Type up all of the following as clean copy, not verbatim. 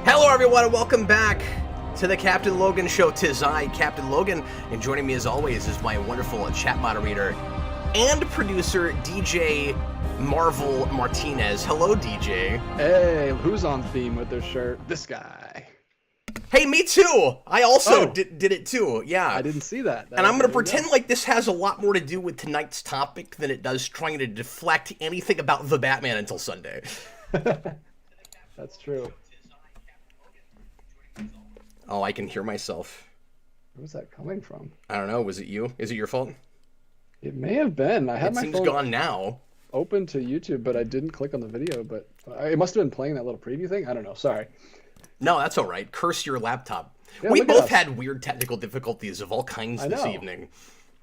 Hello, everyone, and welcome back to the Captain Logan Show. 'Tis I, Captain Logan, and joining me as always is my wonderful chat moderator and producer, DJ Marvel Martinez. Hello, DJ. Hey, who's on theme with their shirt? This guy. Hey, me too. I also did it too. Yeah. I didn't see that. And I'm going to pretend like this has a lot more to do with tonight's topic than it does trying to deflect anything about the Batman until Sunday. That's true. Oh, I can hear myself. Where's that coming from? I don't know. Was it you? Is it your fault? It may have been. I had my phone gone now. Open to YouTube, but I didn't click on the video. But it must have been playing that little preview thing. I don't know. Sorry. No, that's all right. Curse your laptop. Yeah, we both had weird technical difficulties of all kinds this evening.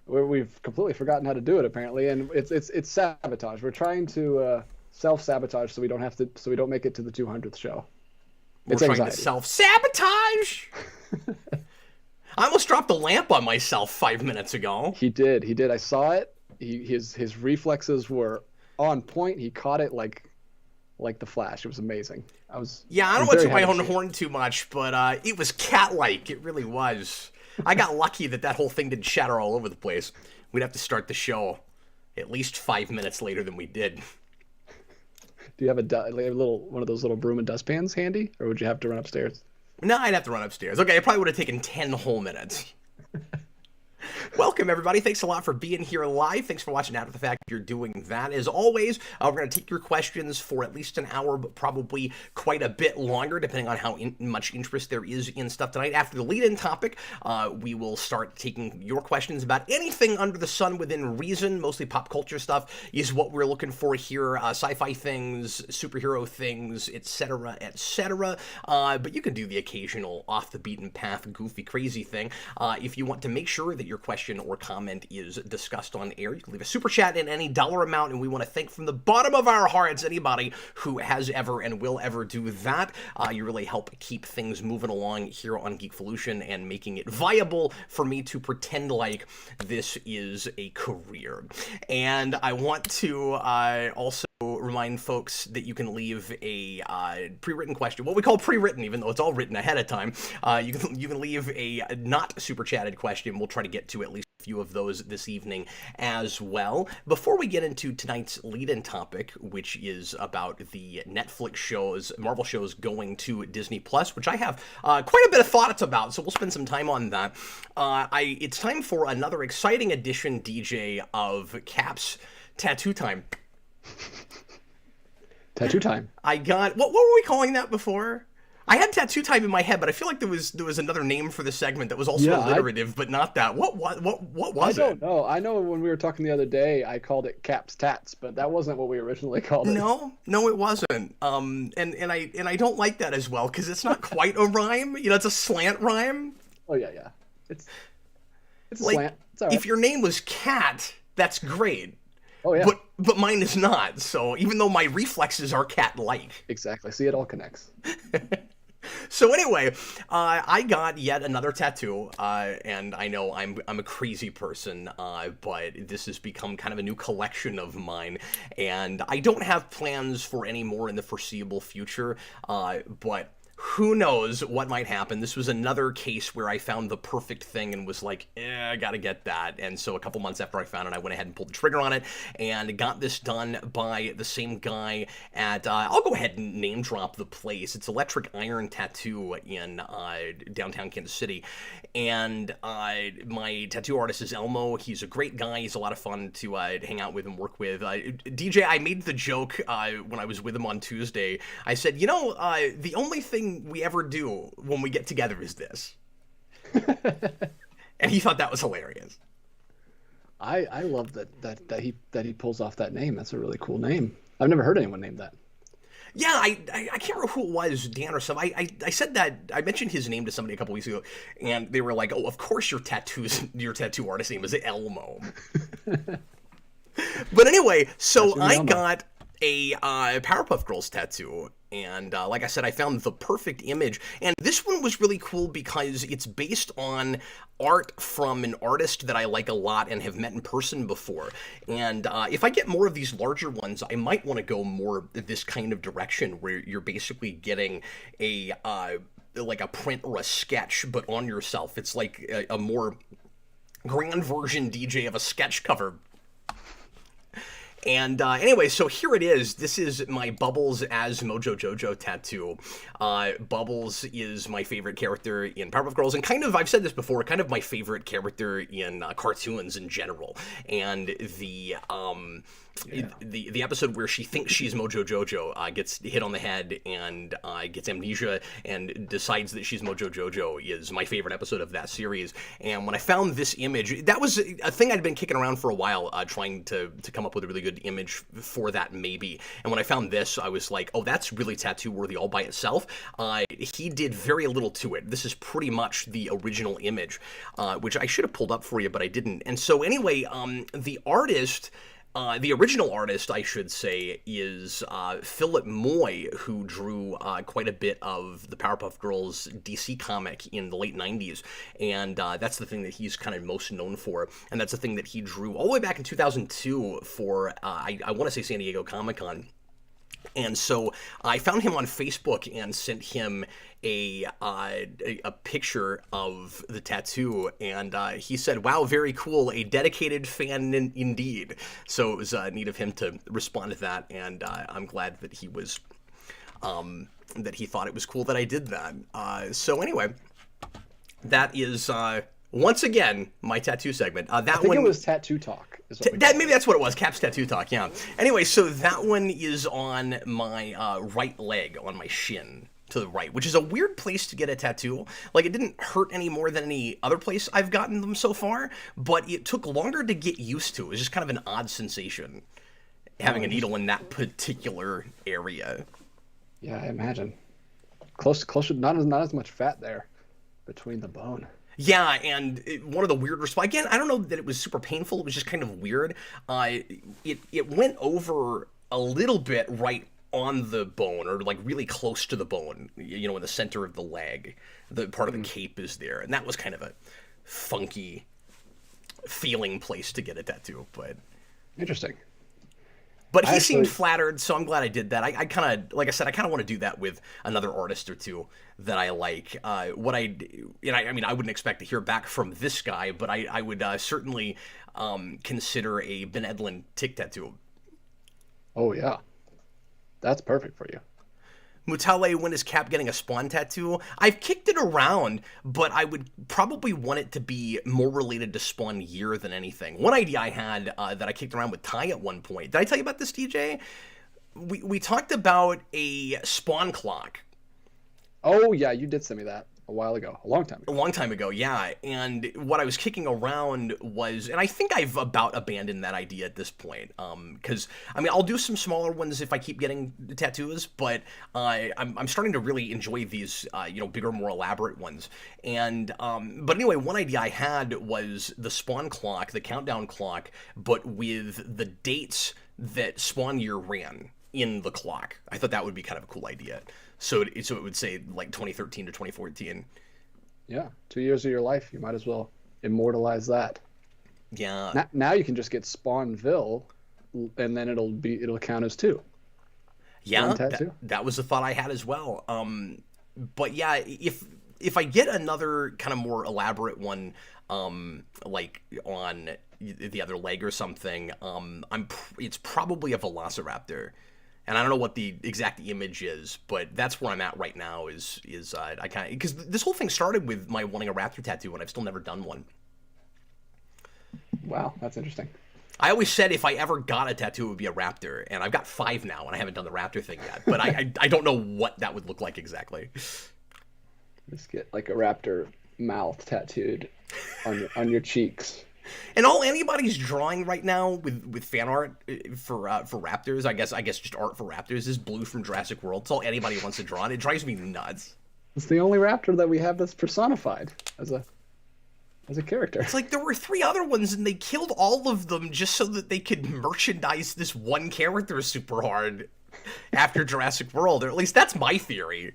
We've completely forgotten how to do it apparently, and it's sabotage. We're trying to self-sabotage so we don't make it to the 200th show. We're trying to self-sabotage. I almost dropped the lamp on myself 5 minutes ago. He did. I saw it. His reflexes were on point. He caught it like the Flash. It was amazing. I don't want to toot my own horn too much, but it was cat-like. It really was. I got lucky that whole thing didn't shatter all over the place. We'd have to start the show at least 5 minutes later than we did. Do you have one of those little broom and dustpans handy, or would you have to run upstairs? No, I'd have to run upstairs. Okay, it probably would have taken 10 whole minutes. Welcome, everybody. Thanks a lot for being here live. Thanks for watching after the fact. You're doing that. As always, we're going to take your questions for at least an hour, but probably quite a bit longer, depending on how much interest there is in stuff tonight. After the lead-in topic, we will start taking your questions about anything under the sun within reason. Mostly pop culture stuff is what we're looking for here. Sci-fi things, superhero things, etc., etc. But you can do the occasional off-the-beaten-path, goofy, crazy thing. If you want to make sure that your question or comment is discussed on air, you can leave a super chat in any dollar amount, and we want to thank from the bottom of our hearts anybody who has ever and will ever do that. You really help keep things moving along here on Geekvolution and making it viable for me to pretend like this is a career. And I want to also remind folks that you can leave a pre-written question, what we call pre-written, even though it's all written ahead of time. You can leave a not super chatted question. We'll try to get to at least a few of those this evening as well. Before we get into tonight's lead-in topic, which is about the Netflix shows, Marvel shows going to Disney Plus, which I have quite a bit of thoughts about, so we'll spend some time on that. It's time for another exciting edition, DJ, of Cap's Tattoo Time. Tattoo time. I got what were we calling that before? I had tattoo time in my head, but I feel like there was another name for the segment that was also alliterative, but not that. What was it? I don't know. I know when we were talking the other day, I called it Cap's Tats, but that wasn't what we originally called it. No, it wasn't. And I don't like that as well because it's not quite a rhyme. You know, it's a slant rhyme. Oh yeah. It's a slant. It's all right. If your name was Cat, that's great. Oh yeah. But mine is not. So even though my reflexes are cat-like. Exactly. See, it all connects. So anyway, I got yet another tattoo, and I know I'm a crazy person, but this has become kind of a new collection of mine, and I don't have plans for any more in the foreseeable future, but who knows what might happen. This was another case where I found the perfect thing and was like, I gotta get that. And so a couple months after I found it, I went ahead and pulled the trigger on it and got this done by the same guy at, I'll go ahead and name drop the place. It's Electric Iron Tattoo in downtown Kansas City. And my tattoo artist is Elmo. He's a great guy. He's a lot of fun to hang out with and work with. DJ, I made the joke when I was with him on Tuesday. I said, the only thing we ever do when we get together is this. And he thought that was hilarious. I love that he pulls off that name. That's a really cool name. I've never heard anyone name that. Yeah, I can't remember who it was, Dan or something. I said that, I mentioned his name to somebody a couple weeks ago, and they were like, oh, of course your tattoo artist name is Elmo. But anyway, so I got a Powerpuff Girls tattoo. And like I said, I found the perfect image. And this one was really cool because it's based on art from an artist that I like a lot and have met in person before. And if I get more of these larger ones, I might want to go more this kind of direction where you're basically getting a like a print or a sketch, but on yourself. It's like a more grand version, DJ, of a sketch cover. And anyway, so here it is. This is my Bubbles as Mojo Jojo tattoo. Bubbles is my favorite character in Powerpuff Girls, and kind of, I've said this before, kind of my favorite character in cartoons in general. And the episode where she thinks she's Mojo Jojo gets hit on the head and gets amnesia and decides that she's Mojo Jojo is my favorite episode of that series. And when I found this image, that was a thing I'd been kicking around for a while, trying to come up with a really good image for that maybe. And when I found this, I was like, oh, that's really tattoo worthy all by itself. He did very little to it. This is pretty much the original image, which I should have pulled up for you, but I didn't. And so anyway, the artist... the original artist, I should say, is Philip Moy, who drew quite a bit of the Powerpuff Girls DC comic in the late 90s, and that's the thing that he's kind of most known for, and that's the thing that he drew all the way back in 2002 for, I want to say San Diego Comic-Con. And so I found him on Facebook and sent him a picture of the tattoo, and he said, "Wow, very cool, a dedicated fan indeed." So it was neat of him to respond to that, and I'm glad that he was that he thought it was cool that I did that. So anyway, that is once again my tattoo segment. I think it was Tattoo Talk. Maybe that's what it was, Cap's Tattoo Talk, yeah. Anyway, so that one is on my right leg, on my shin to the right, which is a weird place to get a tattoo. Like, it didn't hurt any more than any other place I've gotten them so far, but it took longer to get used to. It was just kind of an odd sensation, having a needle in that particular area. Yeah, I imagine. Closer, not as much fat there between the bone. Yeah, and one of the weird response, again, I don't know that it was super painful, it was just kind of weird. It went over a little bit right on the bone, or like really close to the bone, you know, in the center of the leg. The part of the cape is there, and that was kind of a funky feeling place to get a tattoo, but... Interesting. But he seemed flattered, so I'm glad I did that. I kind of, like I said, I kind of want to do that with another artist or two that I like. I mean, I wouldn't expect to hear back from this guy, but I would certainly consider a Ben Edlund tick tattoo. Oh, yeah. That's perfect for you. Mutale, when is Cap getting a Spawn tattoo? I've kicked it around, but I would probably want it to be more related to Spawn year than anything. One idea I had that I kicked around with Ty at one point. Did I tell you about this, DJ? We talked about a Spawn clock. Oh, yeah, you did send me that a while ago. A long time ago, yeah. And what I was kicking around was, and I think I've about abandoned that idea at this point, because, I mean, I'll do some smaller ones if I keep getting tattoos, but I'm starting to really enjoy these, bigger, more elaborate ones. And, but anyway, one idea I had was the Spawn clock, the countdown clock, but with the dates that Spawn year ran in the clock. I thought that would be kind of a cool idea. So it would say like 2013 to 2014. Yeah, 2 years of your life. You might as well immortalize that. Yeah. Now you can just get Spawnville, and then it'll count as two. Yeah, that was the thought I had as well. But yeah, if I get another kind of more elaborate one, like on the other leg or something, it's probably a Velociraptor. And I don't know what the exact image is, but that's where I'm at right now. Is I kind of, because this whole thing started with my wanting a raptor tattoo, and I've still never done one. Wow, that's interesting. I always said if I ever got a tattoo, it would be a raptor, and I've got 5 now, and I haven't done the raptor thing yet. But I don't know what that would look like exactly. Just get like a raptor mouth tattooed on your cheeks. And all anybody's drawing right now with fan art for raptors, I guess just art for raptors, is Blue from Jurassic World. It's all anybody wants to draw, and it drives me nuts. It's the only raptor that we have that's personified as a as a character. It's like there were 3 other ones, and they killed all of them just so that they could merchandise this one character super hard after Jurassic World, or at least that's my theory.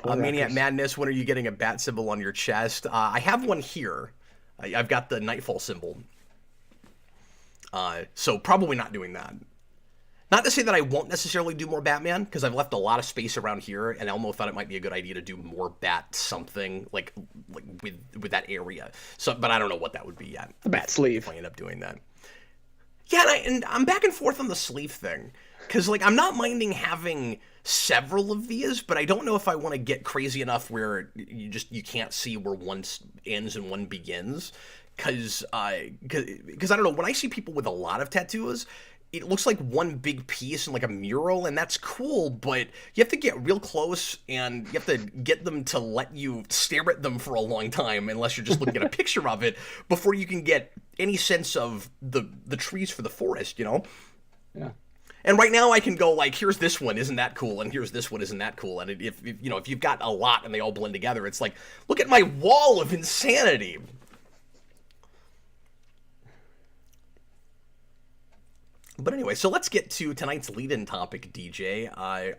Maniac Madness, when are you getting a bat symbol on your chest? I have one here. I've got the Nightfall symbol. So probably not doing that. Not to say that I won't necessarily do more Batman, because I've left a lot of space around here, and Elmo thought it might be a good idea to do more bat something, like with that area. So, but I don't know what that would be yet. The bat sleeve. If I end up doing that. Yeah, and I'm back and forth on the sleeve thing, because like I'm not minding having several of these, but I don't know if I want to get crazy enough where you can't see where one ends and one begins, because I don't know, when I see people with a lot of tattoos, it looks like one big piece and like a mural, and that's cool, but you have to get real close and you have to get them to let you stare at them for a long time, unless you're just looking at a picture of it, before you can get any sense of the trees for the forest, you know? Yeah. And right now I can go like, here's this one, isn't that cool? And here's this one, isn't that cool? And if you've got a lot and they all blend together, it's like, look at my wall of insanity. But anyway, so let's get to tonight's lead-in topic, DJ. I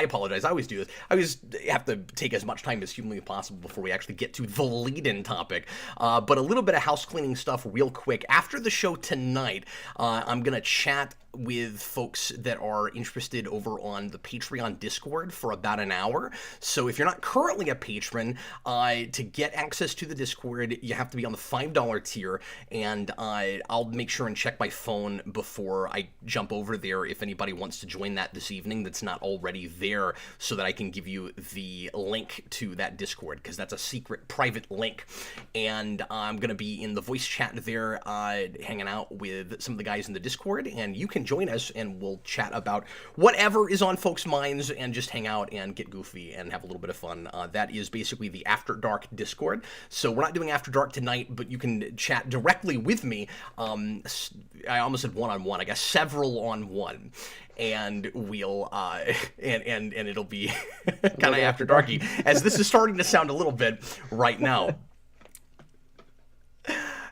apologize. I always do this. I always have to take as much time as humanly possible before we actually get to the lead-in topic. But a little bit of house cleaning stuff real quick. After the show tonight, I'm going to chat with folks that are interested over on the Patreon Discord for about an hour. So if you're not currently a patron, to get access to the Discord, you have to be on the $5 tier, and I'll make sure and check my phone before I jump over there if anybody wants to join that this evening that's not already there, so that I can give you the link to that Discord, because that's a secret private link. And I'm going to be in the voice chat there, hanging out with some of the guys in the Discord, and you can join us and we'll chat about whatever is on folks' minds and just hang out and get goofy and have a little bit of fun. That is basically the After Dark Discord. So we're not doing After Dark tonight, but you can chat directly with me. I almost said one-on-one, I guess several on one. And we'll and it'll be kind of after darky, as this is starting to sound a little bit right now.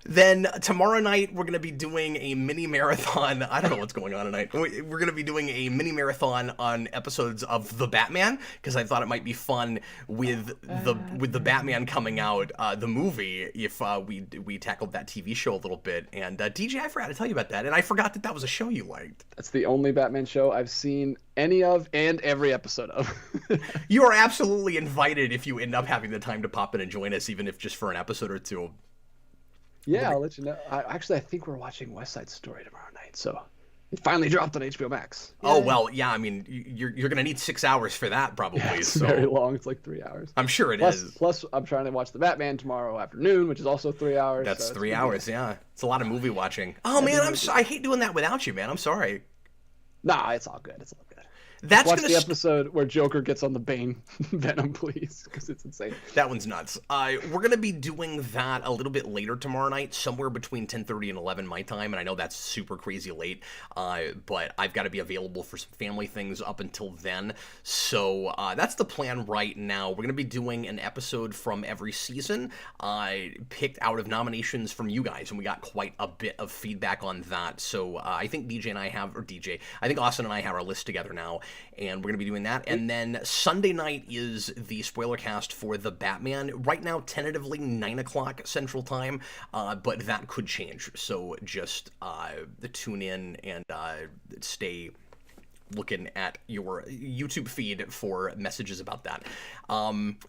Then tomorrow night, we're going to be doing a mini marathon. I don't know what's going on tonight. We're going to be doing a mini marathon on episodes of The Batman, because I thought it might be fun with the Batman coming out, the movie, if we tackled that TV show a little bit. And DJ, I forgot to tell you about that, and I forgot that was a show you liked. That's the only Batman show I've seen any of and every episode of. You are absolutely invited if you end up having the time to pop in and join us, even if just for an episode or two. Yeah, I'll let you know. I think we're watching West Side Story tomorrow night, so it finally dropped on HBO Max. Yay. Oh, well, yeah, I mean, you're going to need 6 hours for that, probably. Yeah, it's very long. It's like 3 hours. I'm sure it is. Plus, I'm trying to watch The Batman tomorrow afternoon, which is also 3 hours. That's 3 hours, yeah. It's a lot of movie watching. Oh, man, I hate doing that without you, man. I'm sorry. Nah, it's all good. It's all good. Watch the episode where Joker gets on the Bane Venom, please, because it's insane. That one's nuts. We're going to be doing that a little bit later tomorrow night, somewhere between 10:30 and 11 my time, and I know that's super crazy late, but I've got to be available for some family things up until then. So that's the plan right now. We're going to be doing an episode from every season, picked out of nominations from you guys, and we got quite a bit of feedback on that. So I think I think Austin and I have our list together now, and we're going to be doing that. And then Sunday night is the spoiler cast for The Batman. Right now, tentatively 9 o'clock Central Time, but that could change. So just tune in and stay looking at your YouTube feed for messages about that.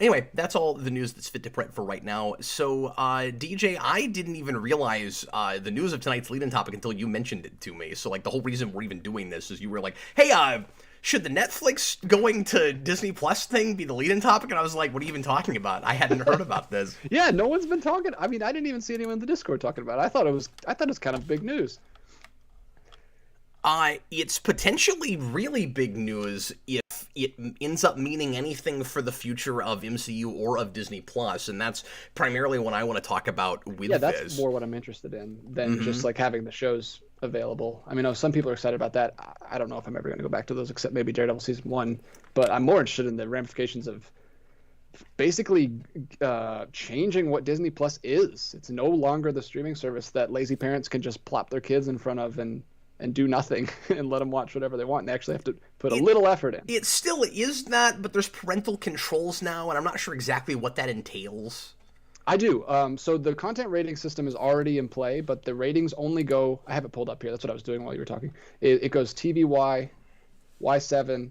Anyway, that's all the news that's fit to print for right now. So, DJ, I didn't even realize the news of tonight's lead-in topic until you mentioned it to me. So, like, the whole reason we're even doing this is you were like, hey, should the Netflix going to Disney Plus thing be the lead-in topic? And I was like, what are you even talking about? I hadn't heard about this. Yeah, no one's been talking. I mean, I didn't even see anyone in the Discord talking about it. I thought it was kind of big news. It's potentially really big news if it ends up meaning anything for the future of MCU or of Disney Plus, and that's primarily what I want to talk about with this. Yeah, that's more what I'm interested in than just like having the shows available. I mean, some people are excited about that. I don't know if I'm ever going to go back to those, except maybe Daredevil season 1. But I'm more interested in the ramifications of basically changing what Disney Plus is. It's no longer the streaming service that lazy parents can just plop their kids in front of and do nothing and let them watch whatever they want. And they actually have to put a little effort in. It still is that, but there's parental controls now, and I'm not sure exactly what that entails. I do. So the content rating system is already in play, but the ratings only go, I have it pulled up here. That's what I was doing while you were talking. It goes TVY, Y7,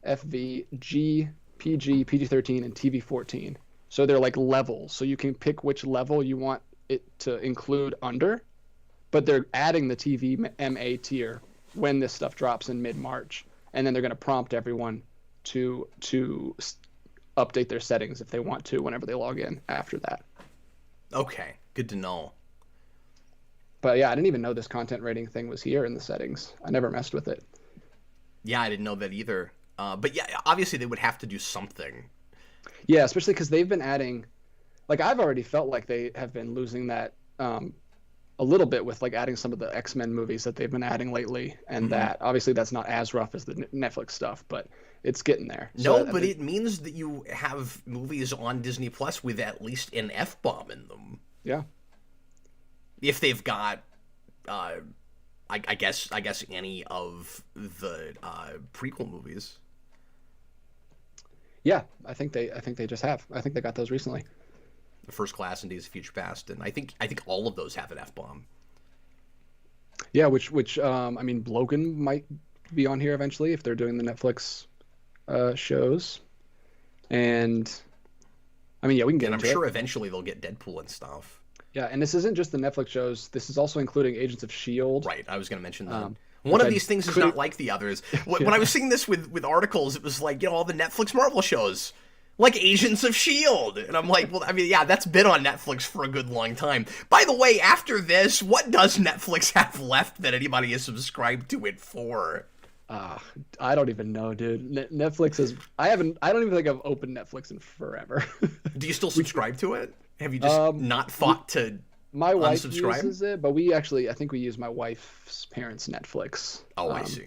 FV, G, PG, PG-13, and TV-14. So they're like levels. So you can pick which level you want it to include under, but they're adding the TV MA tier when this stuff drops in mid-March. And then they're going to prompt everyone to update their settings if they want to whenever they log in after that. Okay, good to know. But yeah, I didn't even know this content rating thing was here in the settings. I never messed with it. Yeah, I didn't know that either. But yeah, obviously they would have to do something. Yeah, especially because they've been adding, like I've already felt like they have been losing that a little bit with like adding some of the X-Men movies that they've been adding lately, and that obviously that's not as rough as the Netflix stuff, but it's getting there. No, but it means that you have movies on Disney Plus with at least an F-bomb in them. Yeah. If they've got, I guess any of the prequel movies. Yeah, I think they just have. I think they got those recently. The First Class and Days of Future Past, and I think all of those have an F-bomb. Yeah, which I mean, Logan might be on here eventually if they're doing the Netflix shows, and I mean, yeah, we can get. And I'm sure eventually they'll get Deadpool and stuff. Yeah, and this isn't just the Netflix shows. This is also including Agents of S.H.I.E.L.D. Right, I was going to mention that. One of these things is not like the others. When I was seeing this with articles, it was like, all the Netflix Marvel shows, like Agents of S.H.I.E.L.D. And I'm like, well, I mean, yeah, that's been on Netflix for a good long time. By the way, after this, what does Netflix have left that anybody is subscribed to it for? I don't even know, dude. Netflix is. I don't even think I've opened Netflix in forever. Do you still subscribe to it? Have you just not thought to my wife unsubscribe? Uses it, but I think we use my wife's parents' Netflix. Oh, I see.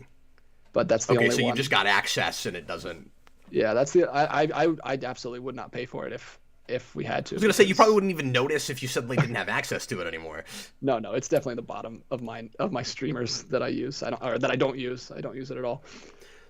But that's the only one. Okay, so you just got access and it doesn't. Yeah, that's the. I absolutely would not pay for it if we had to. I was gonna say you probably wouldn't even notice if you suddenly didn't have access to it anymore. No, it's definitely the bottom of my streamers that I use. I don't use. I don't use it at all.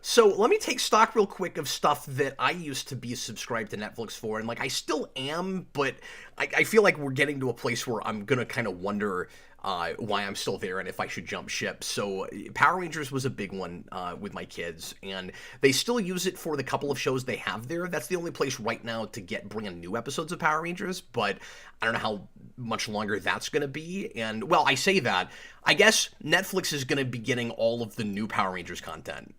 So let me take stock real quick of stuff that I used to be subscribed to Netflix for, and like I still am, but I feel like we're getting to a place where I'm gonna kind of wonder why I'm still there and if I should jump ship. So Power Rangers was a big one with my kids, and they still use it for the couple of shows they have there. That's the only place right now to get brand new episodes of Power Rangers, but I don't know how much longer that's going to be. And, well, I say that. I guess Netflix is going to be getting all of the new Power Rangers content.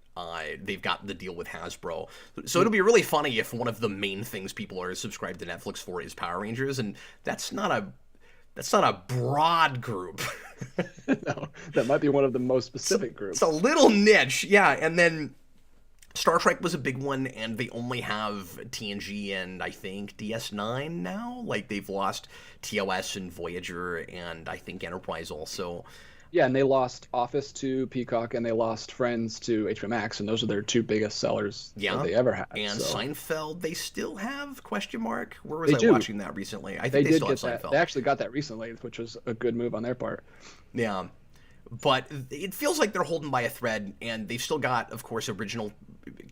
They've got the deal with Hasbro. So it'll be really funny if one of the main things people are subscribed to Netflix for is Power Rangers, and that's not a broad group. No, that might be one of the most specific groups. It's a little niche, yeah. And then Star Trek was a big one, and they only have TNG and I think DS9 now. Like they've lost TOS and Voyager, and I think Enterprise also. Yeah, and they lost Office to Peacock, and they lost Friends to HBO Max, and those are their two biggest sellers that they ever had. And so. Seinfeld, they still have ? Where was I watching that recently? I think they still have Seinfeld. They actually got that recently, which was a good move on their part. Yeah, but it feels like they're holding by a thread, and they've still got, of course, original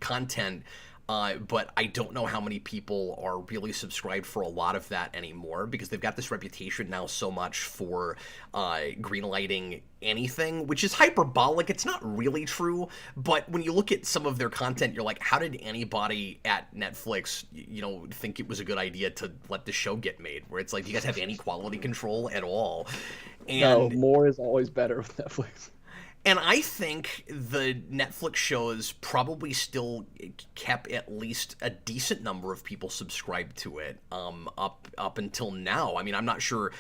content. But I don't know how many people are really subscribed for a lot of that anymore, because they've got this reputation now so much for greenlighting anything, which is hyperbolic. It's not really true, but when you look at some of their content, you're like, how did anybody at Netflix, think it was a good idea to let the show get made? Where it's like, do you guys have any quality control at all? And no, more is always better with Netflix. And I think the Netflix shows probably still kept at least a decent number of people subscribed to it up until now. I mean, I'm not sure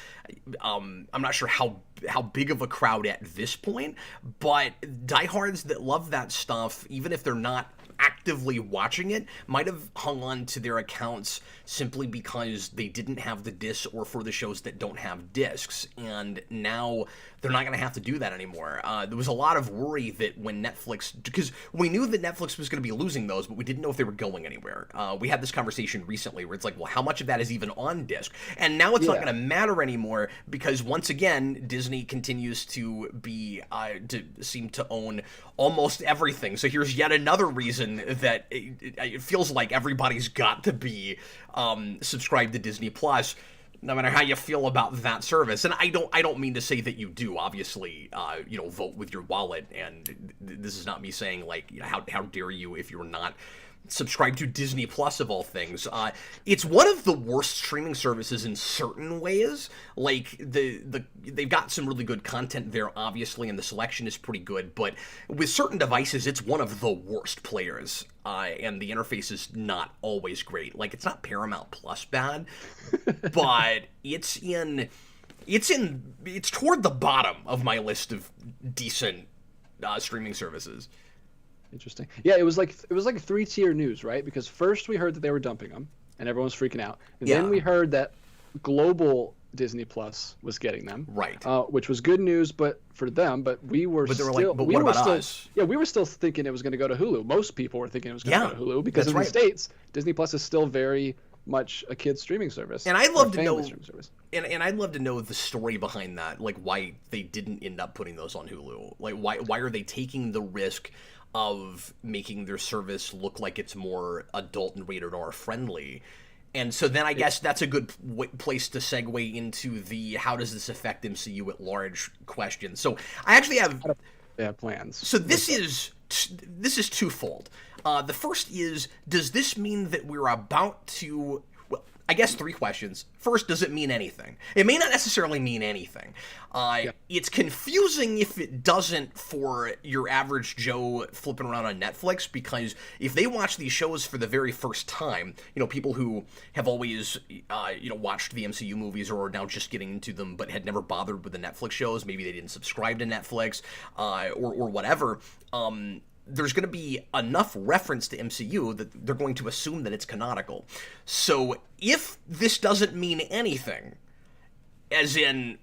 how big of a crowd at this point, but diehards that love that stuff, even if they're not actively watching it might have hung on to their accounts simply because they didn't have the discs, or for the shows that don't have discs. And now they're not going to have to do that anymore. There was a lot of worry that when Netflix, because we knew that Netflix was going to be losing those, but we didn't know if they were going anywhere. We had this conversation recently where it's like, well, how much of that is even on disc? And now it's not going to matter anymore, because once again, Disney continues to be, to seem to own almost everything. So here's yet another reason that it feels like everybody's got to be subscribed to Disney Plus, no matter how you feel about that service. And I don't mean to say that you do. Obviously, vote with your wallet. And this is not me saying, like, how dare you if you're not subscribed to Disney Plus, of all things. It's one of the worst streaming services in certain ways. Like, they've got some really good content there, obviously, and the selection is pretty good. But with certain devices, it's one of the worst players. And the interface is not always great. Like, it's not Paramount Plus bad, but it's toward the bottom of my list of decent streaming services. Interesting. Yeah, it was like 3-tier news, right? Because first we heard that they were dumping them, and everyone was freaking out. And then we heard that global Disney Plus was getting them, right? Which was good news, but for them. But we were still. But what about us? Yeah, we were still thinking it was going to go to Hulu. Most people were thinking it was going to go to Hulu because in the States, Disney Plus is still very much a kids streaming service. And I'd love to know. And I'd love to know the story behind that, like why they didn't end up putting those on Hulu. Like why are they taking the risk of making their service look like it's more adult and rated R friendly? And so then I guess that's a good place to segue into the how does this affect MCU at large question. So I actually have plans. So this is twofold. The first is, does this mean that we're about to, well, I guess 3 questions. First, does it mean anything? It may not necessarily mean anything. It's confusing if it doesn't for your average Joe flipping around on Netflix, because if they watch these shows for the very first time, people who have always, watched the MCU movies or are now just getting into them but had never bothered with the Netflix shows, maybe they didn't subscribe to Netflix or whatever, there's going to be enough reference to MCU that they're going to assume that it's canonical. So if this doesn't mean anything, as in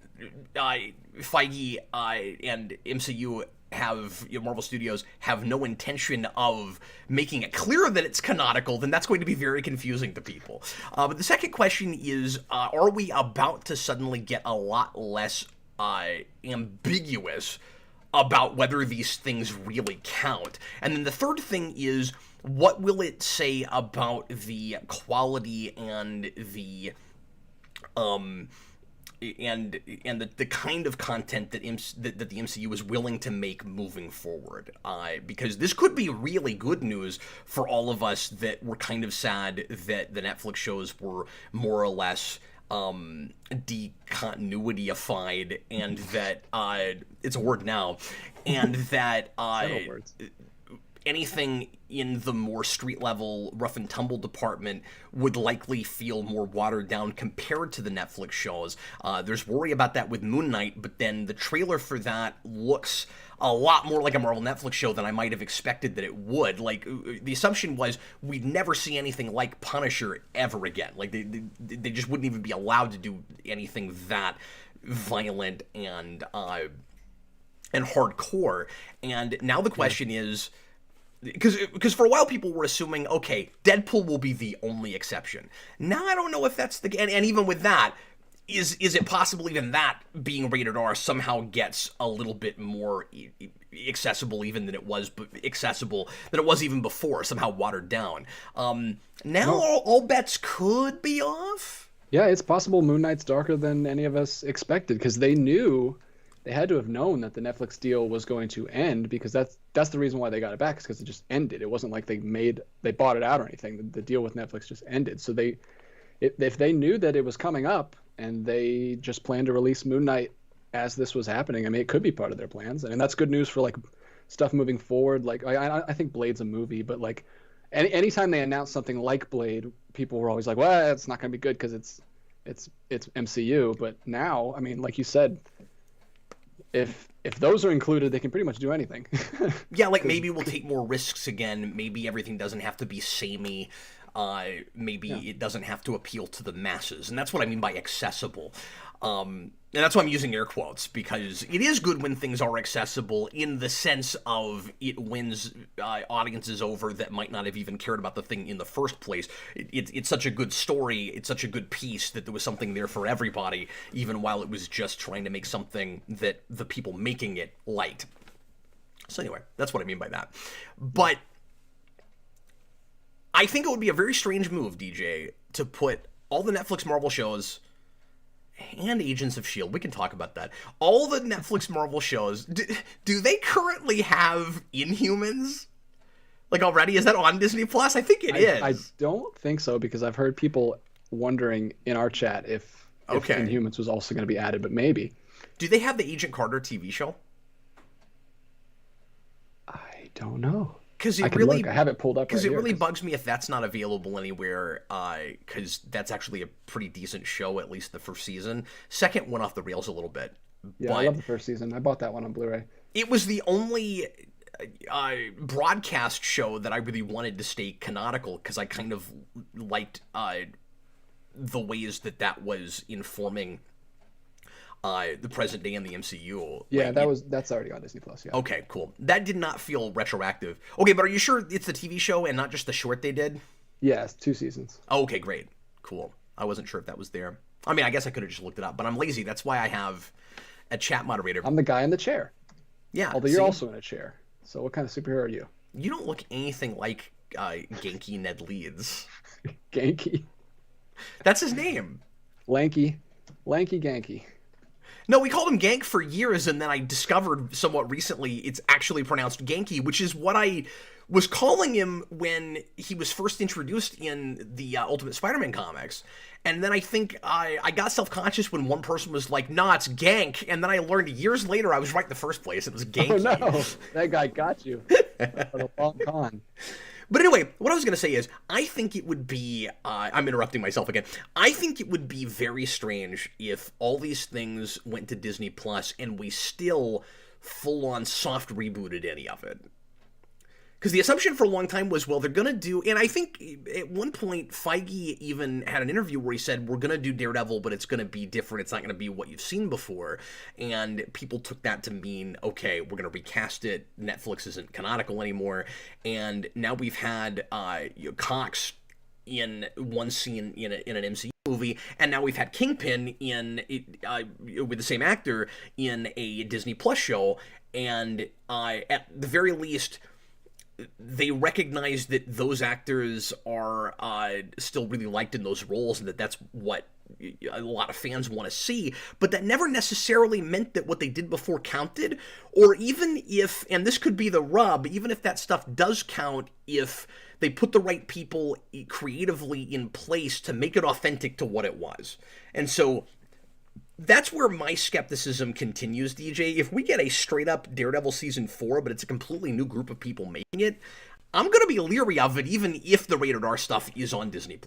Feige and MCU have, Marvel Studios have no intention of making it clear that it's canonical, then that's going to be very confusing to people. But the second question is, are we about to suddenly get a lot less ambiguous about whether these things really count? And then the third thing is, what will it say about the quality and the the kind of content that that the MCU is willing to make moving forward? Because this could be really good news for all of us that were kind of sad that the Netflix shows were more or less decontinuityified, and that it's a word now, and that anything in the more street level rough and tumble department would likely feel more watered down compared to the Netflix shows. There's worry about that with Moon Knight, but then the trailer for that looks a lot more like a Marvel Netflix show than I might have expected that it would. Like, the assumption was we'd never see anything like Punisher ever again. Like, they just wouldn't even be allowed to do anything that violent and hardcore. And now the question is, because for a while people were assuming, okay, Deadpool will be the only exception. Now I don't know if that's the, and even with that, is it possible even that being rated R somehow gets a little bit more accessible even than it was even before, somehow watered down. Now all bets could be off. Yeah, it's possible Moon Knight's darker than any of us expected, because they had to have known that the Netflix deal was going to end, because that's the reason why they got it back, is because it just ended. It wasn't like they bought it out or anything. The deal with Netflix just ended. So if they knew that it was coming up and they just planned to release Moon Knight as this was happening, I mean, it could be part of their plans, and that's good news for like stuff moving forward. Like I think Blade's a movie, but like anytime they announce something like Blade, people were always like, well, it's not going to be good because it's MCU. But now, I mean, like you said, if those are included, they can pretty much do anything. Yeah, like maybe we'll take more risks again. Maybe everything doesn't have to be samey. Maybe it doesn't have to appeal to the masses. And that's what I mean by accessible. And that's why I'm using air quotes, because it is good when things are accessible in the sense of it wins audiences over that might not have even cared about the thing in the first place. It's such a good story, it's such a good piece that there was something there for everybody, even while it was just trying to make something that the people making it liked. So anyway, that's what I mean by that. But I think it would be a very strange move, DJ, to put all the Netflix Marvel shows and Agents of S.H.I.E.L.D., we can talk about that. All the Netflix Marvel shows, do they currently have Inhumans? Like already? Is that on Disney Plus? I think it is. I don't think so, because I've heard people wondering in our chat if Inhumans was also going to be added, but maybe. Do they have the Agent Carter TV show? I don't know. Because I have it pulled up. Because it really bugs me if that's not available anywhere. Because that's actually a pretty decent show, at least the first season. Second went off the rails a little bit. Yeah, I love the first season. I bought that one on Blu-ray. It was the only broadcast show that I really wanted to stay canonical, because I kind of liked the ways that was informing the present day in the MCU. Yeah, that's already on Disney Plus. Yeah. Okay, cool. That did not feel retroactive. Okay, but are you sure it's the TV show and not just the short they did? Yeah, it's 2 seasons. Oh, okay, great, cool. I wasn't sure if that was there. I mean, I guess I could have just looked it up, but I'm lazy. That's why I have a chat moderator. I'm the guy in the chair. Yeah. Although you're also in a chair. So what kind of superhero are you? You don't look anything like Genki Ned Leeds. Genki. That's his name. Lanky Genki. No, we called him Gank for years, and then I discovered somewhat recently it's actually pronounced Genki, which is what I was calling him when he was first introduced in the Ultimate Spider-Man comics. And then I think I got self-conscious when one person was like, nah, it's Gank. And then I learned years later I was right in the first place. It was Genki. Oh, no. That guy got you. For the long con. But anyway, what I was going to say is, I think it would be, I'm interrupting myself again, I think it would be very strange if all these things went to Disney Plus and we still full-on soft rebooted any of it. Because the assumption for a long time was, well, they're going to do, and I think at one point Feige even had an interview where he said, we're going to do Daredevil, but it's going to be different. It's not going to be what you've seen before. And people took that to mean, okay, we're going to recast it. Netflix isn't canonical anymore. And now we've had Cox in one scene in an MCU movie, and now we've had Kingpin with the same actor in a Disney Plus show. And at the very least, they recognize that those actors are still really liked in those roles, and that's what a lot of fans want to see, but that never necessarily meant that what they did before counted, or even if, and this could be the rub, even if that stuff does count, if they put the right people creatively in place to make it authentic to what it was. And so that's where my skepticism continues, DJ. If we get a straight-up Daredevil Season 4, but it's a completely new group of people making it, I'm going to be leery of it, even if the rated R stuff is on Disney+.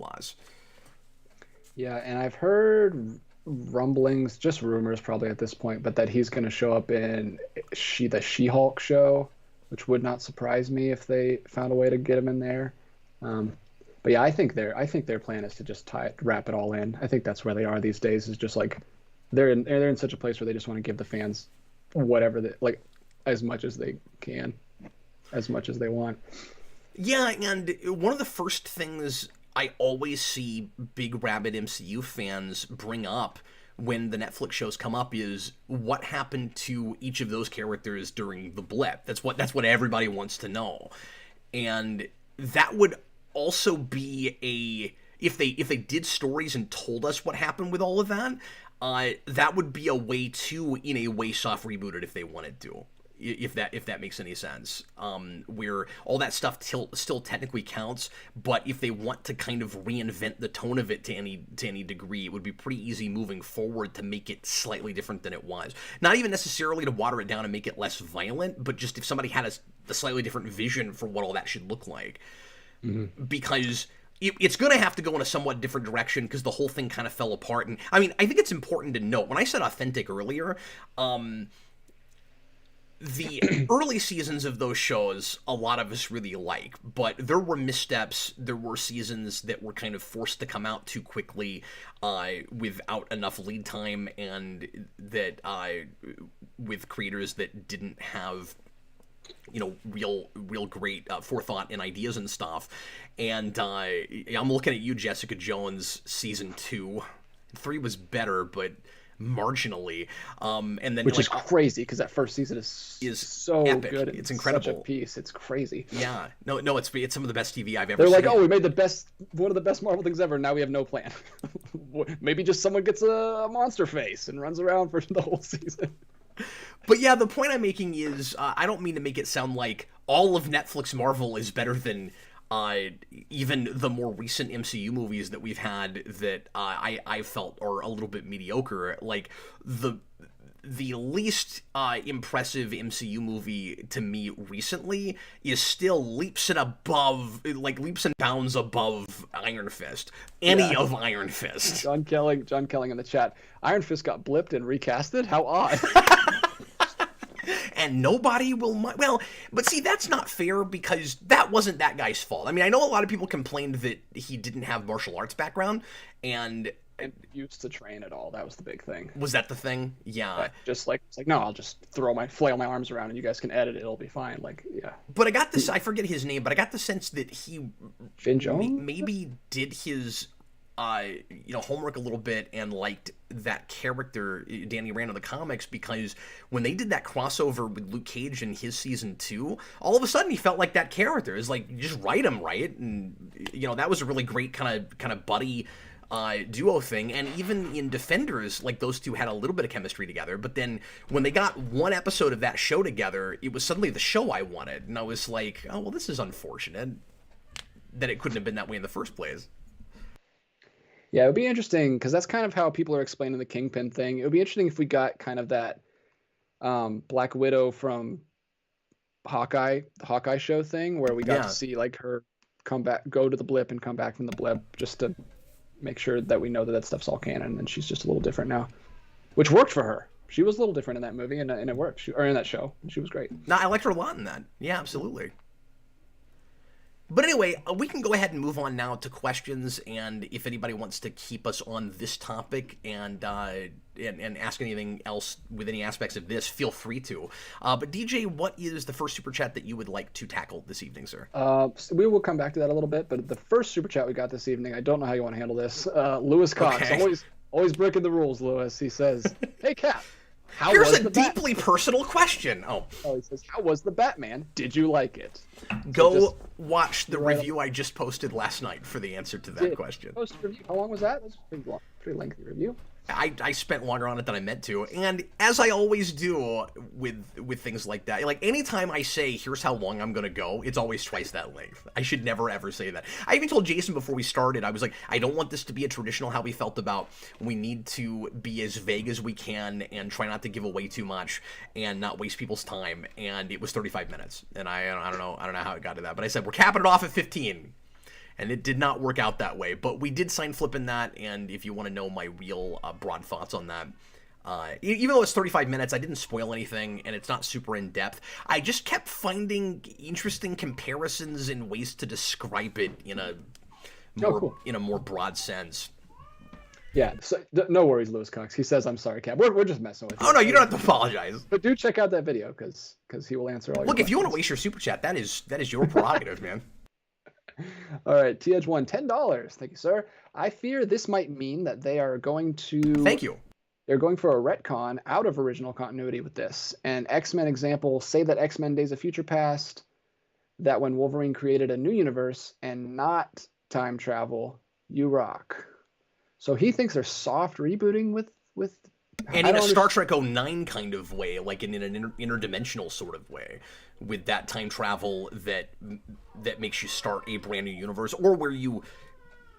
Yeah, and I've heard rumblings, just rumors probably at this point, but that he's going to show up in the She-Hulk show, which would not surprise me if they found a way to get him in there. But yeah, I think their plan is to just wrap it all in. I think that's where they are these days, is just like, they're in such a place where they just want to give the fans whatever as much as they can, as much as they want. Yeah, and one of the first things I always see big rabid MCU fans bring up when the Netflix shows come up is what happened to each of those characters during the blip. That's what everybody wants to know. And that would also be if they did stories and told us what happened with all of that, that would be a way to, in a way, soft reboot it if they wanted to, if that makes any sense. Where all that stuff still technically counts, but if they want to kind of reinvent the tone of it to any degree, it would be pretty easy moving forward to make it slightly different than it was. Not even necessarily to water it down and make it less violent, but just if somebody had a slightly different vision for what all that should look like. Mm-hmm. Because it's going to have to go in a somewhat different direction, because the whole thing kind of fell apart. And I mean, I think it's important to note, when I said authentic earlier, the early seasons of those shows, a lot of us really like, but there were missteps. There were seasons that were kind of forced to come out too quickly, without enough lead time, and that with creators that didn't have, you know, real great forethought and ideas and stuff. And I'm looking at you, Jessica Jones, season 2. 3 was better, but marginally. And then, which like, is crazy because that first season is so epic. good. It's incredible. Such a piece. It's crazy. Yeah. No, it's some of the best TV I've ever They're seen. like, oh, we made one of the best Marvel things ever. Now we have no plan. Maybe just someone gets a monster face and runs around for the whole season. But yeah, the point I'm making is, I don't mean to make it sound like all of Netflix Marvel is better than even the more recent MCU movies that we've had that I felt are a little bit mediocre. Like, the least impressive MCU movie to me recently is still leaps and bounds above Iron Fist. Of Iron Fist. John Kelling in the chat. Iron Fist got blipped and recasted? How odd. And nobody will... Well, but see, that's not fair because that wasn't that guy's fault. I mean, I know a lot of people complained that he didn't have martial arts background, and... used to train at all. That was the big thing. Was that the thing? Yeah. Just like, it's like, no, I'll just flail my arms around and you guys can edit it. It'll be fine. Like, yeah. But I got this... I forget his name, but I got the sense that he... Finn Jones? Maybe did his... homework a little bit and liked that character, Danny Rand, of the comics, because when they did that crossover with Luke Cage in his season 2, all of a sudden he felt like that character. It's like, you just write him, right? And, that was a really great kind of buddy duo thing. And even in Defenders, like, those two had a little bit of chemistry together. But then when they got one episode of that show together, it was suddenly the show I wanted. And I was like, oh, well, this is unfortunate that it couldn't have been that way in the first place. Yeah, it would be interesting because that's kind of how people are explaining the Kingpin thing. It would be interesting if we got kind of that Black Widow from Hawkeye, the Hawkeye show thing, where we got to see like her come back, go to the blip and come back from the blip, just to make sure that we know that stuff's all canon and she's just a little different now, which worked for her. She was a little different in that movie and it worked. Or in that show, she was great. No, I liked her a lot in that. Yeah, absolutely. But anyway, we can go ahead and move on now to questions, and if anybody wants to keep us on this topic and ask anything else with any aspects of this, feel free to. But DJ, what is the first super chat that you would like to tackle this evening, sir? We will come back to that a little bit, but the first super chat we got this evening, I don't know how you want to handle this. Lewis Cox, okay. always breaking the rules, Lewis. He says, "Hey, Cap. Here's a deeply personal question." He says, "How was the Batman? Did you like it?" Go watch the review I just posted last night for the answer to that question. How long was that? That was a pretty lengthy review. I spent longer on it than I meant to, and as I always do with things like that, like anytime I say here's how long I'm gonna go, it's always twice that length. I should never ever say that. I even told Jason before we started, I was like, I don't want this to be a traditional how we felt about. We need to be as vague as we can and try not to give away too much and not waste people's time. And it was 35 minutes, and I don't know how it got to that, but I said we're capping it off at 15. And it did not work out that way, but we did sign flipping that, and if you want to know my real broad thoughts on that, even though it's 35 minutes, I didn't spoil anything, and it's not super in-depth. I just kept finding interesting comparisons and ways to describe it in a more broad sense. Yeah, so, no worries, Lewis Cox. He says, "I'm sorry, Cap. We're just messing with you." Oh, no, you don't have to apologize. But do check out that video, because he will answer all your questions. Look, if you want to waste your super chat, that is your prerogative, man. All right, TH1, $10. Thank you, sir. I fear this might mean that they are going to... Thank you. They're going for a retcon out of original continuity with this. An X-Men example, say that X-Men Days of Future Past, that when Wolverine created a new universe and not time travel, you rock. So he thinks they're soft rebooting with and in a Star Trek 09 kind of way, like in an interdimensional sort of way, with that time travel that makes you start a brand new universe, or where you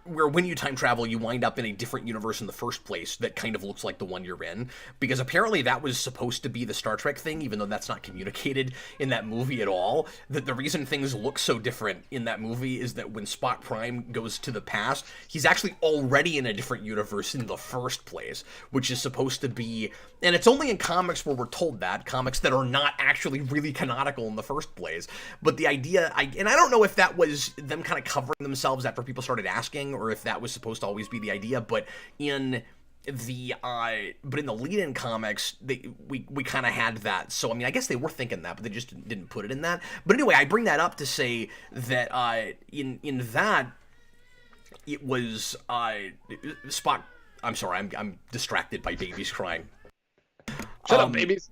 where when you time travel, you wind up in a different universe in the first place that kind of looks like the one you're in. Because apparently that was supposed to be the Star Trek thing, even though that's not communicated in that movie at all. That the reason things look so different in that movie is that when Spock Prime goes to the past, he's actually already in a different universe in the first place, which is supposed to be... And it's only in comics where we're told that, comics that are not actually really canonical in the first place. But the idea... And I don't know if that was them kind of covering themselves after people started asking, or if that was supposed to always be the idea, but in the lead-in comics, we kind of had that. So I mean, I guess they were thinking that, but they just didn't put it in that. But anyway, I bring that up to say that in that it was Spock. I'm sorry, I'm distracted by babies crying. Shut up, babies.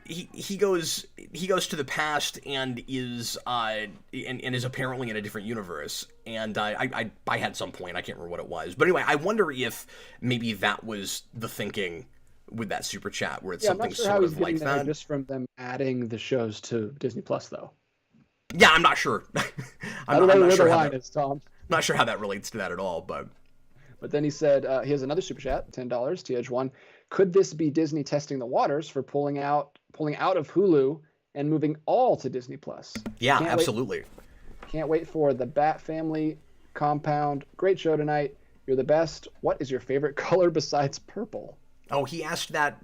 He goes to the past and is apparently in a different universe. And I had some point, I can't remember what it was, but anyway, I wonder if maybe that was the thinking with that super chat, where it's something sort of like that. Just from them adding the shows to Disney Plus, though. Yeah, I'm not sure. I'm not sure how that, Tom. Not sure how that relates to that at all, but then he said he has another super chat, $10, TH1. Could this be Disney testing the waters for pulling out of Hulu and moving all to Disney Plus? Yeah, absolutely. Can't wait for the Bat Family Compound. Great show tonight. You're the best. What is your favorite color besides purple? Oh, he asked that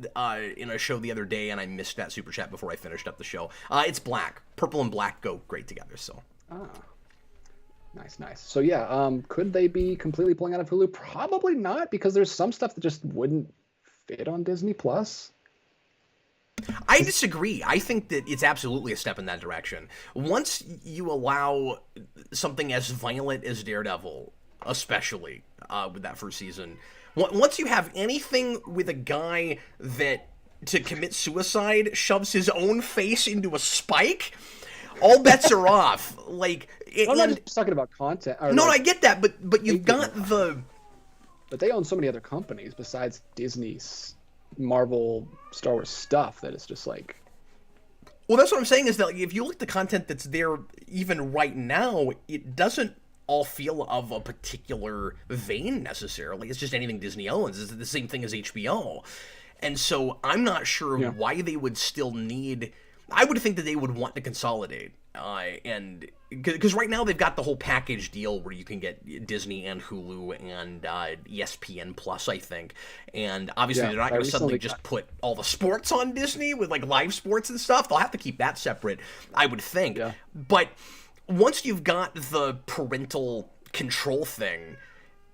in a show the other day, and I missed that super chat before I finished up the show. It's black. Purple and black go great together. So. Nice. So yeah, could they be completely pulling out of Hulu? Probably not, because there's some stuff that just wouldn't fit on Disney Plus. I disagree. I think that it's absolutely a step in that direction. Once you allow something as violent as Daredevil, especially with that first season, once you have anything with a guy that, to commit suicide, shoves his own face into a spike, all bets are off. Like, I'm not just talking about content. No, I get that, but you've got the... But they own so many other companies besides Disney's Marvel, Star Wars stuff that it's just like... Well, that's what I'm saying, is that if you look at the content that's there even right now, it doesn't all feel of a particular vein necessarily. It's just anything Disney owns. It's the same thing as HBO. And so I'm not sure why they would still need... I would think that they would want to consolidate. And because right now they've got the whole package deal where you can get Disney and Hulu and ESPN Plus, I think. And obviously they're not going to suddenly just put all the sports on Disney with like live sports and stuff. They'll have to keep that separate, I would think. Yeah. But once you've got the parental control thing,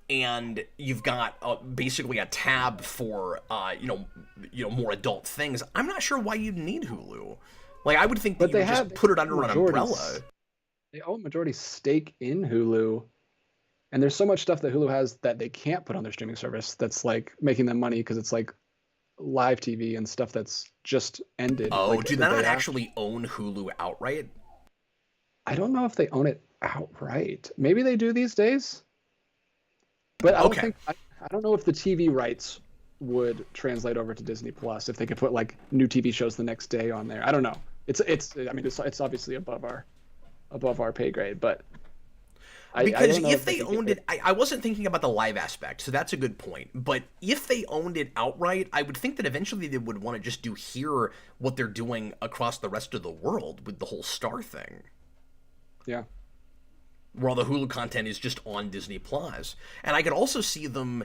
and you've got basically a tab for more adult things, I'm not sure why you'd need Hulu. Like, I would think that you would just put it under an umbrella. They own majority stake in Hulu, and there's so much stuff that Hulu has that they can't put on their streaming service that's like making them money, because it's like live TV and stuff that's just ended. Oh, like, do they not actually own Hulu outright? I don't know if they own it outright. Maybe they do these days. But I don't think I don't know if the TV rights would translate over to Disney Plus, if they could put like new TV shows the next day on there. I don't know. It's obviously above our pay grade, but because if they owned it, I wasn't thinking about the live aspect, so that's a good point. But if they owned it outright, I would think that eventually they would want to just do here what they're doing across the rest of the world with the whole Star thing. Yeah. Where all the Hulu content is just on Disney Plus. And I could also see them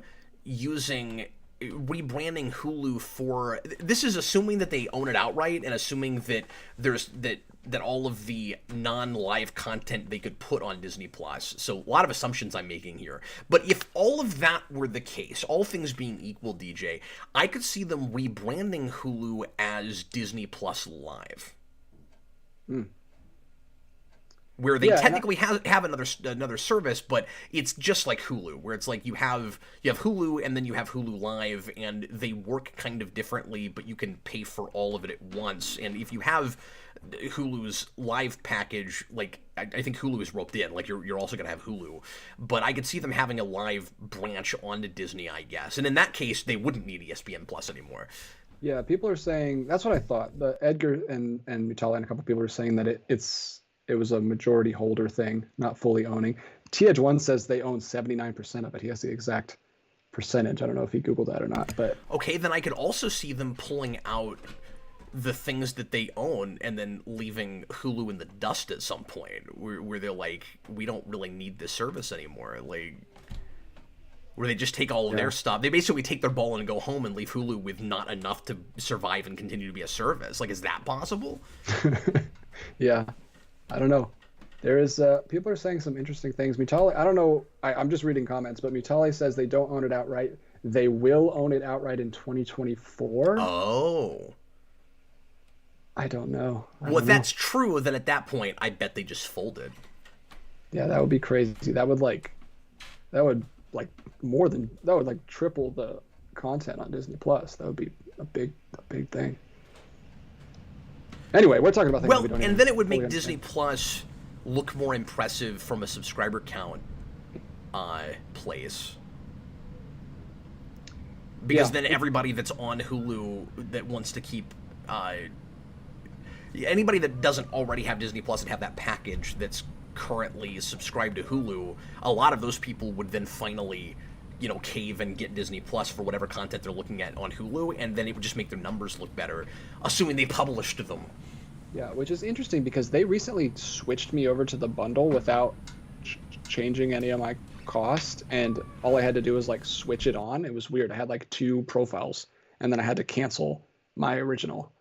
rebranding Hulu for... This is assuming that they own it outright, and assuming that there's that all of the non-live content they could put on Disney Plus. So a lot of assumptions I'm making here. But if all of that were the case, all things being equal, DJ, I could see them rebranding Hulu as Disney Plus Live. Where they technically have another service, but it's just like Hulu, where it's like you have Hulu and then you have Hulu Live, and they work kind of differently, but you can pay for all of it at once. And if you have Hulu's Live package, like I think Hulu is roped in, like you're also going to have Hulu, but I could see them having a live branch onto Disney, I guess. And in that case, they wouldn't need ESPN Plus anymore. Yeah, people are saying, that's what I thought. The Edgar and Mutala and a couple people were saying that it was a majority holder thing, not fully owning. TH1 says they own 79% of it. He has the exact percentage. I don't know if he Googled that or not, but Okay, then I could also see them pulling out the things that they own and then leaving Hulu in the dust at some point, where they're like, we don't really need this service anymore. Like, where they just take all of their stuff. They basically take their ball and go home and leave Hulu with not enough to survive and continue to be a service. Like, is that possible? Yeah, I don't know. There is people are saying some interesting things. Mutale, I don't know. I'm just reading comments, but Mutale says they don't own it outright. They will own it outright in 2024. Oh. I don't know. Well, if that's true, then at that point, I bet they just folded. Yeah, that would be crazy. That would triple the content on Disney Plus. That would be a big thing. Anyway, we're talking about things we don't and even then it would make fully Disney understand. Plus look more impressive from a subscriber count place. Because then everybody that's on Hulu that wants to keep anybody that doesn't already have Disney Plus and have that package that's currently subscribed to Hulu, a lot of those people would then finally, cave and get Disney Plus for whatever content they're looking at on Hulu, and then it would just make their numbers look better, assuming they published them. Yeah, which is interesting because they recently switched me over to the bundle without changing any of my cost, and all I had to do was switch it on. It was weird. I had 2 profiles, and then I had to cancel my original.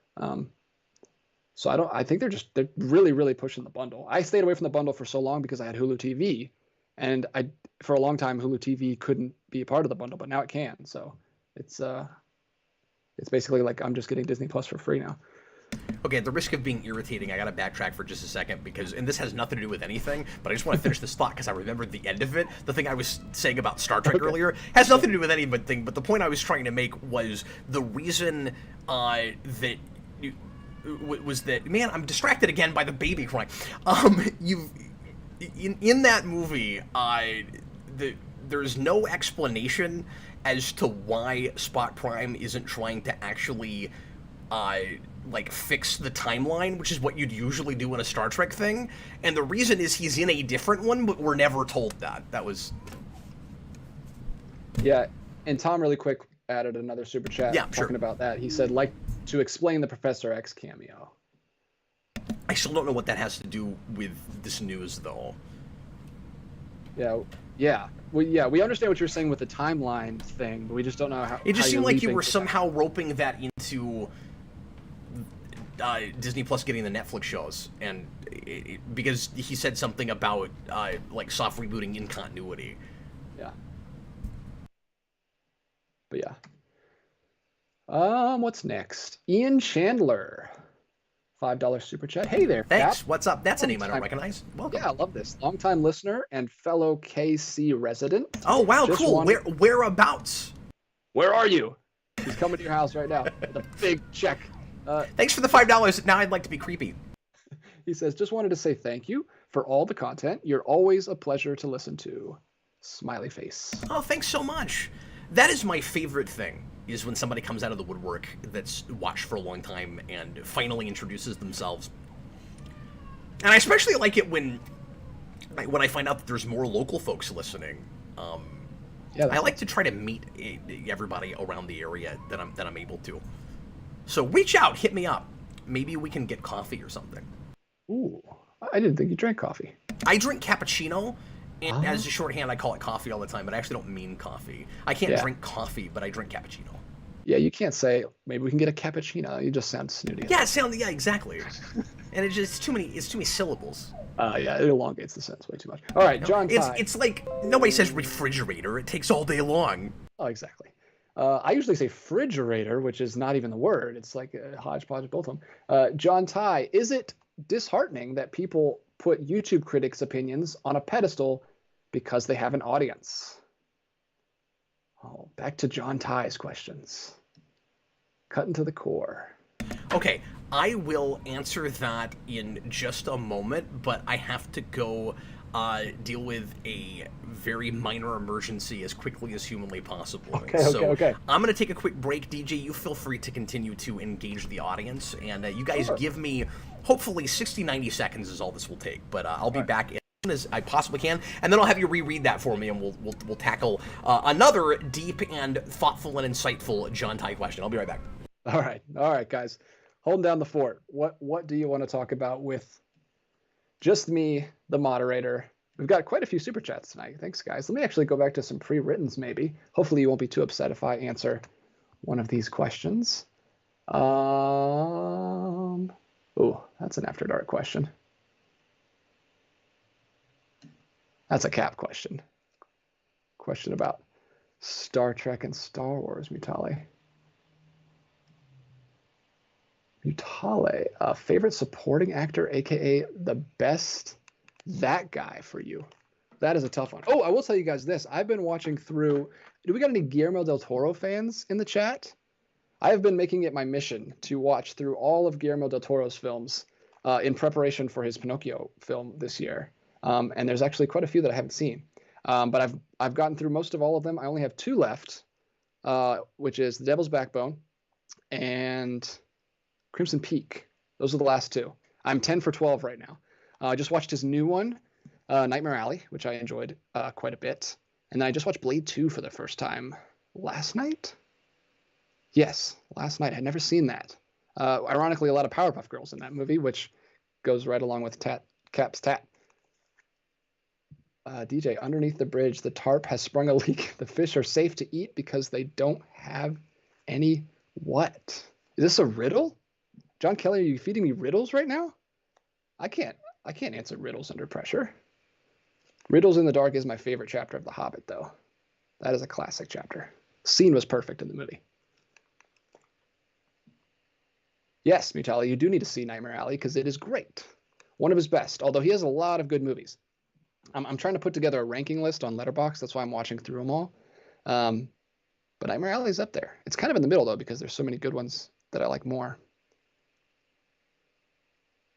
So I think they're really, really pushing the bundle. I stayed away from the bundle for so long because I had Hulu TV, and for a long time Hulu TV couldn't be a part of the bundle, but now it can. So it's basically like I'm just getting Disney Plus for free now. Okay, at the risk of being irritating, I gotta backtrack for just a second and this has nothing to do with anything, but I just want to finish this thought because I remembered the end of it. The thing I was saying about Star Trek earlier has nothing to do with anything, but the point I was trying to make was the reason that was that, man, I'm distracted again by the baby crying. In that movie, there's no explanation as to why Spot Prime isn't trying to actually fix the timeline, which is what you'd usually do in a Star Trek thing. And the reason is he's in a different one, but we're never told that. That was... Yeah, and Tom really quick added another super chat talking about that. He said, to explain the Professor X cameo. I still don't know what that has to do with this news, though. Yeah. We understand what you're saying with the timeline thing, but we just don't know how. It just seemed like you were somehow roping that into Disney Plus getting the Netflix shows, and because he said something about soft rebooting in continuity. Yeah. But yeah. What's next? Ian Chandler, $5 super chat. Hey there, thanks. Cap. What's up? That's a name I don't recognize. Welcome. Yeah, I love this. Longtime listener and fellow KC resident. Oh wow, cool. Whereabouts? Where are you? He's coming to your house right now with a big check. Thanks for the $5. Now I'd like to be creepy. He says, just wanted to say thank you for all the content. You're always a pleasure to listen to. Smiley face. Oh, thanks so much. That is my favorite thing, is when somebody comes out of the woodwork that's watched for a long time and finally introduces themselves. And I especially like it when I find out that there's more local folks listening. I like to try to meet everybody around the area that I'm able to. So reach out, hit me up. Maybe we can get coffee or something. Ooh, I didn't think you drank coffee. I drink cappuccino. And as a shorthand, I call it coffee all the time, but I actually don't mean coffee. I can't drink coffee, but I drink cappuccino. Yeah, you can't say, maybe we can get a cappuccino. You just sound snooty. Yeah, exactly. And it's too many syllables. Yeah, it elongates the sentence way too much. All right, John Ty. It's like, nobody says refrigerator. It takes all day long. Oh, exactly. I usually say refrigerator, which is not even the word. It's like a hodgepodge of both of them. John Ty, is it disheartening that people put YouTube critics' opinions on a pedestal because they have an audience? Oh, back to John Ty's questions. Cutting to the core. Okay, I will answer that in just a moment, but I have to go deal with a very minor emergency as quickly as humanly possible. Okay. I'm going to take a quick break. DJ, you feel free to continue to engage the audience, and you guys give me, hopefully 60, 90 seconds is all this will take, but I'll be back in as I possibly can, and then I'll have you reread that for me, and we'll tackle another deep and thoughtful and insightful John Ty question. I'll be right back. All right, guys, holding down the fort. What do you want to talk about with just me, the moderator? We've got quite a few super chats tonight. Thanks, guys. Let me actually go back to some pre-writtens, maybe. Hopefully, you won't be too upset if I answer one of these questions. Oh, that's an After Dark question. That's a Cap question. Question about Star Trek and Star Wars, Mutale. Favorite supporting actor, aka the best that guy for you? That is a tough one. Oh, I will tell you guys this. I've been watching through. Do we got any Guillermo del Toro fans in the chat? I have been making it my mission to watch through all of Guillermo del Toro's films in preparation for his Pinocchio film this year. And there's actually quite a few that I haven't seen. But I've gotten through most of all of them. I only have 2 left, which is The Devil's Backbone and Crimson Peak. Those are the last 2. I'm 10 for 12 right now. I just watched his new one, Nightmare Alley, which I enjoyed quite a bit. And then I just watched Blade 2 for the first time last night. Yes, last night. I'd never seen that. Ironically, a lot of Powerpuff Girls in that movie, which goes right along with Cap's tat. DJ, underneath the bridge, the tarp has sprung a leak. The fish are safe to eat because they don't have any what? Is this a riddle? John Kelly, are you feeding me riddles right now? I can't answer riddles under pressure. Riddles in the Dark is my favorite chapter of The Hobbit, though. That is a classic chapter. Scene was perfect in the movie. Yes, Mutali, you do need to see Nightmare Alley because it is great. One of his best, although he has a lot of good movies. I'm trying to put together a ranking list on Letterboxd. That's why I'm watching through them all. But Nightmare Alley is up there. It's kind of in the middle, though, because there's so many good ones that I like more.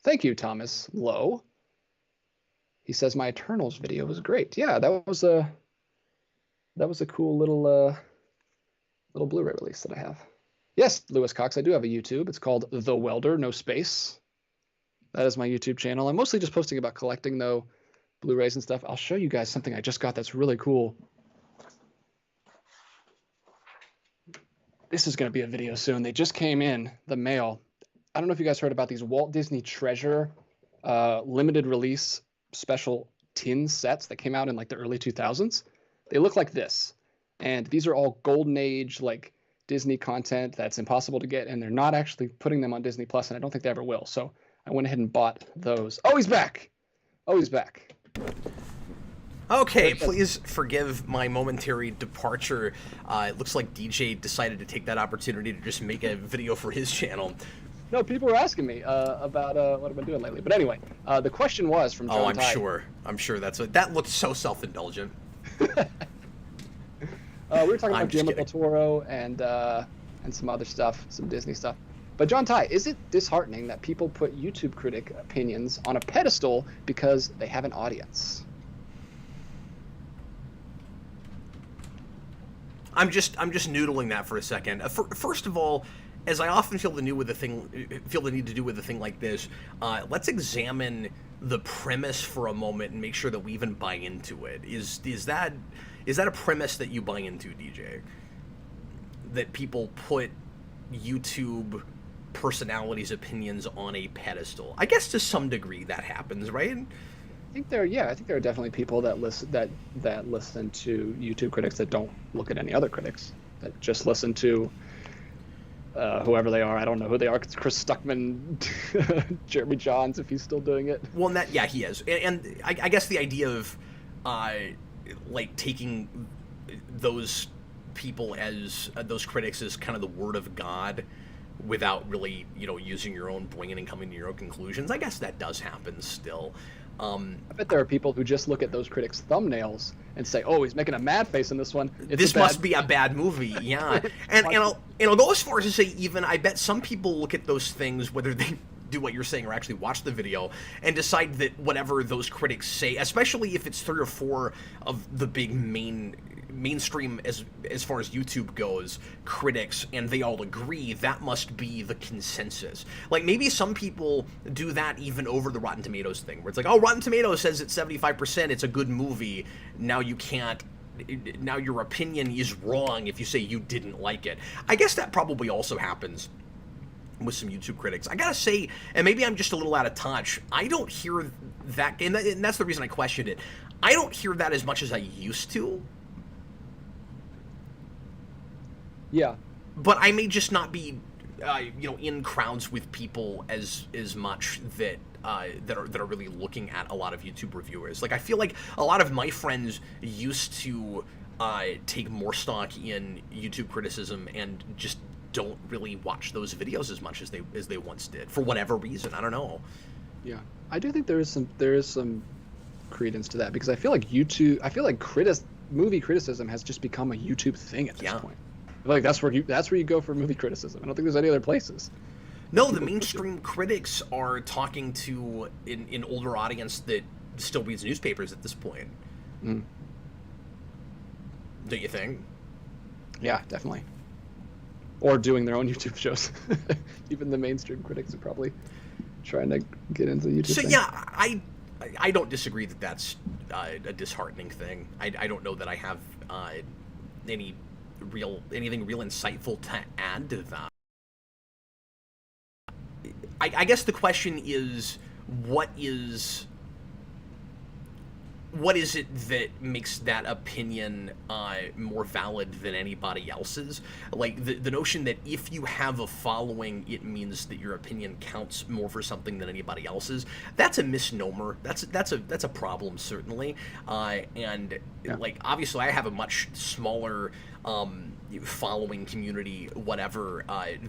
Thank you, Thomas Lowe. He says my Eternals video was great. Yeah, that was a cool little Blu-ray release that I have. Yes, Lewis Cox, I do have a YouTube. It's called The Welder, no space. That is my YouTube channel. I'm mostly just posting about collecting, though, Blu-rays and stuff. I'll show you guys something I just got that's really cool. This is going to be a video soon. They just came in the mail. I don't know if you guys heard about these Walt Disney Treasure limited release special tin sets that came out in like the early 2000s. They look like this. And these are all golden age, like Disney content that's impossible to get. And they're not actually putting them on Disney Plus, and I don't think they ever will. So I went ahead and bought those. Oh, he's back. Oh, he's back. Okay, please forgive my momentary departure. It looks like DJ decided to take that opportunity to just make a video for his channel. No, people were asking me about what I've been doing lately. But anyway, the question was from John Oh, I'm Ty. sure. I'm sure that looked so self-indulgent. We were talking about Guillermo kidding. del Toro and some other stuff, some Disney stuff. But John Ty, is it disheartening that people put YouTube critic opinions on a pedestal because they have an audience? I'm just noodling that for a second. First of all, as I often feel the need to do with a thing like this, let's examine the premise for a moment and make sure that we even buy into it. Is that a premise that you buy into, DJ? That people put YouTube personalities' opinions on a pedestal? I guess to some degree that happens, right? I think there are definitely people that listen to YouTube critics that don't look at any other critics, that just listen to whoever they are. I don't know who they are. It's Chris Stuckman, Jeremy Johns, if he's still doing it. Well, yeah, he is. And I guess the idea of like taking those people as those critics as kind of the word of God without really, using your own brain and coming to your own conclusions. I guess that does happen still. I bet there are people who just look at those critics' thumbnails and say, "Oh, he's making a mad face in this one. This must be a bad movie." Yeah, and I'll go as far as to say, even I bet some people look at those things, whether they do what you're saying or actually watch the video, and decide that whatever those critics say, especially if it's 3 or 4 of the big main mainstream as far as YouTube goes, critics, and they all agree, that must be the consensus. Like, maybe some people do that even over the Rotten Tomatoes thing, where it's like, oh, Rotten Tomatoes says it's 75%, it's a good movie, now you can't, now your opinion is wrong if you say you didn't like it. I guess that probably also happens with some YouTube critics. I gotta say, and maybe I'm just a little out of touch, I don't hear that, and that's the reason I questioned it, I don't hear that as much as I used to. Yeah. But I may just not be, in crowds with people as much that that are really looking at a lot of YouTube reviewers. Like, I feel like a lot of my friends used to take more stock in YouTube criticism and just don't really watch those videos as much as they once did, for whatever reason. I don't know. Yeah, I do think there is some credence to that, because I feel like movie criticism has just become a YouTube thing at this point. I feel like that's where you go for movie criticism. I don't think there's any other places. No, the mainstream critics are talking to an older audience that still reads newspapers at this point. Mm. Don't you think? Yeah, definitely. Or doing their own YouTube shows. Even the mainstream critics are probably trying to get into the YouTube thing. Yeah, I don't disagree that that's a disheartening thing. I don't know that I have anything real insightful to add to that. I guess the question is, what is it that makes that opinion more valid than anybody else's? Like, the notion that if you have a following, it means that your opinion counts more for something than anybody else's. That's a misnomer. That's a problem, certainly. And yeah. Like, obviously, I have a much smaller following community, whatever,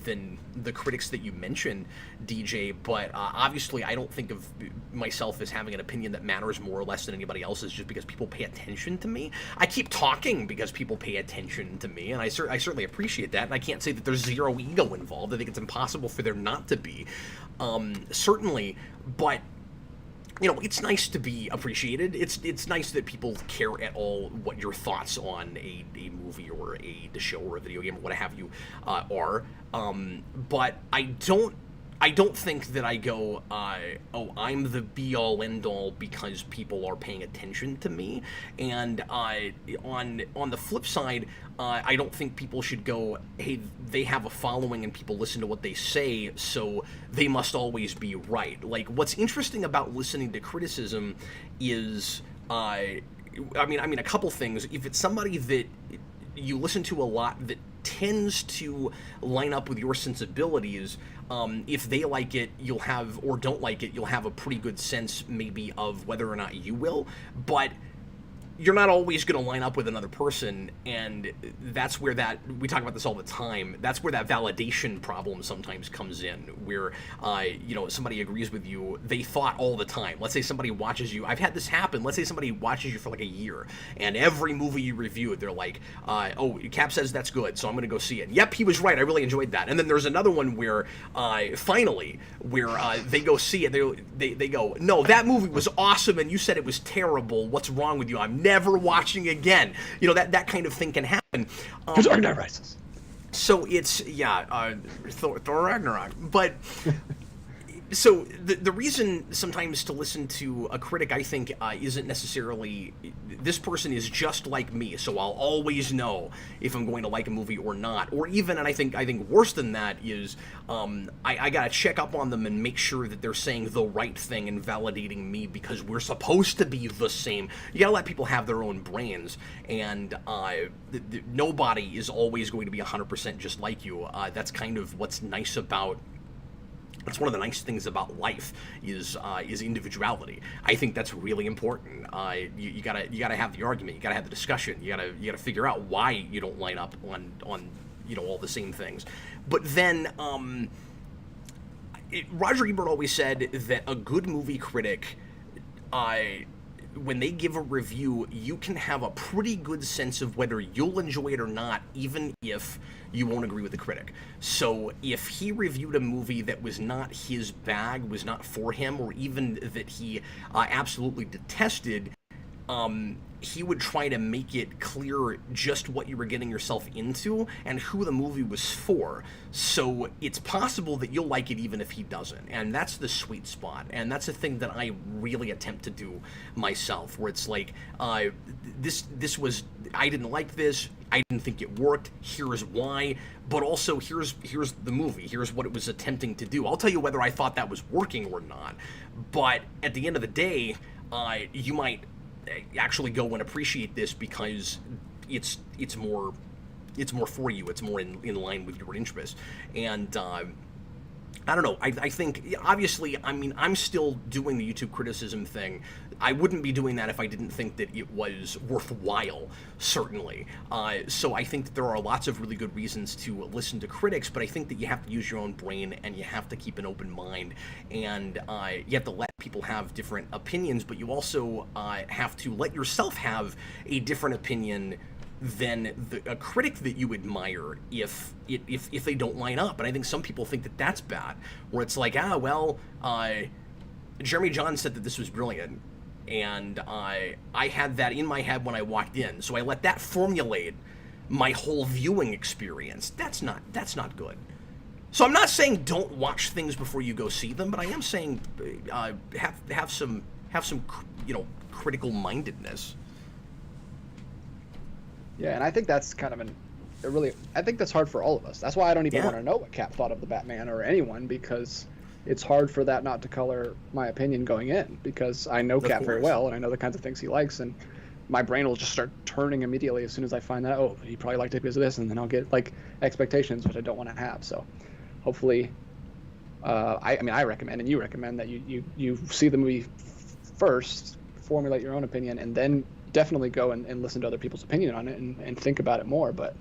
than the critics that you mentioned, DJ, but obviously I don't think of myself as having an opinion that matters more or less than anybody else's just because people pay attention to me. I keep talking because people pay attention to me, and I certainly appreciate that, and I can't say that there's zero ego involved. I think it's impossible for there not to be, certainly, but it's nice to be appreciated. It's nice that people care at all what your thoughts on a movie or a show or a video game or what have you are. But I don't think that I go, I'm the be-all, end-all because people are paying attention to me. And on the flip side, I don't think people should go, hey, they have a following and people listen to what they say, so they must always be right. Like, what's interesting about listening to criticism is, I mean, a couple things. If it's somebody that you listen to a lot that tends to line up with your sensibilities, if they like it, you'll have, or don't like it, you'll have a pretty good sense maybe of whether or not you will, but you're not always going to line up with another person, and that's where we talk about this all the time, that's where that validation problem sometimes comes in, where, somebody agrees with you, they thought all the time. Let's say somebody watches you, I've had this happen, let's say somebody watches you for like a year, and every movie you reviewed, they're like, oh, Cap says that's good, so I'm going to go see it. Yep, he was right, I really enjoyed that. And then there's another one where, finally, where they go see it, they go, no, that movie was awesome, and you said it was terrible, what's wrong with you? I'm never watching again. That kind of thing can happen. Dark Knight Rises. So it's, Thor Ragnarok. But so the reason sometimes to listen to a critic, I think, isn't necessarily this person is just like me, so I'll always know if I'm going to like a movie or not. Or even, and I think worse than that is, I gotta check up on them and make sure that they're saying the right thing and validating me because we're supposed to be the same. You gotta let people have their own brains, and nobody is always going to be 100% just like you. That's kind of what's nice about. That's one of the nice things about life is individuality. I think that's really important. You gotta have the argument. You gotta have the discussion. You gotta figure out why you don't line up on all the same things. But then Roger Ebert always said that a good movie critic, when they give a review, you can have a pretty good sense of whether you'll enjoy it or not, even if you won't agree with the critic. So if he reviewed a movie that was not his bag, was not for him, or even that he absolutely detested, he would try to make it clear just what you were getting yourself into and who the movie was for. So it's possible that you'll like it even if he doesn't. And that's the sweet spot. And that's a thing that I really attempt to do myself, where it's like, this was, I didn't like this, I didn't think it worked, here's why, but also here's the movie, here's what it was attempting to do. I'll tell you whether I thought that was working or not, but at the end of the day, you might actually go and appreciate this because it's more for you, it's more in line with your interests. And I don't know, I think, obviously, I mean, I'm still doing the YouTube criticism thing. I wouldn't be doing that if I didn't think that it was worthwhile, certainly. So I think that there are lots of really good reasons to listen to critics, but I think that you have to use your own brain and you have to keep an open mind, and you have to let people have different opinions, but you also have to let yourself have a different opinion than a critic that you admire if they don't line up. And I think some people think that that's bad, where it's like, Jeremy John said that this was brilliant, and I had that in my head when I walked in, so I let that formulate my whole viewing experience. That's not good. So I'm not saying don't watch things before you go see them, but I am saying have some critical mindedness. Yeah, and I think that's kind of I think that's hard for all of us. That's why I don't even want to know what Cap thought of the Batman or anyone, because it's hard for that not to color my opinion going in, because I know Cap very well and I know the kinds of things he likes, and my brain will just start turning immediately as soon as I find that, oh, he probably liked it because of this, and then I'll get like expectations which I don't want to have. So hopefully, I recommend, and you recommend, that you see the movie first, formulate your own opinion, and then definitely go and listen to other people's opinion on it and think about it more. But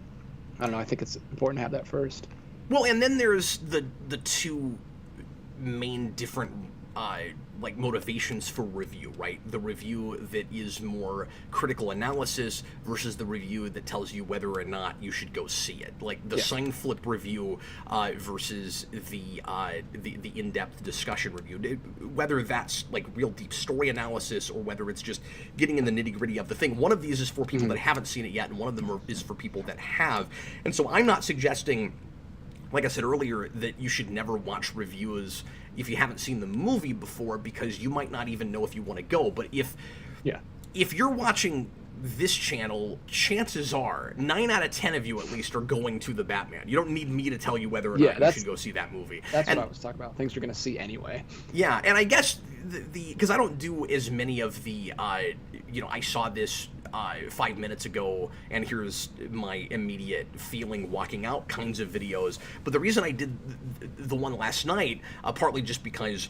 I don't know, I think it's important to have that first. Well, and then there's the two main different motivations for review, right? The review that is more critical analysis versus the review that tells you whether or not you should go see it, like the sign flip review versus the in-depth discussion review, whether that's like real deep story analysis or whether it's just getting in the nitty-gritty of the thing. One of these is for people that haven't seen it yet, and one of them is for people that have. And so I'm not suggesting, like I said earlier, that you should never watch reviews if you haven't seen the movie before, because you might not even know if you want to go. But if you're watching this channel, chances are 9 out of 10 of you at least are going to the Batman. You don't need me to tell you whether or not you should go see that movie. That's what I was talking about. Things you're going to see anyway. Yeah, and I guess because I don't do as many of the I saw this 5 minutes ago and here's my immediate feeling walking out kinds of videos. But the reason I did the one last night, partly just because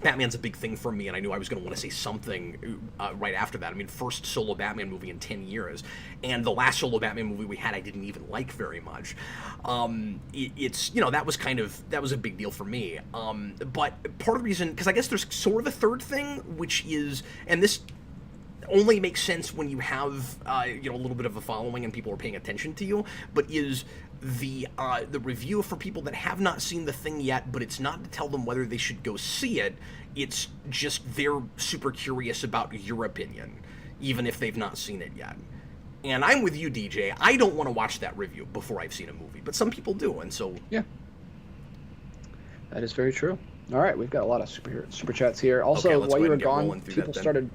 Batman's a big thing for me, and I knew I was going to want to say something right after that. I mean, first solo Batman movie in 10 years, and the last solo Batman movie we had I didn't even like very much. It's that was a big deal for me. But part of the reason, because I guess there's sort of a third thing, which is, and this only makes sense when you have a little bit of a following and people are paying attention to you, but is the review for people that have not seen the thing yet, but it's not to tell them whether they should go see it. It's just they're super curious about your opinion, even if they've not seen it yet. And I'm with you, DJ. I don't want to watch that review before I've seen a movie, but some people do, and so... Yeah. That is very true. All right, we've got a lot of super chats here. Also, while you were gone, people started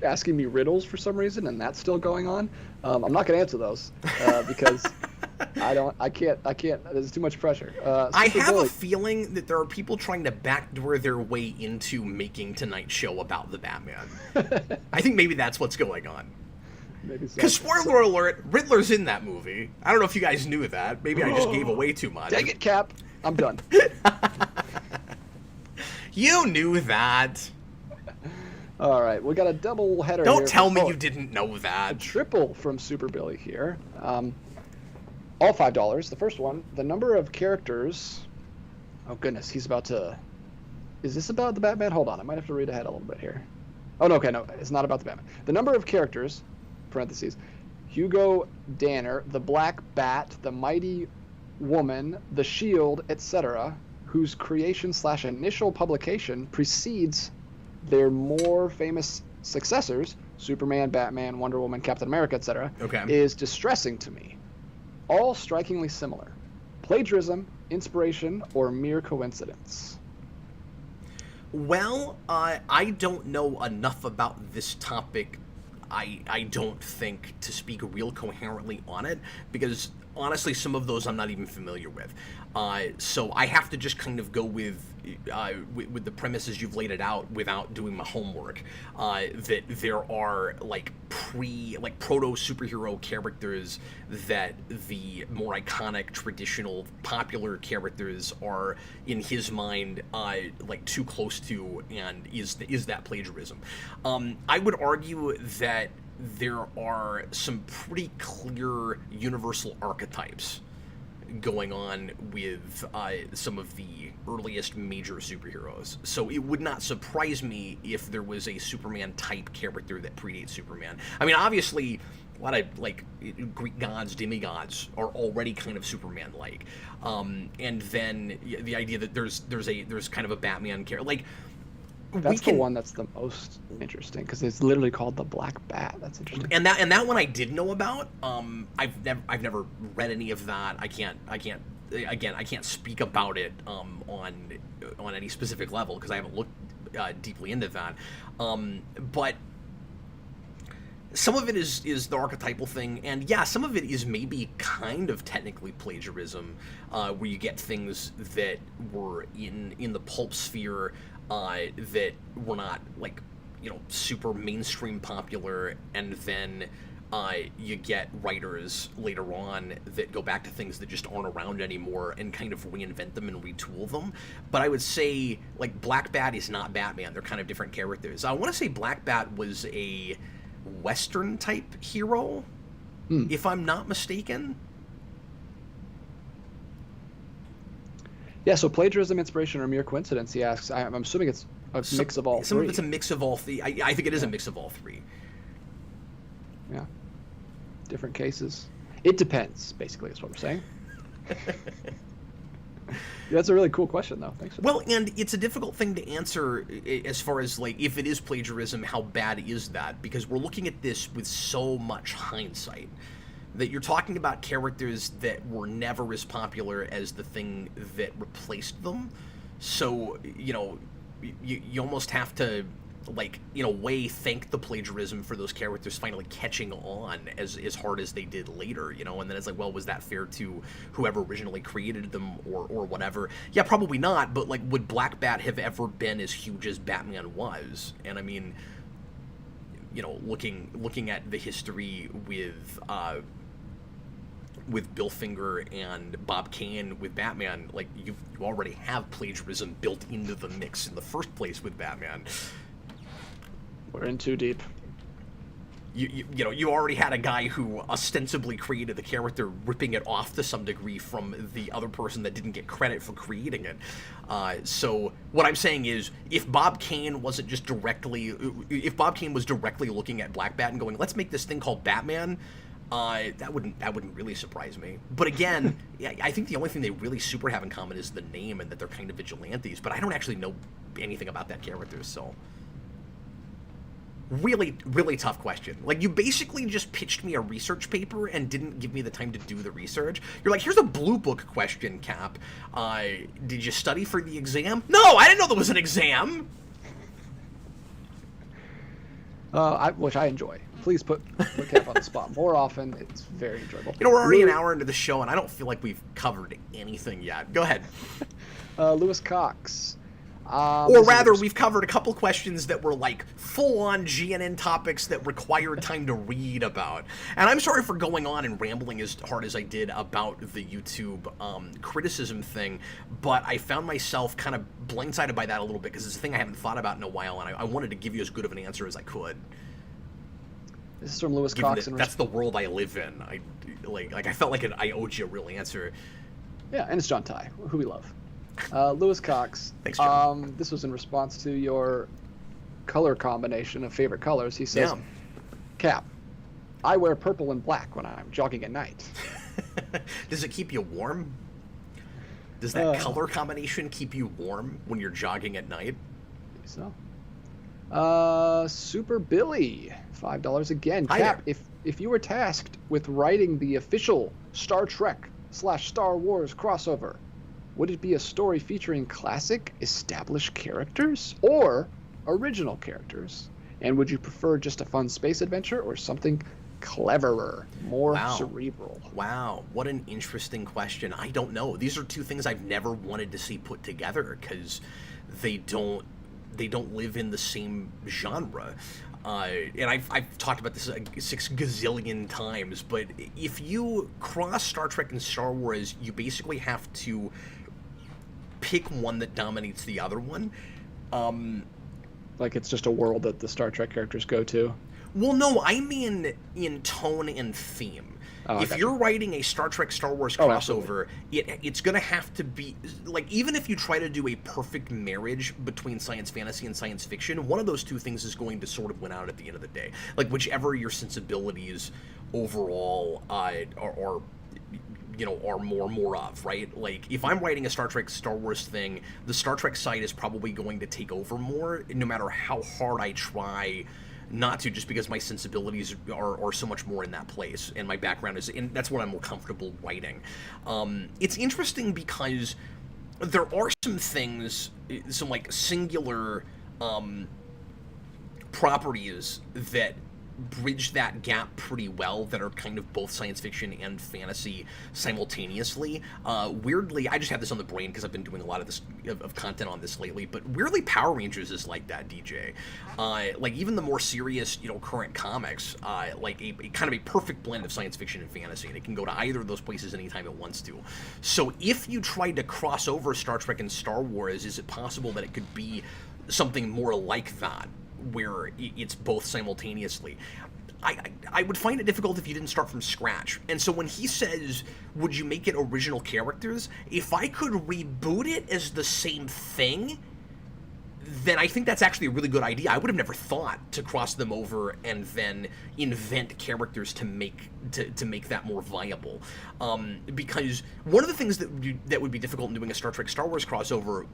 asking me riddles for some reason, and that's still going on. I'm not going to answer those because I can't. There's too much pressure. I have a feeling that there are people trying to backdoor their way into making tonight's show about the Batman. I think maybe that's what's going on. Because spoiler alert, Riddler's in that movie. I don't know if you guys knew that. Maybe I just gave away too much. Dang it, Cap. I'm done. You knew that. All right, we got a double header. Don't tell me you didn't know that. A triple from Super Billy here. All $5. The first one, the number of characters. Oh goodness, he's about to. Is this about the Batman? Hold on, I might have to read ahead a little bit here. Oh no, okay, no, it's not about the Batman. The number of characters, parentheses, Hugo Danner, the Black Bat, the Mighty Woman, the Shield, etc., whose creation/initial publication precedes their more famous successors, Superman, Batman, Wonder Woman, Captain America, etc., Okay. is distressing to me. All strikingly similar. Plagiarism, inspiration, or mere coincidence? Well, I don't know enough about this topic, I don't think, to speak real coherently on it, because honestly, some of those I'm not even familiar with. So I have to just kind of go with the premises you've laid it out without doing my homework. That there are like proto superhero characters that the more iconic, traditional, popular characters are, in his mind, like too close to, and is that plagiarism? I would argue that there are some pretty clear universal archetypes going on with some of the earliest major superheroes. So it would not surprise me if there was a Superman-type character that predates Superman. I mean, obviously, a lot of, like, Greek gods, demigods are already kind of Superman-like. And then the idea that there's kind of a Batman character. Like, That's the one that's the most interesting, because it's literally called the Black Bat. That's interesting. And that one I did know about. I've never read any of that. I can't speak about it on any specific level because I haven't looked deeply into that. But some of it is the archetypal thing, and yeah, some of it is maybe kind of technically plagiarism, where you get things that were in the pulp sphere that were not, like, super mainstream popular, and then you get writers later on that go back to things that just aren't around anymore and kind of reinvent them and retool them. But I would say, like, Black Bat is not Batman. They're kind of different characters. I want to say Black Bat was a Western-type hero, if I'm not mistaken. Yeah, so plagiarism, inspiration, or mere coincidence, he asks. I'm assuming it's a mix of all three. Some of it's a mix of all three. I think it is a mix of all three. Yeah. Different cases. It depends, basically, is what we're saying. That's a really cool question, though. Thanks for that. Well, and it's a difficult thing to answer as far as, like, if it is plagiarism, how bad is that? Because we're looking at this with so much hindsight. That you're talking about characters that were never as popular as the thing that replaced them. So, you almost have to, like, in a way, thank the plagiarism for those characters finally catching on as hard as they did later, and then it's like, well, was that fair to whoever originally created them or whatever? Yeah, probably not, but, like, would Black Bat have ever been as huge as Batman was? And I mean, looking at the history with Bill Finger and Bob Kane with Batman, like, you already have plagiarism built into the mix in the first place with Batman. We're in too deep. You already had a guy who ostensibly created the character ripping it off to some degree from the other person that didn't get credit for creating it. So what I'm saying is, if Bob Kane was directly looking at Black Bat and going, let's make this thing called Batman, that wouldn't really surprise me. But again, I think the only thing they really super have in common is the name and that they're kind of vigilantes. But I don't actually know anything about that character, so really, really tough question. Like, you basically just pitched me a research paper and didn't give me the time to do the research. You're like, here's a blue book question, Cap. Did you study for the exam? No, I didn't know there was an exam. Which I enjoy. Please put Cap on the spot more often. It's very enjoyable. We're already an hour into the show, and I don't feel like we've covered anything yet. Go ahead. Lewis Cox. Or rather, we've covered a couple questions that were, like, full-on GNN topics that required time to read about. And I'm sorry for going on and rambling as hard as I did about the YouTube criticism thing, but I found myself kind of blindsided by that a little bit, because it's a thing I haven't thought about in a while, and I wanted to give you as good of an answer as I could. This is from Lewis Cox. That's the world I live in. I felt like I owed you a real answer. Yeah, and it's John Ty, who we love. Lewis Cox. Thanks, John. This was in response to your color combination of favorite colors. He says, Cap, I wear purple and black when I'm jogging at night. Does it keep you warm? Does that color combination keep you warm when you're jogging at night? So. Super Billy, $5 again. Hi Cap, there. if you were tasked with writing the official Star Trek/Star Wars crossover, would it be a story featuring classic established characters or original characters? And would you prefer just a fun space adventure or something cleverer, more Wow. cerebral? Wow, what an interesting question. I don't know. These are two things I've never wanted to see put together because they don't live in the same genre. And I've talked about this 6 gazillion times, but if you cross Star Trek and Star Wars, you basically have to pick one that dominates the other one. Like it's just a world that the Star Trek characters go to. Well, no, I mean in tone and theme. Oh, I If gotcha. you're writing a Star Trek Star Wars Oh, crossover, it's going to have to be like, even if you try to do a perfect marriage between science fantasy and science fiction, one of those two things is going to sort of win out at the end of the day. Like whichever your sensibilities overall are more of, right? Like if I'm writing a Star Trek Star Wars thing, the Star Trek side is probably going to take over more, no matter how hard I try not to, just because my sensibilities are so much more in that place, and my background is, and that's what I'm more comfortable writing. It's interesting because there are some things, some like singular properties that bridge that gap pretty well, that are kind of both science fiction and fantasy simultaneously. Weirdly, I just have this on the brain because I've been doing a lot of this of content on this lately, but weirdly Power Rangers is like that, DJ. Like even the more serious, current comics, like a kind of a perfect blend of science fiction and fantasy, and it can go to either of those places anytime it wants to. So if you tried to cross over Star Trek and Star Wars, is it possible that it could be something more like that, where it's both simultaneously? I would find it difficult if you didn't start from scratch. And so when he says, would you make it original characters? If I could reboot it as the same thing, then I think that's actually a really good idea. I would have never thought to cross them over and then invent characters to make that more viable. Because one of the things that would be difficult in doing a Star Trek Star Wars crossover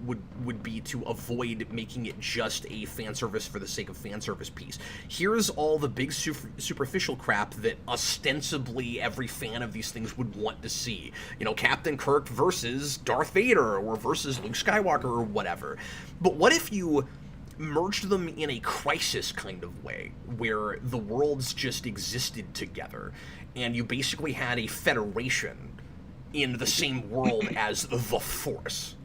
would be to avoid making it just a fan service for the sake of fan service piece. Here's all the big superficial crap that ostensibly every fan of these things would want to see. Captain Kirk versus Darth Vader, or versus Luke Skywalker, or whatever. But what if you merged them in a crisis kind of way, where the worlds just existed together, and you basically had a federation in the same world as the Force?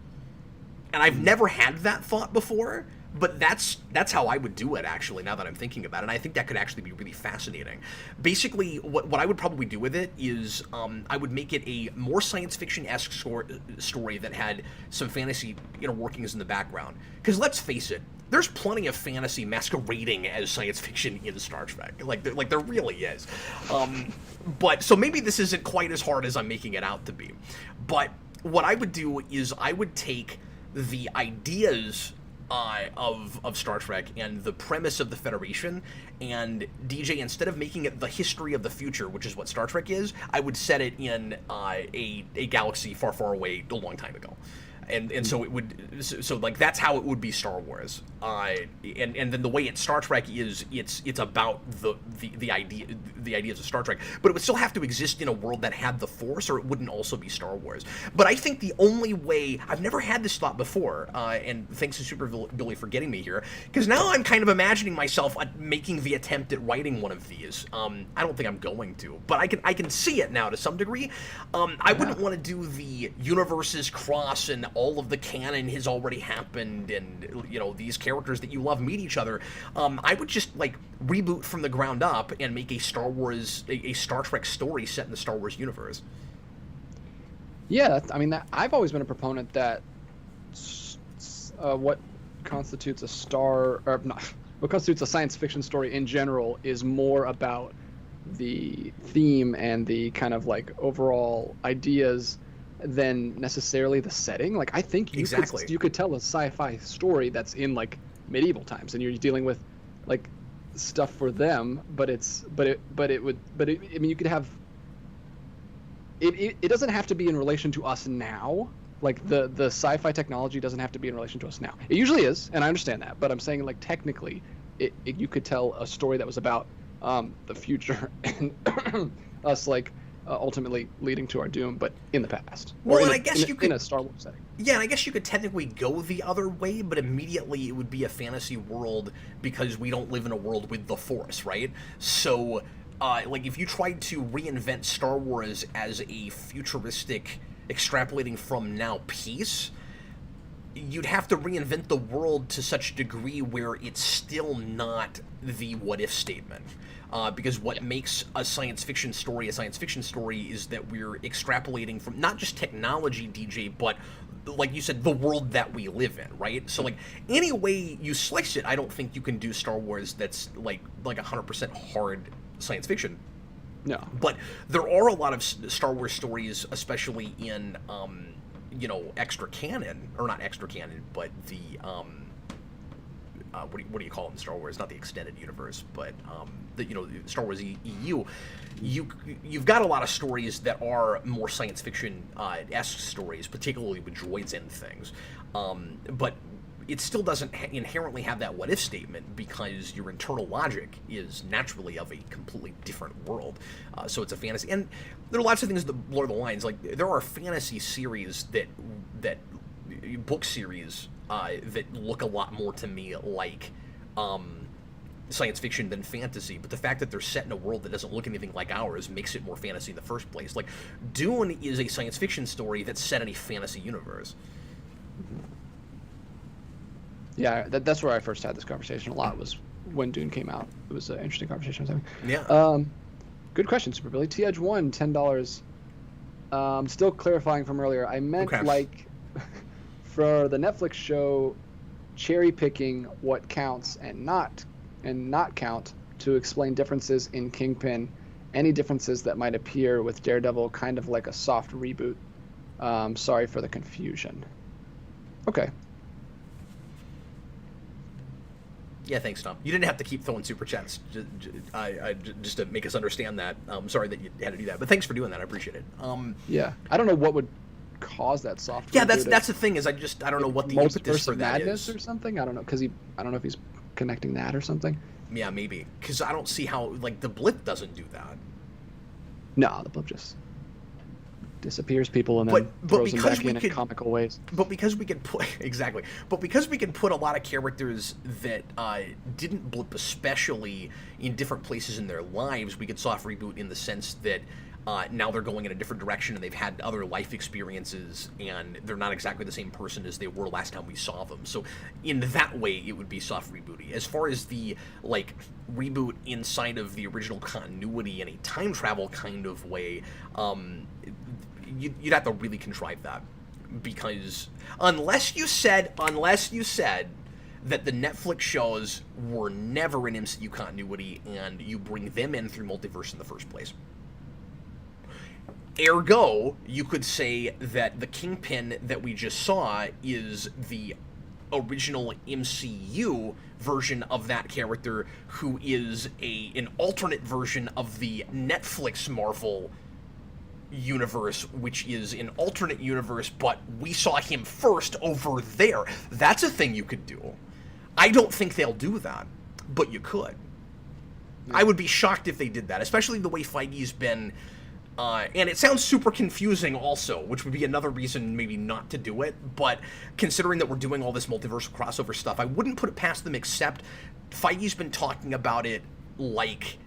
And I've never had that thought before, but that's how I would do it, actually, now that I'm thinking about it. And I think that could actually be really fascinating. Basically, what I would probably do with it is I would make it a more science fiction-esque story that had some fantasy workings in the background. Because let's face it, there's plenty of fantasy masquerading as science fiction in Star Trek. Like there really is. But so maybe this isn't quite as hard as I'm making it out to be. But what I would do is I would take the ideas of Star Trek and the premise of the Federation, and DJ, instead of making it the history of the future, which is what Star Trek is, I would set it in a galaxy far, far away a long time ago. And so it would, so like that's how it would be Star Wars. And then the way it's Star Trek is it's about the ideas of Star Trek, but it would still have to exist in a world that had the Force, or it wouldn't also be Star Wars. But I think the only way, I've never had this thought before, and thanks to Super Billy for getting me here, because now I'm kind of imagining myself making the attempt at writing one of these. I don't think I'm going to, but I can see it now to some degree. I wouldn't want to do the universes cross and all of the canon has already happened, and these characters that you love meet each other. I would just like reboot from the ground up and make a Star Trek story set in the Star Wars universe. Yeah, I've always been a proponent that what constitutes what constitutes a science fiction story in general is more about the theme and the kind of like overall ideas than necessarily the setting. Like I think you could tell a sci-fi story that's in like medieval times, and you're dealing with like stuff for them, but you could have it doesn't have to be in relation to us now. Like the sci-fi technology doesn't have to be in relation to us now. It usually is, and I understand that, but I'm saying like technically you could tell a story that was about the future and us ultimately leading to our doom, but in the past. Well, or and I guess you could, in a Star Wars setting. Yeah, and I guess you could technically go the other way, but immediately it would be a fantasy world because we don't live in a world with the Force, right? So, if you tried to reinvent Star Wars as a futuristic, extrapolating from now piece, you'd have to reinvent the world to such a degree where it's still not the what-if statement. Because what makes a science fiction story is that we're extrapolating from not just technology, DJ, but, like you said, the world that we live in, right? So, any way you slice it, I don't think you can do Star Wars that's, 100% hard science fiction. No. But there are a lot of Star Wars stories, especially in, extra canon, or not extra canon, but the, what do you call it in Star Wars? Not the extended universe, but Star Wars EU. You've got a lot of stories that are more science fiction esque stories, particularly with droids and things. But it still doesn't inherently have that what if statement because your internal logic is naturally of a completely different world. So it's a fantasy, and there are lots of things that blur the lines. Like there are fantasy series that book series that look a lot more to me like science fiction than fantasy, but the fact that they're set in a world that doesn't look anything like ours makes it more fantasy in the first place. Like Dune is a science fiction story that's set in a fantasy universe. Yeah, that's where I first had this conversation a lot, was when Dune came out. It was an interesting conversation I was having. Yeah. Good question, Super Billy. T-Edge 1, $10. Still clarifying from earlier. I meant for the Netflix show, cherry picking what counts and not count to explain differences in Kingpin, any differences that might appear with Daredevil, kind of like a soft reboot. Sorry for the confusion. Okay. Yeah, thanks, Tom. You didn't have to keep throwing super chats just to make us understand that. Sorry that you had to do that, but thanks for doing that. I appreciate it. Yeah, I don't know what would cause that soft. Yeah, that's the thing is I don't know what the impetus for that madness is. Or something. I don't know because I don't know if he's connecting that or something. Yeah, maybe because I don't see how the blip doesn't do that. No, the blip just disappears people and then throws them back in comical ways. But because we could put a lot of characters that didn't blip, especially in different places in their lives, we could soft reboot in the sense that now they're going in a different direction and they've had other life experiences and they're not exactly the same person as they were last time we saw them. So in that way, it would be soft rebooty. As far as the reboot inside of the original continuity in a time travel kind of way, you'd have to really contrive that, because unless you said that the Netflix shows were never in MCU continuity and you bring them in through multiverse in the first place. Ergo, you could say that the Kingpin that we just saw is the original MCU version of that character, who is an alternate version of the Netflix Marvel universe, which is an alternate universe, but we saw him first over there. That's a thing you could do. I don't think they'll do that, but you could. Yeah. I would be shocked if they did that, especially the way Feige's been. And it sounds super confusing also, which would be another reason maybe not to do it, but considering that we're doing all this multiversal crossover stuff, I wouldn't put it past them, except Feige's been talking about it like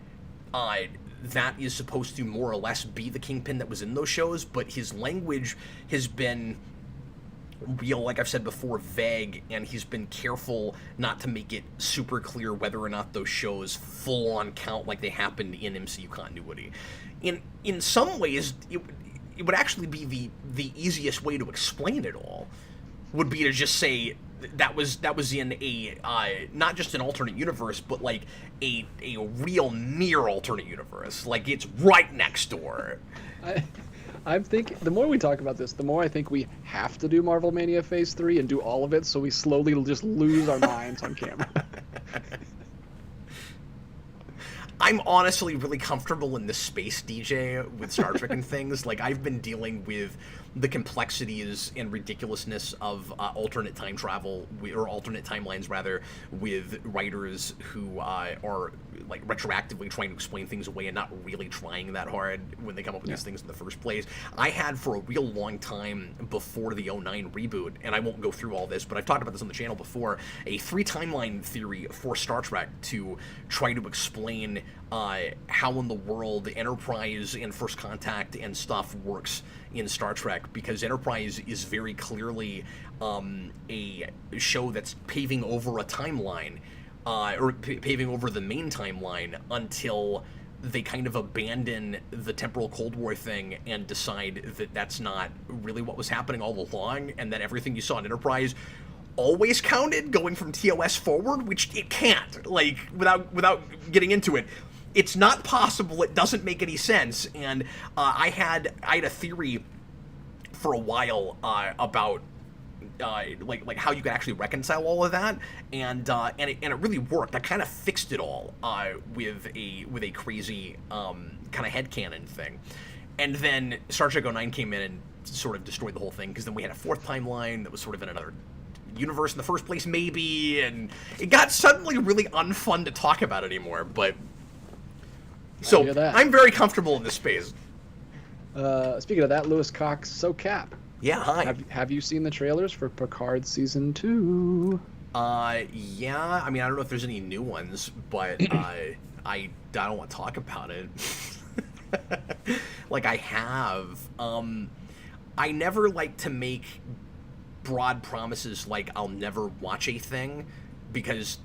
that is supposed to more or less be the Kingpin that was in those shows, but his language has been real, like I've said before, vague, and he's been careful not to make it super clear whether or not those shows full on count like they happened in MCU continuity. In some ways, it would actually be the easiest way to explain it all, would be to just say that was in a not just an alternate universe, but a real near alternate universe, it's right next door. I'm thinking, the more we talk about this, the more I think we have to do Marvel Mania Phase 3 and do all of it, so we slowly just lose our minds on camera. I'm honestly really comfortable in the space DJ with Star Trek and things. Like, I've been dealing with the complexities and ridiculousness of alternate time travel, or alternate timelines, rather, with writers who are, like, retroactively trying to explain things away and not really trying that hard when they come up with these things in the first place. I had, for a real long time before the '09 reboot, and I won't go through all this, but I've talked about this on the channel before, a 3-timeline theory for Star Trek to try to explain how in the world the Enterprise and First Contact and stuff works in Star Trek, because Enterprise is very clearly a show that's paving over a timeline, or paving over the main timeline until they kind of abandon the temporal Cold War thing and decide that that's not really what was happening all along, and that everything you saw in Enterprise always counted going from TOS forward, which it can't. Like, without getting into it, it's not possible. It doesn't make any sense. And I had a theory for a while about like how you could actually reconcile all of that, and it really worked. I kind of fixed it all with a crazy kind of headcanon thing. And then Star Trek '09 came in and sort of destroyed the whole thing, because then we had a 4th timeline that was sort of in another universe in the first place, maybe, and it got suddenly really unfun to talk about anymore. But so I'm very comfortable in this space. Speaking of that, Lewis Cox, so Cap. Yeah, hi. Have you seen the trailers for Picard season 2? Yeah. I mean, I don't know if there's any new ones, but I don't want to talk about it. Like, I have. I never like to make broad promises like I'll never watch a thing, because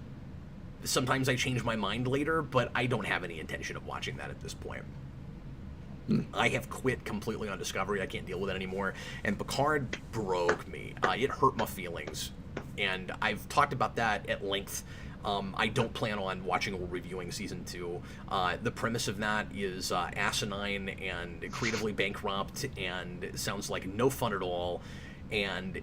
sometimes I change my mind later, but I don't have any intention of watching that at this point. I have quit completely on Discovery. I can't deal with it anymore. And Picard broke me. It hurt my feelings. And I've talked about that at length. I don't plan on watching or reviewing season 2. The premise of that is asinine and creatively bankrupt, and it sounds like no fun at all. And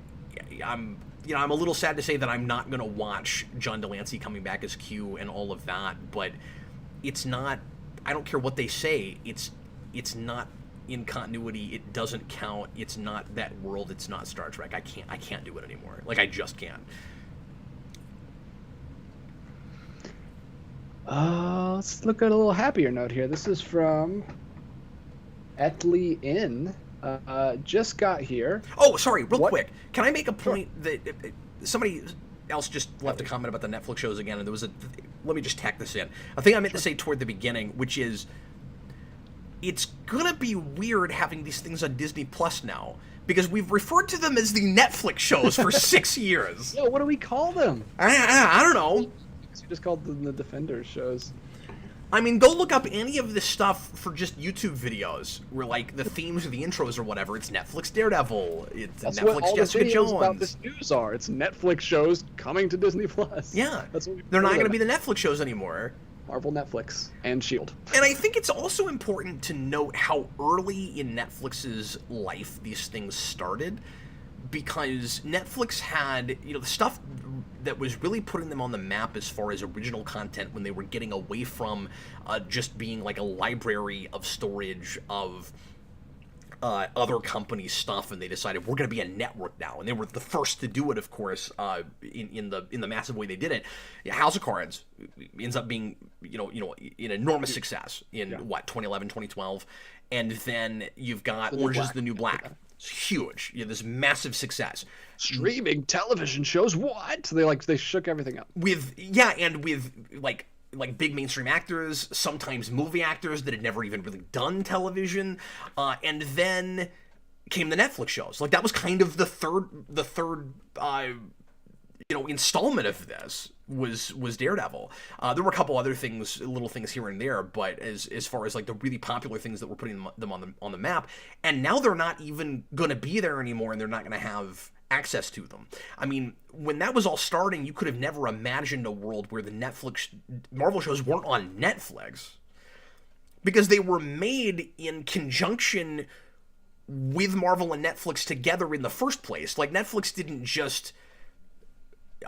I'm a little sad to say that I'm not going to watch John Delancey coming back as Q and all of that, but it's not, I don't care what they say, it's not in continuity, it doesn't count, it's not that world, it's not Star Trek. I can't do it anymore. Like, I just can't. Let's look at a little happier note here. This is from Etley Inn. Just got here. Oh, sorry, real quick. Can I make a point that somebody else just left a comment about the Netflix shows again, and there was let me just tack this in. A thing I meant to say toward the beginning, which is, it's gonna be weird having these things on Disney Plus now, because we've referred to them as the Netflix shows for 6 years. Yeah, what do we call them? I don't know. We just called them the Defenders shows. I mean, go look up any of this stuff for just YouTube videos, where, like, the themes or the intros or whatever. It's Netflix Daredevil. It's That's Netflix what all Jessica the videos Jones. about this news are. It's Netflix shows coming to Disney Plus. Yeah, That's what they're not going to be the Netflix shows anymore. Marvel, Netflix, and S.H.I.E.L.D. And I think it's also important to note how early in Netflix's life these things started, because Netflix had, the stuff that was really putting them on the map as far as original content, when they were getting away from just being like a library of storage of other companies' stuff, and they decided we're going to be a network now, and they were the first to do it, of course, in the massive way they did it. House of Cards ends up being an enormous success in 2011, 2012, and then you've got Orange is the New Black. It's huge. This massive success. Streaming television shows, what? They shook everything up. With big mainstream actors, sometimes movie actors that had never even really done television, and then came the Netflix shows. Like, that was kind of the third installment of this was Daredevil. There were a couple other things, little things here and there, but as far as like the really popular things that were putting them on the map, and now they're not even going to be there anymore, and they're not going to have access to them. I mean, when that was all starting, you could have never imagined a world where the Netflix Marvel shows weren't on Netflix, because they were made in conjunction with Marvel and Netflix together in the first place. Like, Netflix didn't just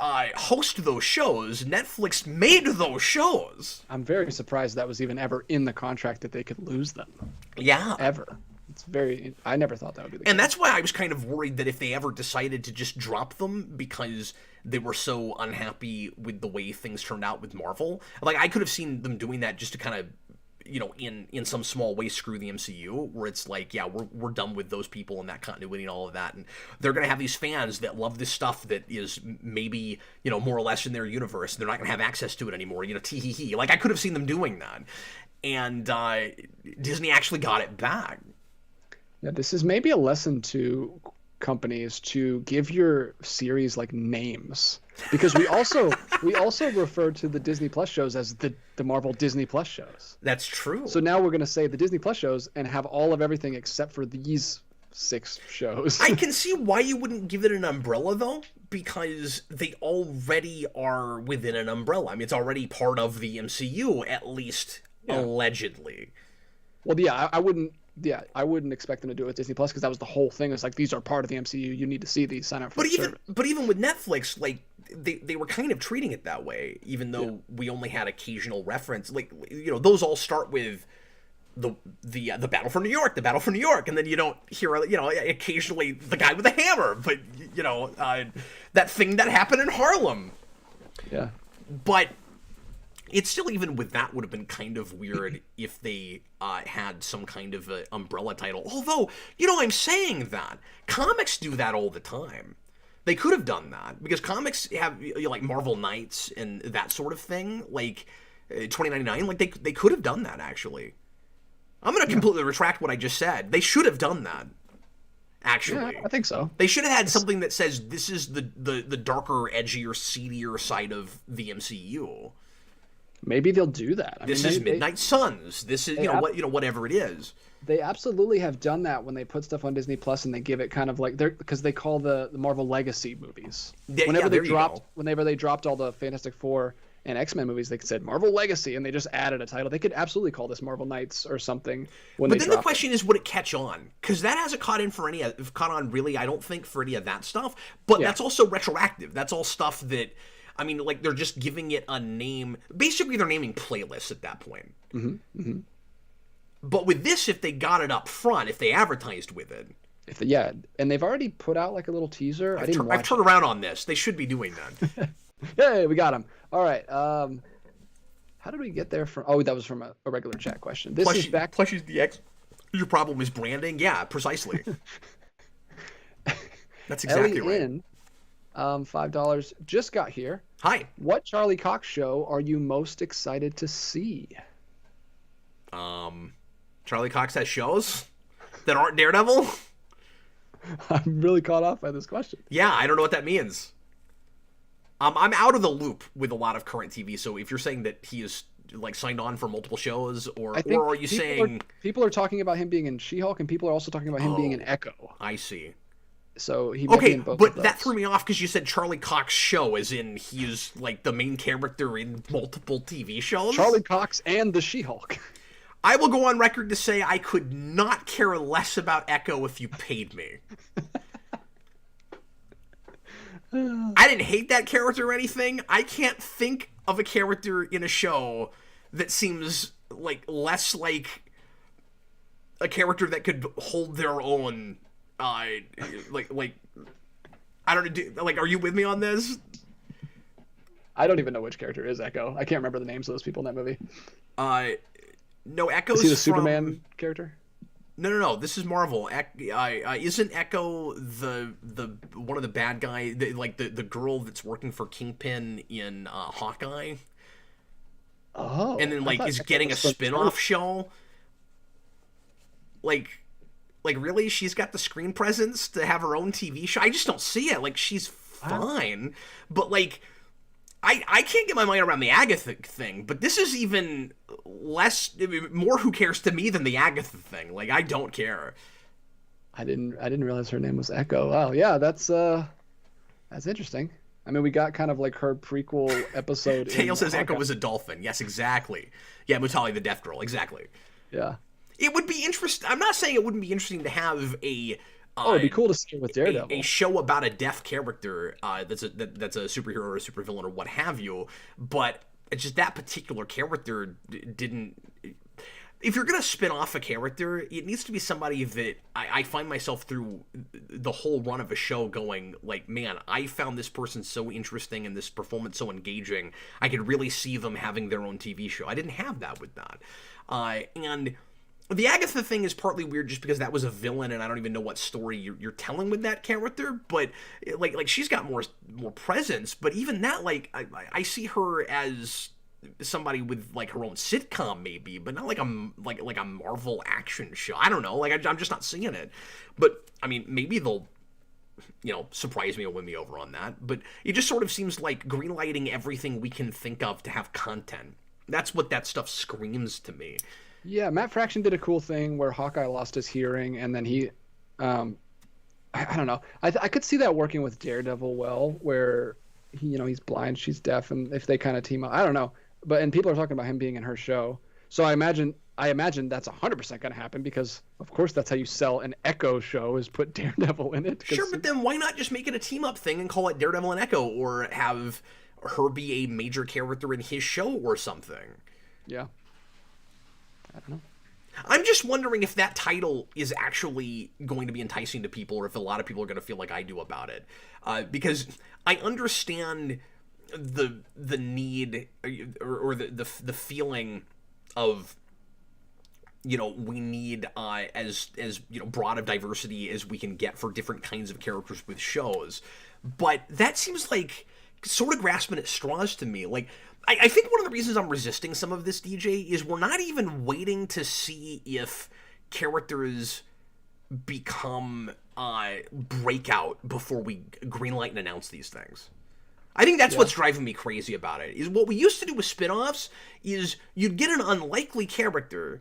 host those shows. Netflix made those shows. I'm very surprised that was even ever in the contract that they could lose them. Yeah. Ever. It's very. I never thought that would be the case. And that's why I was kind of worried that if they ever decided to just drop them because they were so unhappy with the way things turned out with Marvel, like I could have seen them doing that just to kind of, in some small way screw the MCU, where it's like, yeah, we're done with those people and that continuity and all of that, and they're gonna have these fans that love this stuff that is maybe more or less in their universe, and they're not gonna have access to it anymore. Tee-hee-hee. Like I could have seen them doing that, and Disney actually got it back. Yeah, this is maybe a lesson to companies to give your series like names, because we also refer to the Disney Plus shows as the Marvel Disney Plus shows. That's true. So now we're going to say the Disney Plus shows and have all of everything except for these 6 shows. I can see why you wouldn't give it an umbrella though, because they already are within an umbrella. I mean, it's already part of the MCU, at least allegedly. Well, yeah, I wouldn't. Yeah, I wouldn't expect them to do it with Disney Plus, because that was the whole thing. It's like, these are part of the MCU. You need to see these. Sign up for the service. But even with Netflix, like they were kind of treating it that way, even though we only had occasional reference. Like those all start with the Battle for New York, the Battle for New York, and then you don't hear occasionally the guy with the hammer, but that thing that happened in Harlem. Yeah, but. It's still, even with that, would have been kind of weird if they had some kind of a umbrella title. Although, I'm saying that. Comics do that all the time. They could have done that, because comics have, like, Marvel Knights and that sort of thing, like, 2099, like, they could have done that, actually. I'm going to completely retract what I just said. They should have done that, actually. Yeah, I think so. They should have had something that says, this is the darker, edgier, seedier side of the MCU. Maybe they'll do that. This is Midnight Suns. This is whatever it is. They absolutely have done that when they put stuff on Disney Plus and they give it kind of like because they call the Marvel Legacy movies. Whenever they dropped all the Fantastic Four and X-Men movies, they said Marvel Legacy, and they just added a title. They could absolutely call this Marvel Knights or something. But then the question is, would it catch on? Because that hasn't caught on really, I don't think, for any of that stuff. But that's also retroactive. That's all stuff that. I mean, like, they're just giving it a name. Basically, they're naming playlists at that point. Mm-hmm. Mm-hmm. But with this, if they got it up front, if they advertised with it. And they've already put out, like, a little teaser. I've turned around on this. They should be doing that. Hey, we got them. All right. How did we get there from? Oh, that was from a regular chat question. This is back. Plus, your problem is branding? Yeah, precisely. That's exactly right. $5 just got here. Hi. What Charlie Cox show are you most excited to see? Charlie Cox has shows that aren't Daredevil? I'm really caught off by this question. Yeah, I don't know what that means. I'm out of the loop with a lot of current TV, so if you're saying that he is like signed on for multiple shows, or are you saying people are talking about him being in She-Hulk, and people are also talking about him being in Echo? I see. So he might be in both but of those. That threw me off because you said Charlie Cox show, as in he is like the main character in multiple TV shows. Charlie Cox and the She-Hulk. I will go on record to say I could not care less about Echo if you paid me. I didn't hate that character or anything. I can't think of a character in a show that seems like less like a character that could hold their own. Like I don't know. Like, are you with me on this? I don't even know which character is Echo. I can't remember the names of those people in that movie. No, Echo's is he the Superman character? No. This is Marvel. Isn't Echo the one of the bad guy? The girl that's working for Kingpin in Hawkeye. Oh. And then is getting a spin-off show. Like, really? She's got the screen presence to have her own TV show? I just don't see it. Like, she's fine. But, I can't get my mind around the Agatha thing. But this is even more who cares to me than the Agatha thing. Like, I don't care. I didn't realize her name was Echo. Wow, yeah, that's interesting. I mean, we got kind of like her prequel episode. Tail says Echo was a dolphin. Yes, exactly. Yeah, Mutali the Death Girl. Exactly. Yeah. It would be interesting. I'm not saying it wouldn't be interesting to have a Oh, it'd be cool to see it with a Daredevil. show about a deaf character that's a superhero or a supervillain or what have you, but it's just that particular character didn't. If you're gonna spin off a character, it needs to be somebody that I find myself through the whole run of a show going like, man, I found this person so interesting and this performance so engaging. I could really see them having their own TV show. I didn't have that with that, and the Agatha thing is partly weird just because that was a villain, and I don't even know what story you're telling with that character. But like she's got more presence. But even that, like I see her as somebody with like her own sitcom maybe, but not like a Marvel action show. I don't know. Like I'm just not seeing it. But I mean, maybe they'll surprise me or win me over on that. But it just sort of seems like greenlighting everything we can think of to have content. That's what that stuff screams to me. Yeah, Matt Fraction did a cool thing where Hawkeye lost his hearing, and then he, I don't know. I could see that working with Daredevil well, where he's blind, she's deaf, and if they kind of team up, I don't know. And people are talking about him being in her show, so I imagine that's 100% going to happen because, of course, that's how you sell an Echo show is put Daredevil in it. Sure, but then why not just make it a team up thing and call it Daredevil and Echo, or have her be a major character in his show or something? Yeah. I don't know. I'm just wondering if that title is actually going to be enticing to people, or if a lot of people are going to feel like I do about it. Because I understand the need or the feeling of we need as broad of diversity as we can get for different kinds of characters with shows, but that seems like sort of grasping at straws to me. Like, I think one of the reasons I'm resisting some of this, DJ, is we're not even waiting to see if characters become breakout before we greenlight and announce these things. I think that's what's driving me crazy about it. Is what we used to do with spin-offs is you'd get an unlikely character,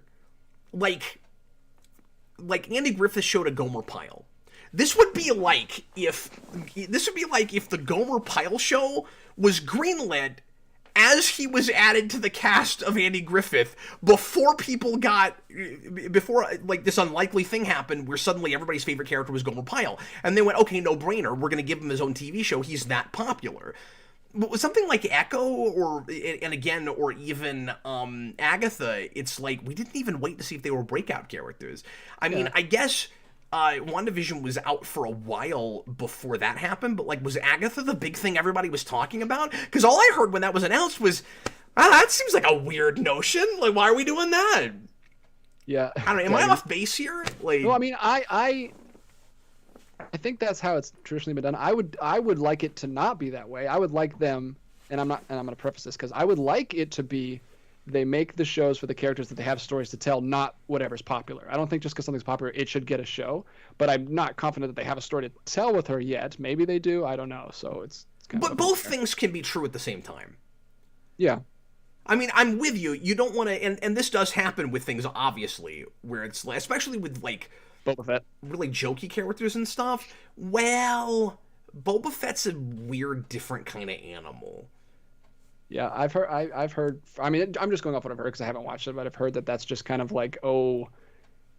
like Andy Griffith's show to Gomer Pyle. This would be like if the Gomer Pyle show was greenlit as he was added to the cast of Andy Griffith before like this unlikely thing happened where suddenly everybody's favorite character was Gomer Pyle, and they went, okay, no brainer, we're going to give him his own TV show. He's that popular. But with something like Echo or even Agatha, it's like we didn't even wait to see if they were breakout characters. I mean, I guess WandaVision was out for a while before that happened, but like, was Agatha the big thing everybody was talking about? Because all I heard when that was announced was, that seems like a weird notion. Like, why are we doing that? Yeah. I don't know. Am I off base here? Like, well, I mean, I think that's how it's traditionally been done. I would like it to not be that way. I would like them, and I'm going to preface this because I would like it to be they make the shows for the characters that they have stories to tell, not whatever's popular. I don't think just because something's popular, it should get a show. But I'm not confident that they have a story to tell with her yet. Maybe they do. I don't know. So it's kind of. But both things can be true at the same time. Yeah. I mean, I'm with you. You don't want to, and this does happen with things, obviously, where it's, especially with, like, Boba Fett, really jokey characters and stuff. Well, Boba Fett's a weird, different kind of animal. Yeah, I've heard. I mean, I'm just going off what I've heard because I haven't watched it, but I've heard that that's just kind of like,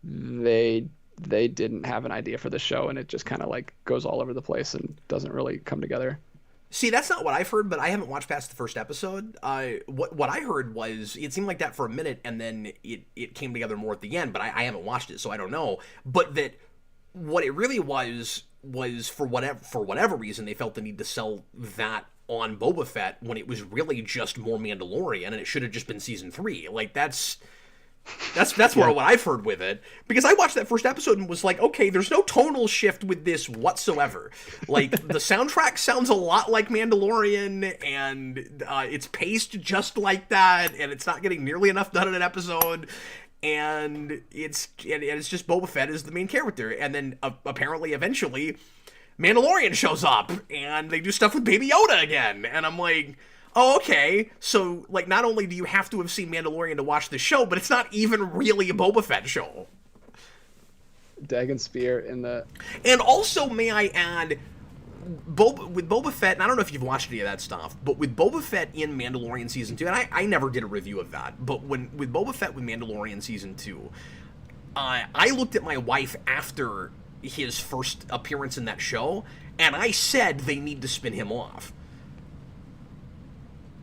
they didn't have an idea for the show, and it just kind of like goes all over the place and doesn't really come together. See, that's not what I've heard, but I haven't watched past the first episode. What I heard was it seemed like that for a minute, and then it came together more at the end. But I haven't watched it, so I don't know. But that what it really was for whatever reason they felt the need to sell that on Boba Fett when it was really just more Mandalorian, and it should have just been season 3. Like that's what I've heard with it, because I watched that first episode and was like, okay, there's no tonal shift with this whatsoever. Like, the soundtrack sounds a lot like Mandalorian, and it's paced just like that, and it's not getting nearly enough done in an episode, and it's just Boba Fett is the main character, and then apparently eventually Mandalorian shows up, and they do stuff with Baby Yoda again, and I'm like, oh, okay, so, like, not only do you have to have seen Mandalorian to watch the show, but it's not even really a Boba Fett show. Dagon Spear in the... And also, may I add, with Boba Fett, and I don't know if you've watched any of that stuff, but with Boba Fett in Mandalorian Season 2, and I never did a review of that, but with Boba Fett with Mandalorian Season 2, I looked at my wife after his first appearance in that show, and I said they need to spin him off.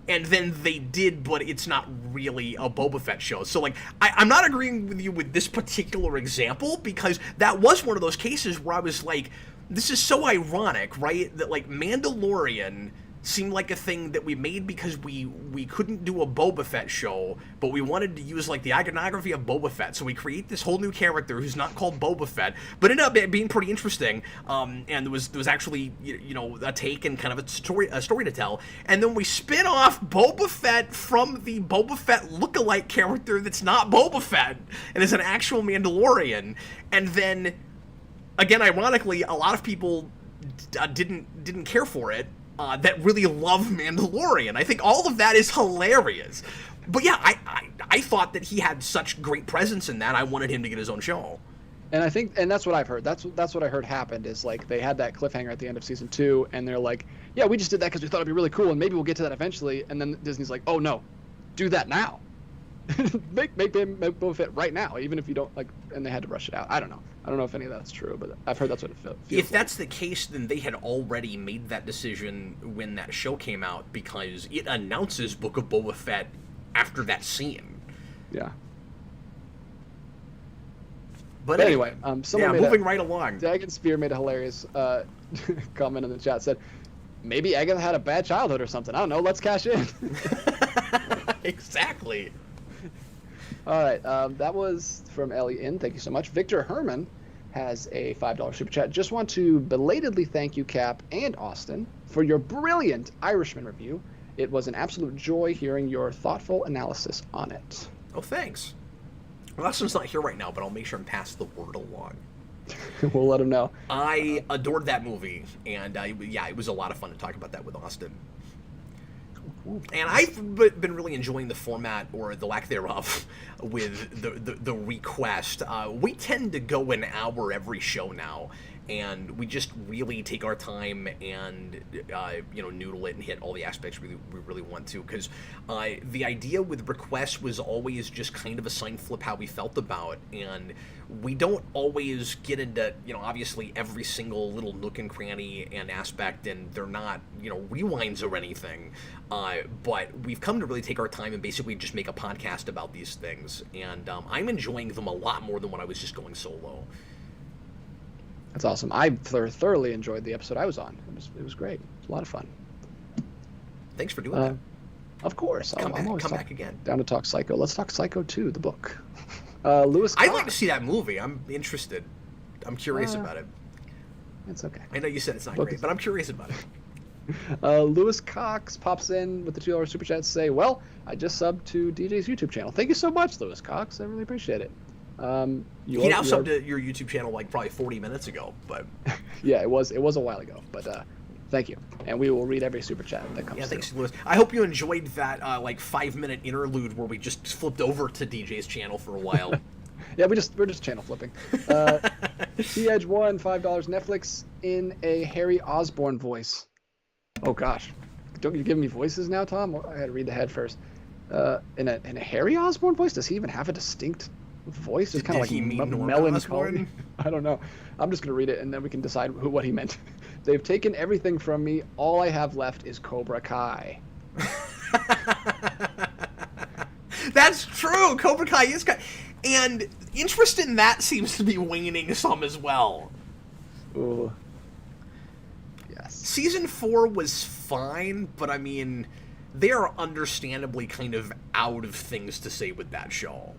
And then they did, but it's not really a Boba Fett show. So, like, I'm not agreeing with you with this particular example, because that was one of those cases where I was like, this is so ironic, right? That, like, Mandalorian seemed like a thing that we made because we couldn't do a Boba Fett show, but we wanted to use, like, the iconography of Boba Fett. So we create this whole new character who's not called Boba Fett, but ended up being pretty interesting. And there was actually, you know, a take and kind of a story to tell. And then we spin off Boba Fett from the Boba Fett lookalike character that's not Boba Fett and is an actual Mandalorian. And then, again, ironically, a lot of people didn't care for it. That really love Mandalorian. I think all of that is hilarious. But yeah, I thought that he had such great presence in that, I wanted him to get his own show. And I think, and that's what I've heard. That's what I heard happened, is like they had that cliffhanger at the end of season 2, and they're like, yeah, we just did that because we thought it'd be really cool, and maybe we'll get to that eventually. And then Disney's like, oh no, do that now. make Boba Fett right now, even if you don't like. And they had to rush it out. I don't know if any of that's true, but I've heard that's what it feels. If that's the case, then they had already made that decision when that show came out, because it announces Book of Boba Fett after that scene. Yeah. But anyway, moving right along. Dagon Spear made a hilarious comment in the chat. Said, maybe Agatha had a bad childhood or something. I don't know. Let's cash in. Exactly. All right, that was from Ellie In. Thank you so much. Victor Herman has a $5 super chat. Just want to belatedly thank you, Cap and Austin, for your brilliant Irishman review. It was an absolute joy hearing your thoughtful analysis on it. Oh, thanks. Well, Austin's not here right now, but I'll make sure and pass the word along. We'll let him know. I adored that movie, and it was a lot of fun to talk about that with Austin. And I've been really enjoying the format, or the lack thereof, with the request. We tend to go an hour every show now, and we just really take our time and noodle it and hit all the aspects we really want to. Because the idea with requests was always just kind of a sign flip how we felt about, and we don't always get into obviously every single little nook and cranny and aspect, and they're not rewinds or anything. But we've come to really take our time and basically just make a podcast about these things, and I'm enjoying them a lot more than when I was just going solo. That's awesome. I thoroughly enjoyed the episode I was on. It was great. It was a lot of fun. Thanks for doing that. Of course. Come back again. Down to talk Psycho. Let's talk Psycho 2, the book. Lewis Cox. I'd like to see that movie. I'm interested. I'm curious about it. It's okay. I know you said it's not great, but I'm curious about it. Lewis Cox pops in with the $2 super chat to say, well, I just subbed to DJ's YouTube channel. Thank you so much, Lewis Cox. I really appreciate it. He now subbed to your YouTube channel like probably 40 minutes ago, but yeah, it was a while ago, but thank you, and we will read every super chat that comes. Yeah, thanks, Lewis. I hope you enjoyed that 5-minute interlude where we just flipped over to DJ's channel for a while. Yeah, we're just channel flipping. T-Edge won $5. Netflix in a Harry Osborn voice. Oh gosh, don't you give me voices now, Tom? I had to read the head first. In a Harry Osborn voice? Does he even have a distinct voice? It's kind of like melancholy. I don't know. I'm just gonna read it and then we can decide what he meant. They've taken everything from me. All I have left is Cobra Kai. That's true. Cobra Kai is good. And interest in that seems to be waning some as well. Ooh. Yes. Season 4 was fine, but I mean, they are understandably kind of out of things to say with that show.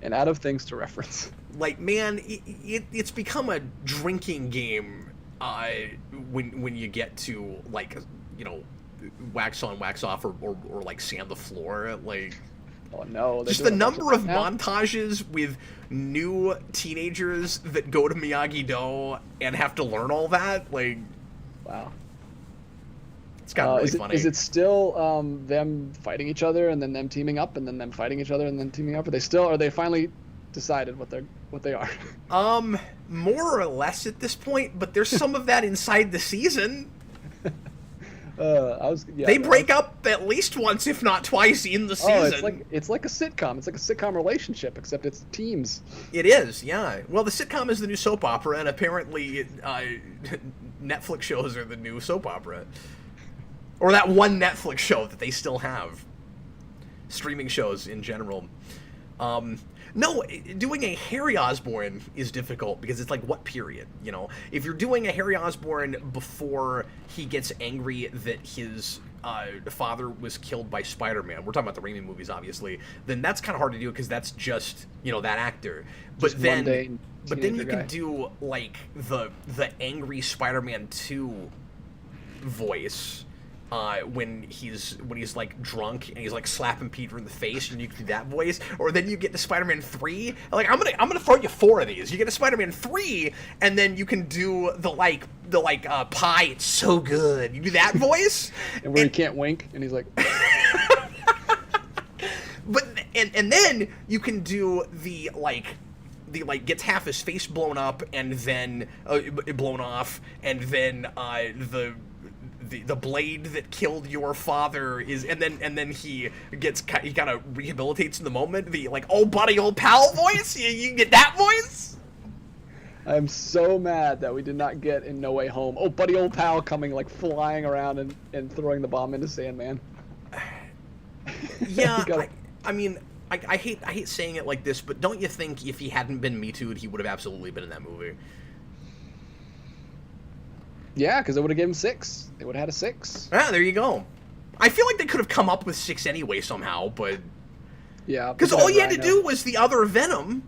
And out of things to reference. Like, man, it's become a drinking game when you get to, like, wax on, wax off, or like sand the floor. Like, oh no. Just the number of montages with new teenagers that go to Miyagi-Do and have to learn all that. Like, wow. It's got really funny. Is it still them fighting each other and then them teaming up and then them fighting each other and then teaming up? Are they finally decided what they are? More or less at this point, but there's some of that inside the season. They break up at least once, if not twice, in the season. It's like a sitcom. It's like a sitcom relationship, except it's teams. It is, yeah. Well, the sitcom is the new soap opera, and apparently Netflix shows are the new soap opera. Or that one Netflix show that they still have. Streaming shows in general. No, doing a Harry Osborn is difficult because it's like, what period, you know? If you're doing a Harry Osborn before he gets angry that his father was killed by Spider-Man, we're talking about the Raimi movies, obviously, then that's kind of hard to do because that's just, you know, that actor. But then you can do, like, the angry Spider-Man 2 voice. When he's like drunk and he's like slapping Peter in the face, and you can do that voice. Or then you get to Spider-Man 3. Like, I'm gonna throw you 4 of these. You get to Spider-Man 3, and then you can do the pie. It's so good. You do that voice, and he can't wink, and he's like. But and then you can do the gets half his face blown up and then blown off, and then the blade that killed your father is, and then he kind of rehabilitates in the moment. The like, oh buddy, old pal voice. You get that voice. I'm so mad that we did not get in No Way Home. Oh buddy, old pal coming like flying around and throwing the bomb into Sandman. Yeah, I mean, I hate saying it like this, but don't you think if he hadn't been Me Too'd, he would have absolutely been in that movie? Yeah, because it would have given him 6. They would have had a 6. Ah, there you go. I feel like they could have come up with 6 anyway somehow, but yeah, because all you had to do was the other Venom.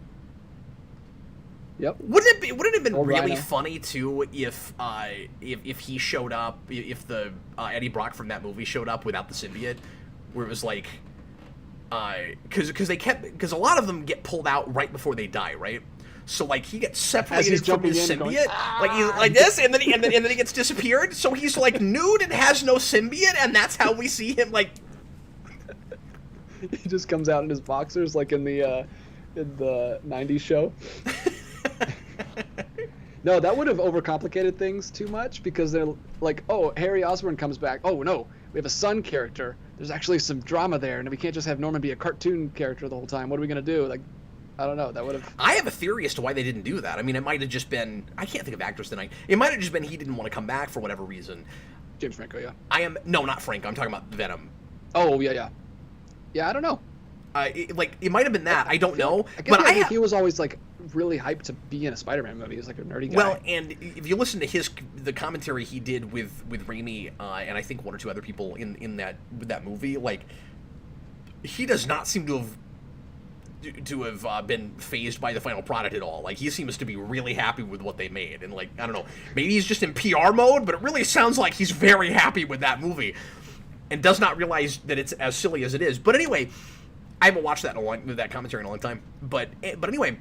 Yep. Wouldn't it have been Old really Rhino. funny too if he showed up, if the Eddie Brock from that movie showed up without the symbiote, where it was like, because a lot of them get pulled out right before they die, right? So like he gets separated from his symbiote, going, like he's like this, and then he gets disappeared. So he's like nude and has no symbiote, and that's how we see him. Like he just comes out in his boxers, like in the '90s show. No, that would have overcomplicated things too much, because they're like, oh, Harry Osborn comes back. Oh no, we have a son character. There's actually some drama there, and we can't just have Norman be a cartoon character the whole time. What are we gonna do? Like, I don't know. That would have. I have a theory as to why they didn't do that. I mean, it might have just been. I can't think of actors tonight. It might have just been he didn't want to come back for whatever reason. James Franco, yeah. No, not Franco. I'm talking about Venom. Oh yeah. Yeah, I don't know. It might have been that. I don't know. But he was always like really hyped to be in a Spider-Man movie. He was like a nerdy guy. Well, and if you listen to the commentary he did with Raimi and I think one or two other people in that movie, like he does not seem to have been fazed by the final product at all. Like he seems to be really happy with what they made, and like I don't know, maybe he's just in PR mode, but it really sounds like he's very happy with that movie, and does not realize that it's as silly as it is. But anyway, I haven't watched that commentary in a long time. But anyway,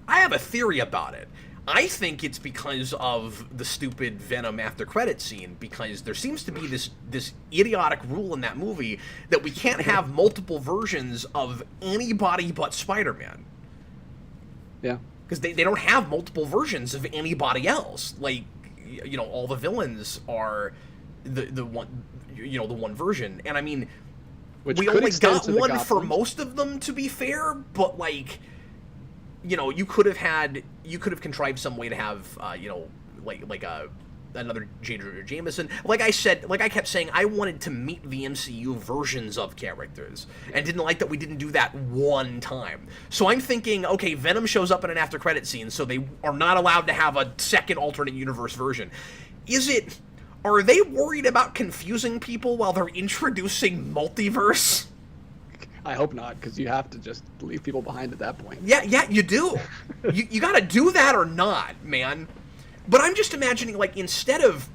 I have a theory about it. I think it's because of the stupid Venom after credit scene, because there seems to be this idiotic rule in that movie that we can't have multiple versions of anybody but Spider-Man. Yeah. Because they don't have multiple versions of anybody else. Like, you know, all the villains are the one version. And I mean, we only got one for most of them, to be fair, but like, you know, you could have contrived some way to have, another J. Jonah Jameson. Like I kept saying, I wanted to meet the MCU versions of characters, and didn't like that we didn't do that one time. So I'm thinking, okay, Venom shows up in an after credit scene, so they are not allowed to have a second alternate universe version. Are they worried about confusing people while they're introducing multiverse? I hope not, because you have to just leave people behind at that point. Yeah, you do. you got to do that or not, man. But I'm just imagining, like, instead of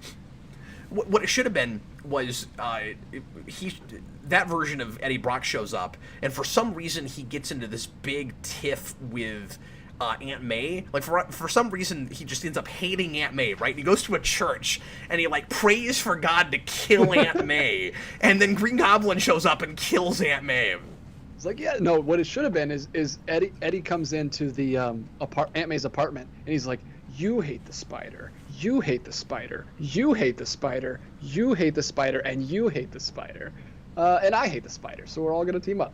what it should have been was that version of Eddie Brock shows up, and for some reason he gets into this big tiff with Aunt May. Like, for some reason he just ends up hating Aunt May, right? And he goes to a church and he like prays for God to kill Aunt May, and then Green Goblin shows up and kills Aunt May. It's like, yeah, no, what it should have been is Eddie comes into the Aunt May's apartment, and he's like, you hate the spider. You hate the spider. You hate the spider. You hate the spider, and you hate the spider. And I hate the spider. So we're all gonna team up.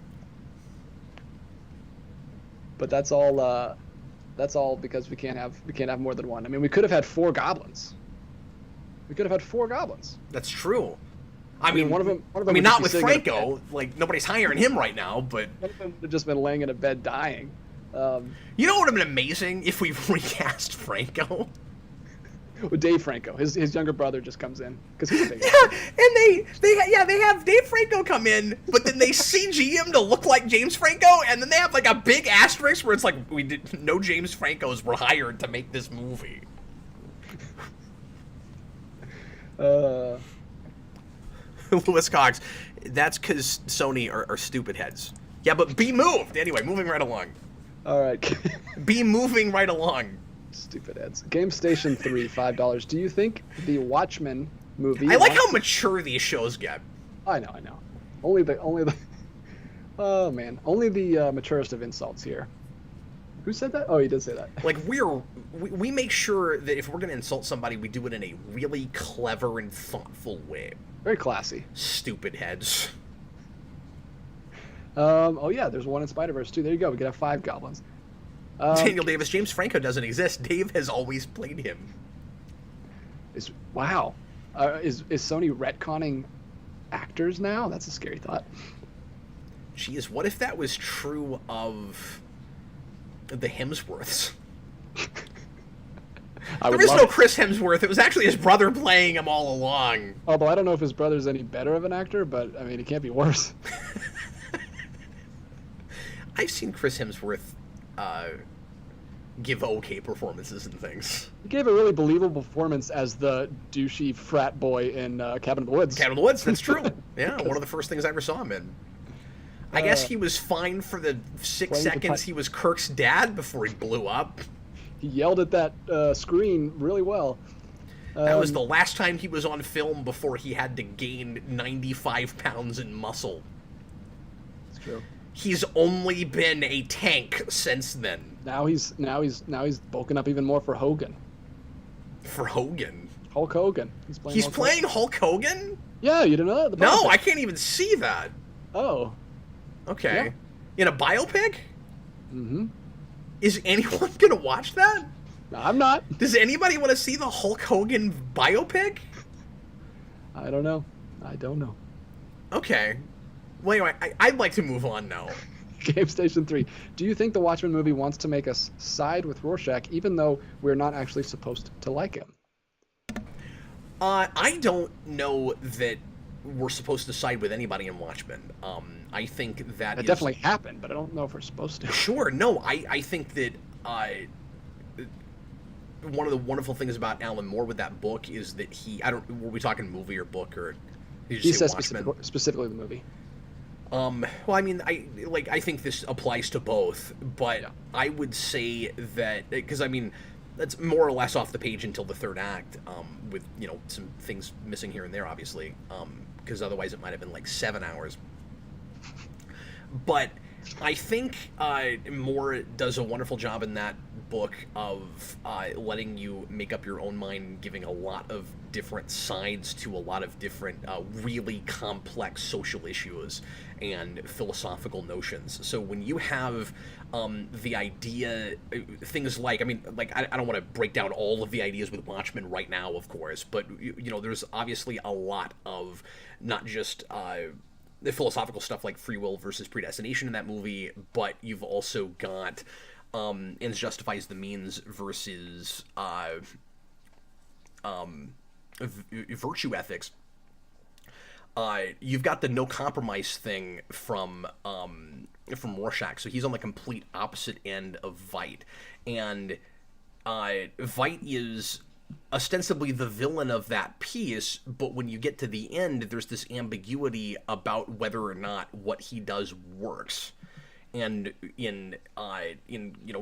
But that's all. That's all because we can't have more than one. I mean, we could have had 4 goblins. We could have had 4 goblins. That's true. I mean, one of them. I mean, not with Franco. Like, nobody's hiring him right now, but one of them would have just been laying in a bed dying. You know what would have been amazing if we recast Franco? With Dave Franco, his younger brother just comes in because he's a big. Yeah, and they have Dave Franco come in, but then they CG him to look like James Franco, and then they have like a big asterisk where it's like no James Francos were hired to make this movie. Lewis Cox, that's because Sony are stupid heads. Yeah, but be moved anyway. Moving right along. All right. Be moving right along. Stupid heads. Game Station 3, $5. Do you think the Watchmen movie? I like how mature these shows get. I know. Only the. Oh man, only the maturest of insults here. Who said that? Oh, he did say that. Like, we make sure that if we're going to insult somebody, we do it in a really clever and thoughtful way. Very classy. Stupid heads. Oh yeah, there's one in Spider-Verse too. There you go. We could have 5 goblins. Daniel Davis, James Franco doesn't exist. Dave has always played him. Wow. Is Sony retconning actors now? That's a scary thought. Jeez, what if that was true of the Hemsworths? There is no Chris Hemsworth. It was actually his brother playing him all along. Although I don't know if his brother's any better of an actor, but I mean, he can't be worse. I've seen Chris Hemsworth give okay performances and things. He gave a really believable performance as the douchey frat boy in Cabin in the Woods. Cabin in the Woods, that's true. Yeah, one of the first things I ever saw him in. I guess he was fine for the 6 seconds he was Kirk's dad before he blew up. He yelled at that screen really well. That was the last time he was on film before he had to gain 95 pounds in muscle. It's true. He's only been a tank since then. Now he's bulking up even more for Hogan. For Hogan? Hulk Hogan. He's playing Hulk Hogan? Yeah, you didn't know that? No, I can't even see that. Oh. Okay. Yeah. In a biopic? Mm-hmm. Is anyone gonna watch that? I'm not. Does anybody want to see the Hulk Hogan biopic? I don't know. Okay. Well, anyway, I'd like to move on now. Game Station 3. Do you think the Watchmen movie wants to make us side with Rorschach, even though we're not actually supposed to like him? I don't know that we're supposed to side with anybody in Watchmen. I think that definitely happened, but I don't know if we're supposed to. Sure, no, I think that one of the wonderful things about Alan Moore with that book is that were we talking movie or book, or did you say Watchmen? Specifically the movie. Well, I mean, I think this applies to both, but yeah. I would say that, because I mean, that's more or less off the page until the third act, with, some things missing here and there, obviously, because otherwise it might have been like 7 hours. But I think Moore does a wonderful job in that book of letting you make up your own mind, giving a lot of different sides to a lot of different really complex social issues and philosophical notions. So when you have the idea, things like, I don't want to break down all of the ideas with Watchmen right now, of course, but there's obviously a lot of not just the philosophical stuff like free will versus predestination in that movie, but you've also got ends justifies the means versus virtue ethics. You've got the no compromise thing from Rorschach, so he's on the complete opposite end of Veidt, and Veidt is ostensibly the villain of that piece, but when you get to the end, there's this ambiguity about whether or not what he does works, and in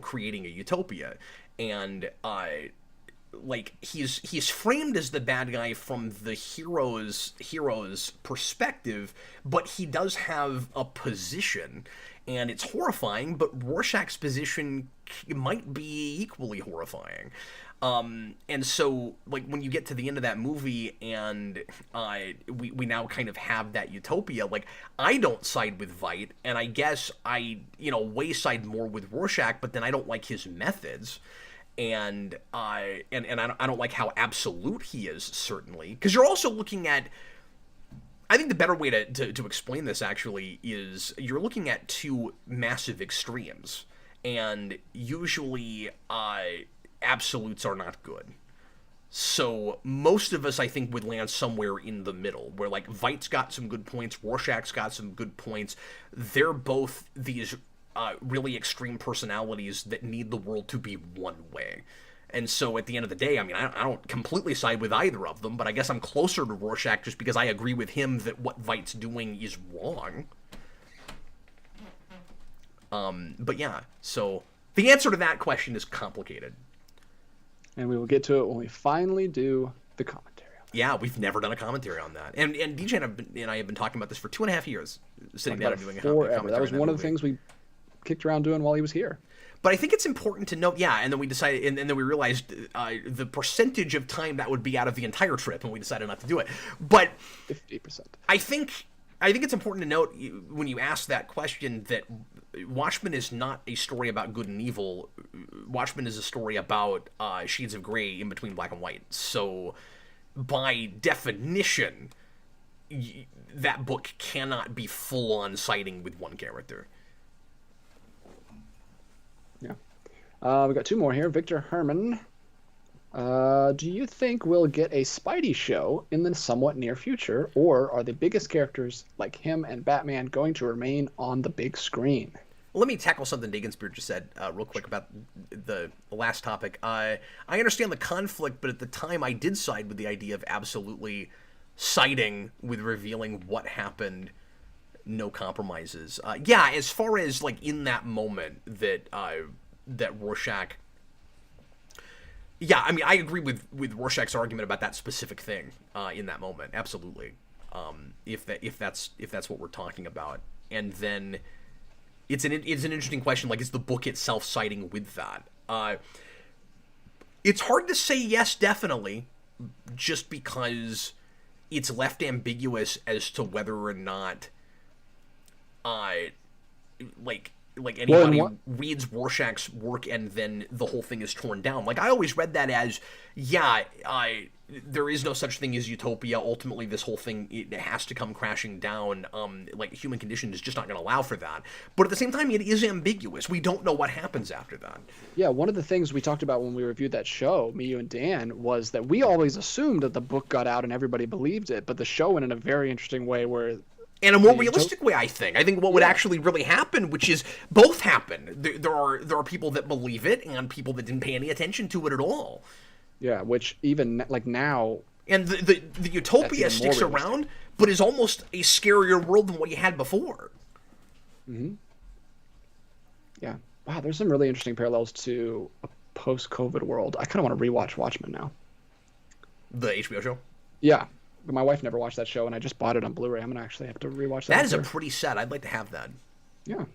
creating a utopia, and he's framed as the bad guy from the hero's perspective, but he does have a position, and it's horrifying, but Rorschach's position might be equally horrifying. And so, like, when you get to the end of that movie and we now kind of have that utopia, like, I don't side with Veidt, and I guess I, way side more with Rorschach, but then I don't like his methods. And I don't like how absolute he is, certainly. Because you're also looking at, I think the better way to explain this, actually, is you're looking at two massive extremes. And usually, absolutes are not good. So most of us, I think, would land somewhere in the middle, where, like, Veidt's got some good points, Rorschach's got some good points. They're both these really extreme personalities that need the world to be one way. And so at the end of the day, I mean, I don't completely side with either of them, but I guess I'm closer to Rorschach just because I agree with him that what Veidt's doing is wrong. But yeah, so the answer to that question is complicated. And we will get to it when we finally do the commentary. Yeah, we've never done a commentary on that. And DJ and I have been talking about this for 2.5 years, sitting down and doing a commentary. That was one of the things we kicked around doing while he was here. But I think it's important to note, and then we decided, and then we realized the percentage of time that would be out of the entire trip, and we decided not to do it. But 50%. I think it's important to note when you ask that question that Watchmen is not a story about good and evil. Watchmen is a story about shades of gray in between black and white. So, by definition, that book cannot be full-on siding with one character. Yeah. We got two more here. Victor Herman. Do you think we'll get a Spidey show in the somewhat near future, or are the biggest characters like him and Batman going to remain on the big screen? Let me tackle something Dagenspear just said real quick about the last topic. I understand the conflict, but at the time I did side with the idea of absolutely siding with revealing what happened. No compromises. As far as, like, in that moment that Rorschach... Yeah, I mean, I agree with Rorschach's argument about that specific thing in that moment. Absolutely. If that's what we're talking about. And then it's an interesting question, like, is the book itself siding with that? It's hard to say yes, definitely, just because it's left ambiguous as to whether or not anybody reads Rorschach's work and then the whole thing is torn down. Like, I always read that as, there is no such thing as utopia. Ultimately, this whole thing, it has to come crashing down. Human condition is just not going to allow for that. But at the same time, it is ambiguous. We don't know what happens after that. Yeah, one of the things we talked about when we reviewed that show, me, you, and Dan, was that we always assumed that the book got out and everybody believed it, but the show went in a very interesting way where... In a more realistic way, I think. I think what would actually really happen, which is both happen. There are people that believe it and people that didn't pay any attention to it at all. Yeah, which even, like, now... And the utopia sticks around, but is almost a scarier world than what you had before. Mm-hmm. Yeah. Wow, there's some really interesting parallels to a post-COVID world. I kind of want to rewatch Watchmen now. The HBO show? Yeah. My wife never watched that show, and I just bought it on Blu-ray. I'm going to actually have to rewatch that. That is a pretty set. I'd like to have that. Yeah.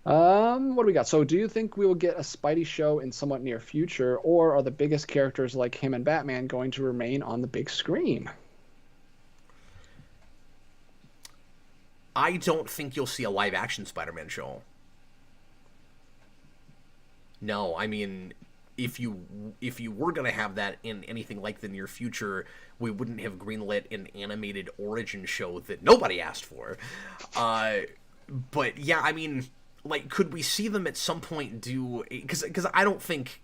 What do we got? So do you think we will get a Spidey show in somewhat near future, or are the biggest characters like him and Batman going to remain on the big screen? I don't think you'll see a live-action Spider-Man show. No, I mean... If you were going to have that in anything like the near future, we wouldn't have greenlit an animated origin show that nobody asked for. But yeah, I mean, like, could we see them at some point do? Because I don't think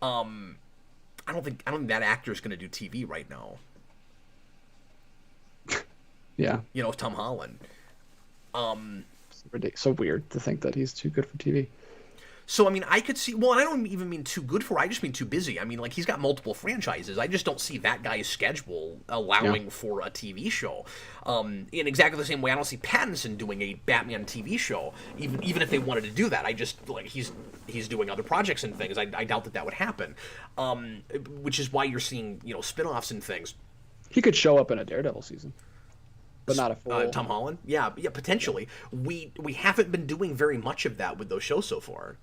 that actor is going to do TV right now. Yeah, Tom Holland. So weird to think that he's too good for TV. So, I mean, I could see... Well, I don't even mean too good for... I just mean too busy. I mean, like, he's got multiple franchises. I just don't see that guy's schedule allowing for a TV show. In exactly the same way, I don't see Pattinson doing a Batman TV show, even if they wanted to do that. I just... Like, he's doing other projects and things. I doubt that would happen. Which is why you're seeing, spin-offs and things. He could show up in a Daredevil season. But not a full... Tom Holland? Yeah, potentially. We haven't been doing very much of that with those shows so far.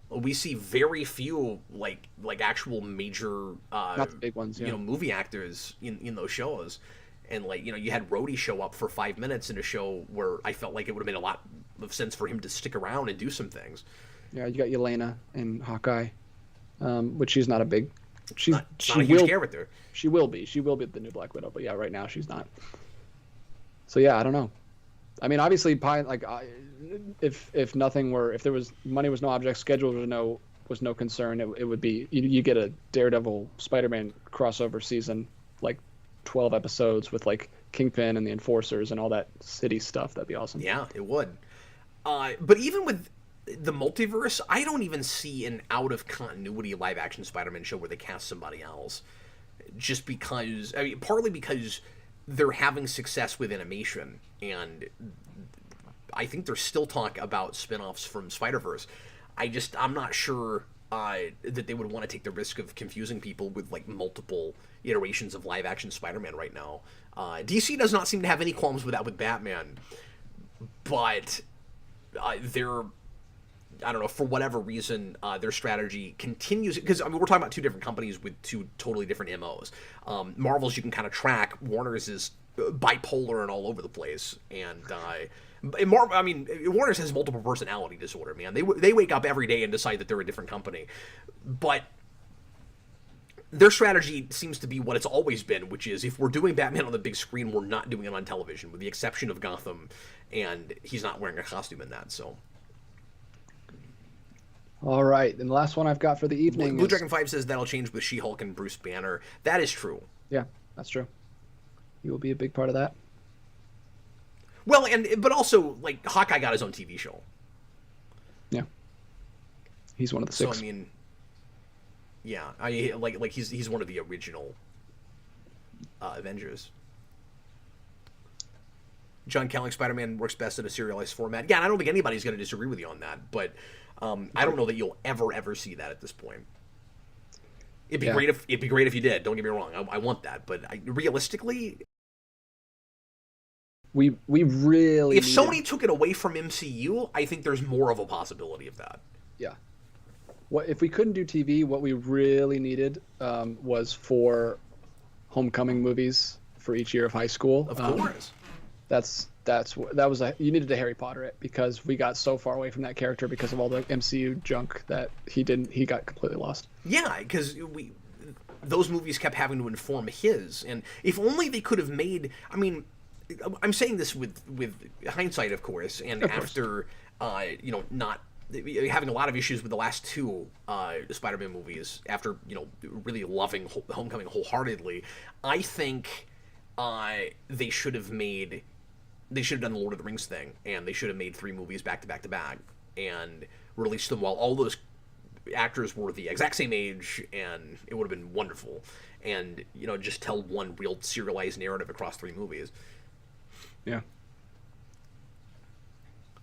We see very few like actual major Not the big ones, yeah. movie actors in those shows. And you had Rhodey show up for 5 minutes in a show where I felt like it would have made a lot of sense for him to stick around and do some things. Yeah, you got Yelena in Hawkeye, which she's not a big. She's not she a huge will character. She will be. She will be the new Black Widow. But yeah, right now she's not. So yeah, I don't know. I mean, obviously, if nothing were, if there was money was no object, schedule was no concern, it would be you get a Daredevil Spider-Man crossover season, like 12 episodes with like Kingpin and the Enforcers and all that city stuff. That'd be awesome. Yeah, it would. But even with the multiverse, I don't even see an out of continuity live action Spider-Man show where they cast somebody else. Just because, I mean, partly because they're having success with animation, and I think there's still talk about spin-offs from Spider-Verse. I'm not sure that they would want to take the risk of confusing people with like multiple iterations of live action Spider-Man right now. DC does not seem to have any qualms with that with Batman, but they're, I don't know, for whatever reason, their strategy continues, because I mean we're talking about two different companies with two totally different MOs. Marvel's you can kind of track. Warner's is bipolar and all over the place, and Warner's has multiple personality disorder, man. They wake up every day and decide that they're a different company, but their strategy seems to be what it's always been, which is if we're doing Batman on the big screen, we're not doing it on television, with the exception of Gotham, and he's not wearing a costume in that. So. All right, and the last one I've got for the evening. Blue Dragon 5 says that'll change with She-Hulk and Bruce Banner. That is true. Yeah, that's true. He will be a big part of that. Well, but also like Hawkeye got his own TV show. Yeah, he's one of the six. So I mean, yeah, like he's one of the original Avengers. John Kelly, Spider-Man works best in a serialized format. Yeah, and I don't think anybody's going to disagree with you on that, but I don't know that you'll ever see that at this point. It'd be great if you did. Don't get me wrong. I want that, but realistically, we really. If Sony took it away from MCU, I think there's more of a possibility of that. Yeah. What if we couldn't do TV? What we really needed was 4 homecoming movies for each year of high school. Of course. You needed to Harry Potter it, because we got so far away from that character because of all the MCU junk that he got completely lost. Yeah, because those movies kept having to inform his, and if only they could have made. I mean, I'm saying this with hindsight, of course, and after not having a lot of issues with the last 2 Spider-Man movies, after really loving Homecoming wholeheartedly, I think they should have done the Lord of the Rings thing, and they should have made 3 movies back to back to back and released them while all those actors were the exact same age, and it would have been wonderful. And just tell one real serialized narrative across 3 movies. Yeah.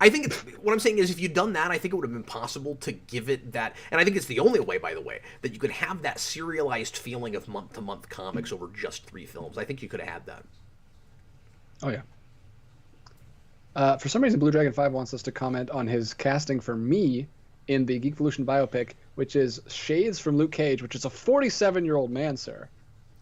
I think what I'm saying is, if you'd done that, I think it would have been possible to give it that, and I think it's the only way, by the way, that you could have that serialized feeling of month-to-month comics over just 3 films. I think you could have had that. Oh, yeah. For some reason, Blue Dragon 5 wants us to comment on his casting for me in the Geekvolution biopic, which is shades from Luke Cage, which is a 47-year-old man, sir.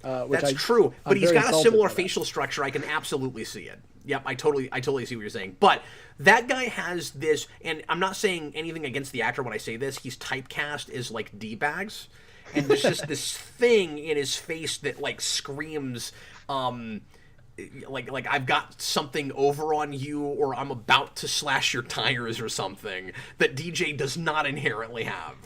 That's true, but he's got a similar facial structure. I can absolutely see it. Yep, I totally see what you're saying. But that guy has this, and I'm not saying anything against the actor when I say this. He's typecast as like D-bags, and there's just this thing in his face that like screams, like I've got something over on you, or I'm about to slash your tires or something, that DJ does not inherently have.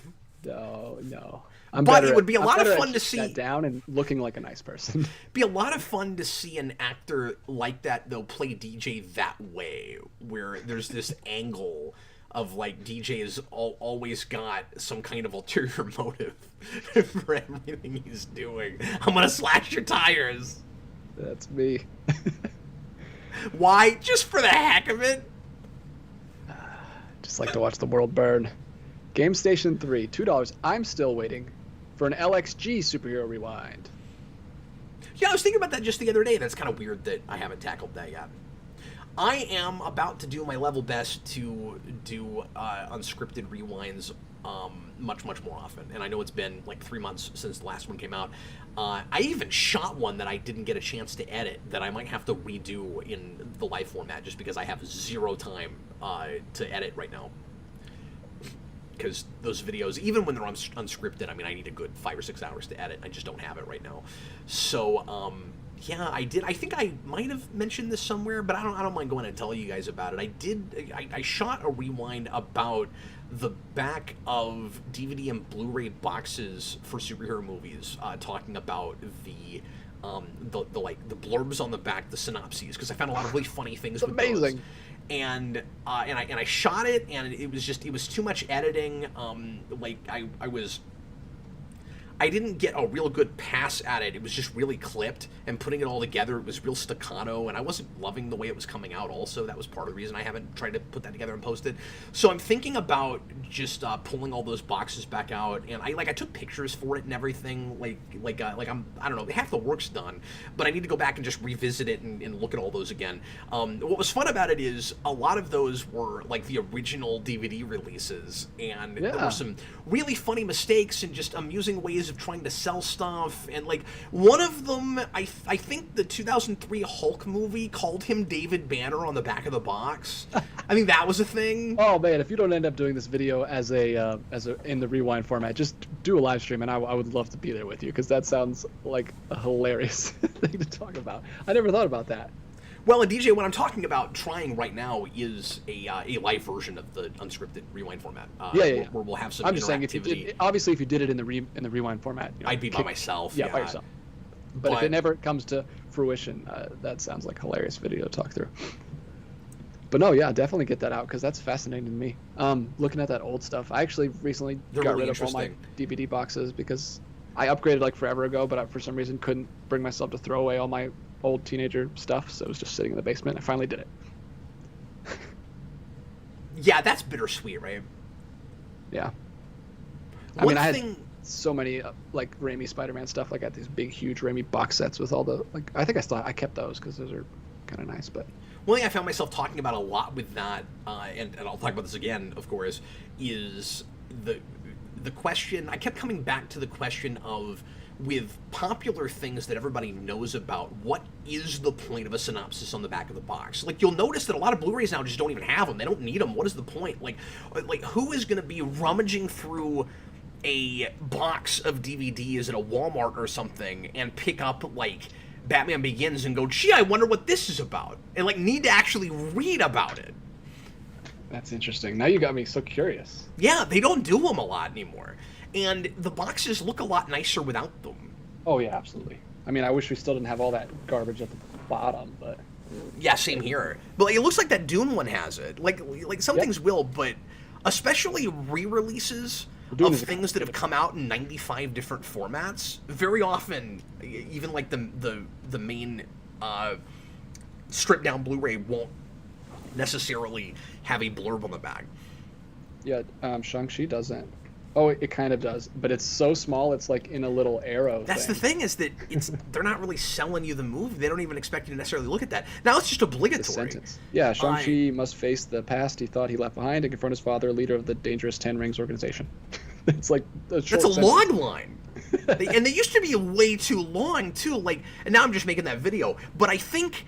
No. But it would be a lot of fun to see that down and looking like a nice person. Be a lot of fun to see an actor like that, though, play DJ that way, where there's this angle of like DJ has always got some kind of ulterior motive for everything he's doing. I'm gonna slash your tires. That's me. Why? Just for the heck of it? Just like to watch the world burn. Game Station 3, $2. I'm still waiting for an LXG Superhero Rewind. Yeah, I was thinking about that just the other day. That's kind of weird that I haven't tackled that yet. I am about to do my level best to do unscripted rewinds much more often. And I know it's been like 3 months since the last one came out. I even shot one that I didn't get a chance to edit that I might have to redo in the live format just because I have zero time to edit right now. Because those videos, even when they're unscripted, I mean, I need a good 5 or 6 hours to edit. I just don't have it right now. So, yeah, I did. I think I might have mentioned this somewhere, but I don't mind going and telling you guys about it. I shot a rewind about the back of DVD and Blu-ray boxes for superhero movies, talking about the blurbs on the back, the synopses, because I found a lot of really funny things with amazing. those. And I shot it, and it was too much editing. I didn't get a real good pass at it. It was just really clipped, and putting it all together, it was real staccato, and I wasn't loving the way it was coming out also. That was part of the reason I haven't tried to put that together and post it. So I'm thinking about just pulling all those boxes back out, and I took pictures for it and everything. I don't know, half the work's done, but I need to go back and just revisit it and look at all those again. What was fun about it is a lot of those were like the original DVD releases, and there were some really funny mistakes and just amusing ways of trying to sell stuff. And like one of them, I think the 2003 Hulk movie called him David Banner on the back of the box. I think that was a thing. Oh man, if you don't end up doing this video as a in the rewind format, just do a live stream, and I would love to be there with you, because that sounds like a hilarious thing to talk about. I never thought about that. Well, and DJ, what I'm talking about trying right now is a live version of the unscripted rewind format. Where we'll have some. I'm just saying, if you did it in the rewind format, I'd be by myself. Yeah, by yourself. But if it never comes to fruition, that sounds like a hilarious video to talk through. But no, yeah, definitely get that out, because that's fascinating to me. Looking at that old stuff, I actually recently got rid of all my DVD boxes because I upgraded like forever ago, but I, for some reason, couldn't bring myself to throw away all my old teenager stuff, so it was just sitting in the basement. I finally did it. Yeah, that's bittersweet, right? Yeah. I had so many like Raimi Spider-Man stuff. Like I had these big, huge Raimi box sets with all the like. I think I kept those because those are kind of nice. But one thing I found myself talking about a lot with that, and I'll talk about this again, of course, is the question. I kept coming back to the question of, with popular things that everybody knows about, what is the point of a synopsis on the back of the box? Like, you'll notice that a lot of Blu-rays now just don't even have them. They don't need them. What is the point? Like who is going to be rummaging through a box of DVDs at a Walmart or something and pick up, like, Batman Begins and go, gee, I wonder what this is about, and, like, need to actually read about it? That's interesting. Now you got me so curious. Yeah, they don't do them a lot anymore. And the boxes look a lot nicer without them. Oh, yeah, absolutely. I mean, I wish we still didn't have all that garbage at the bottom, but... Yeah, same here. But it looks like that Dune one has it. Like some things will, but especially re-releases of things that have come out in 95 different formats, very often, even like the main stripped-down Blu-ray won't necessarily have a blurb on the back. Yeah, Shang-Chi doesn't. Oh, it kind of does, but it's so small, it's like in a little arrow. That's the thing, is that they're not really selling you the movie. They don't even expect you to necessarily look at that. Now it's just obligatory. The sentence. Yeah, Shang-Chi must face the past he thought he left behind and confront his father, leader of the dangerous Ten Rings organization. It's like that's a long line. And they used to be way too long, too. Like, and now I'm just making that video. But I think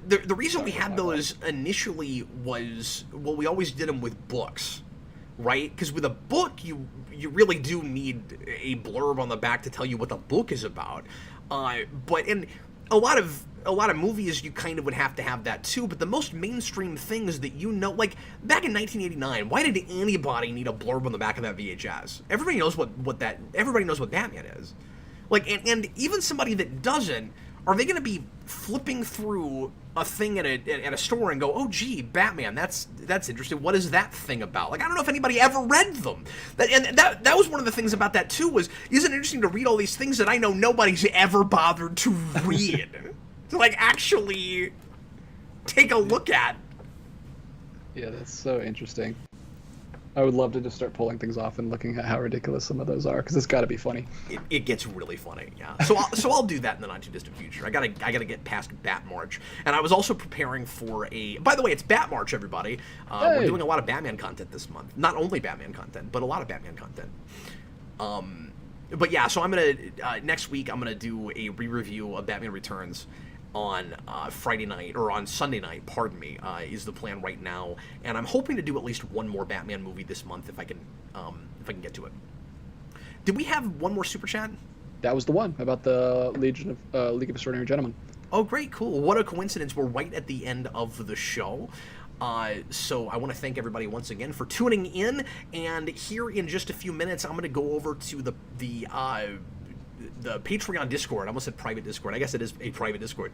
the reason we had those initially was, well, we always did them with books. Right? Because with a book, you really do need a blurb on the back to tell you what the book is about. But in a lot of movies, you kind of would have to have that too. But the most mainstream things that like back in 1989, why did anybody need a blurb on the back of that VHS? Everybody knows what Batman is. Like, and even somebody that doesn't, are they going to be flipping through a thing at a store and go, oh, gee, Batman, that's interesting. What is that thing about? Like, I don't know if anybody ever read them. That was one of the things about that, too, was, isn't it interesting to read all these things that I know nobody's ever bothered to read? To, like, actually take a look at. Yeah, that's so interesting. I would love to just start pulling things off and looking at how ridiculous some of those are, because it's got to be funny. It gets really funny, yeah. So I'll do that in the not too distant future. I gotta get past Bat March, and I was also preparing for a. By the way, it's Bat March, everybody. Hey. We're doing a lot of Batman content this month. Not only Batman content, but a lot of Batman content. But yeah, so I'm gonna next week I'm gonna do a re-review of Batman Returns on Friday night, or on Sunday night, pardon me, is the plan right now, and I'm hoping to do at least one more Batman movie this month if I can get to it. Did we have one more super chat? That was the one about the League of Extraordinary Gentlemen. Oh, great, cool. What a coincidence. We're right at the end of the show. So I want to thank everybody once again for tuning in, and here in just a few minutes, I'm going to go over to the Patreon Discord. I almost said private Discord. I guess it is a private Discord.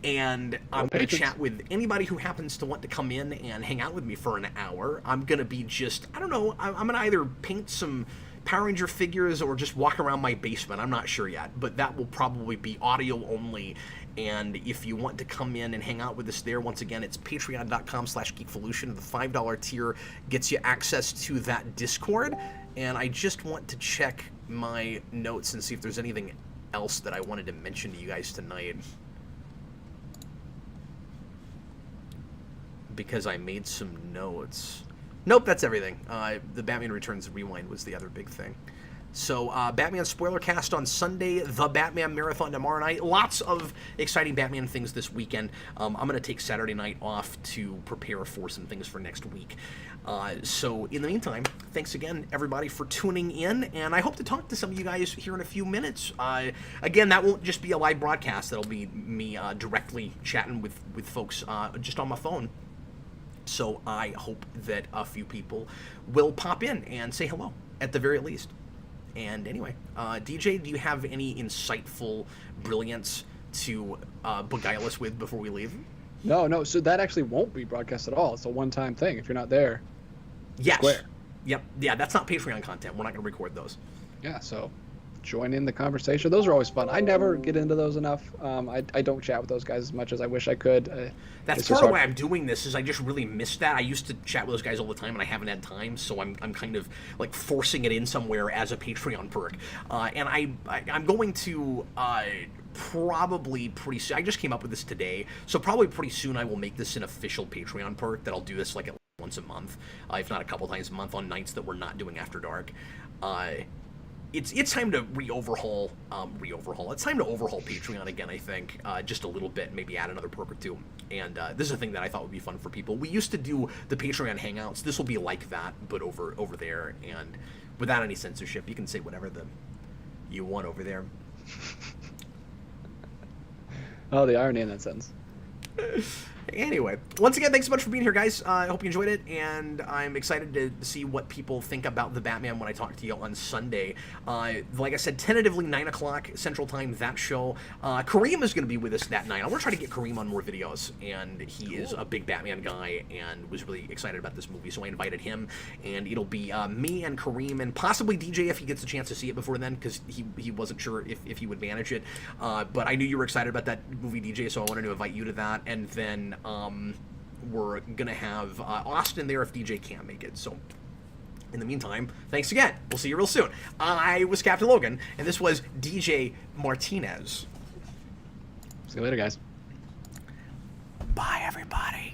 And I'm going to chat with anybody who happens to want to come in and hang out with me for an hour. I'm going to be just, I don't know, I'm going to either paint some Power Ranger figures or just walk around my basement. I'm not sure yet, but that will probably be audio only. And if you want to come in and hang out with us there, once again, it's patreon.com/geekvolution. The $5 tier gets you access to that Discord. And I just want to check my notes and see if there's anything else that I wanted to mention to you guys tonight, because I made some notes. Nope, that's everything. The Batman Returns Rewind was the other big thing. So, Batman spoiler cast on Sunday, the Batman Marathon tomorrow night. Lots of exciting Batman things this weekend. I'm going to take Saturday night off to prepare for some things for next week. So, in the meantime, thanks again, everybody, for tuning in, and I hope to talk to some of you guys here in a few minutes. Again, that won't just be a live broadcast. That'll be me directly chatting with folks just on my phone. So I hope that a few people will pop in and say hello, at the very least. And anyway, DJ, do you have any insightful brilliance to beguile us with before we leave? No. So that actually won't be broadcast at all. It's a one-time thing. If you're not there, yes. Square. Yep. Yeah, that's not Patreon content. We're not going to record those. Yeah, so join in the conversation. Those are always fun. I never get into those enough. I don't chat with those guys as much as I wish I could. That's part of why I'm doing this, is I just really miss that. I used to chat with those guys all the time, and I haven't had time, so I'm kind of like forcing it in somewhere as a Patreon perk. And I'm going to probably pretty soon. I just came up with this today, so probably pretty soon I will make this an official Patreon perk that I'll do this like at least once a month, if not a couple times a month on nights that we're not doing After Dark. It's time to overhaul. It's time to overhaul Patreon again, I think, just a little bit, maybe add another perk or two. And this is a thing that I thought would be fun for people. We used to do the Patreon hangouts. This will be like that, but over there, and without any censorship. You can say whatever you want over there. Oh, the irony in that sentence. Anyway, once again, thanks so much for being here, guys. I hope you enjoyed it, and I'm excited to see what people think about the Batman when I talk to you on Sunday. Like I said, tentatively 9 o'clock Central Time, that show. Kareem is going to be with us that night. I want to try to get Kareem on more videos, and he is a big Batman guy and was really excited about this movie, so I invited him, and it'll be me and Kareem, and possibly DJ if he gets a chance to see it before then, because he wasn't sure if he would manage it. But I knew you were excited about that movie, DJ, so I wanted to invite you to that, and then we're gonna have Austin there if DJ can't make it. So in the meantime, thanks again. We'll see you real soon. I was Captain Logan, and this was DJ Martinez. See you later, guys. Bye, everybody.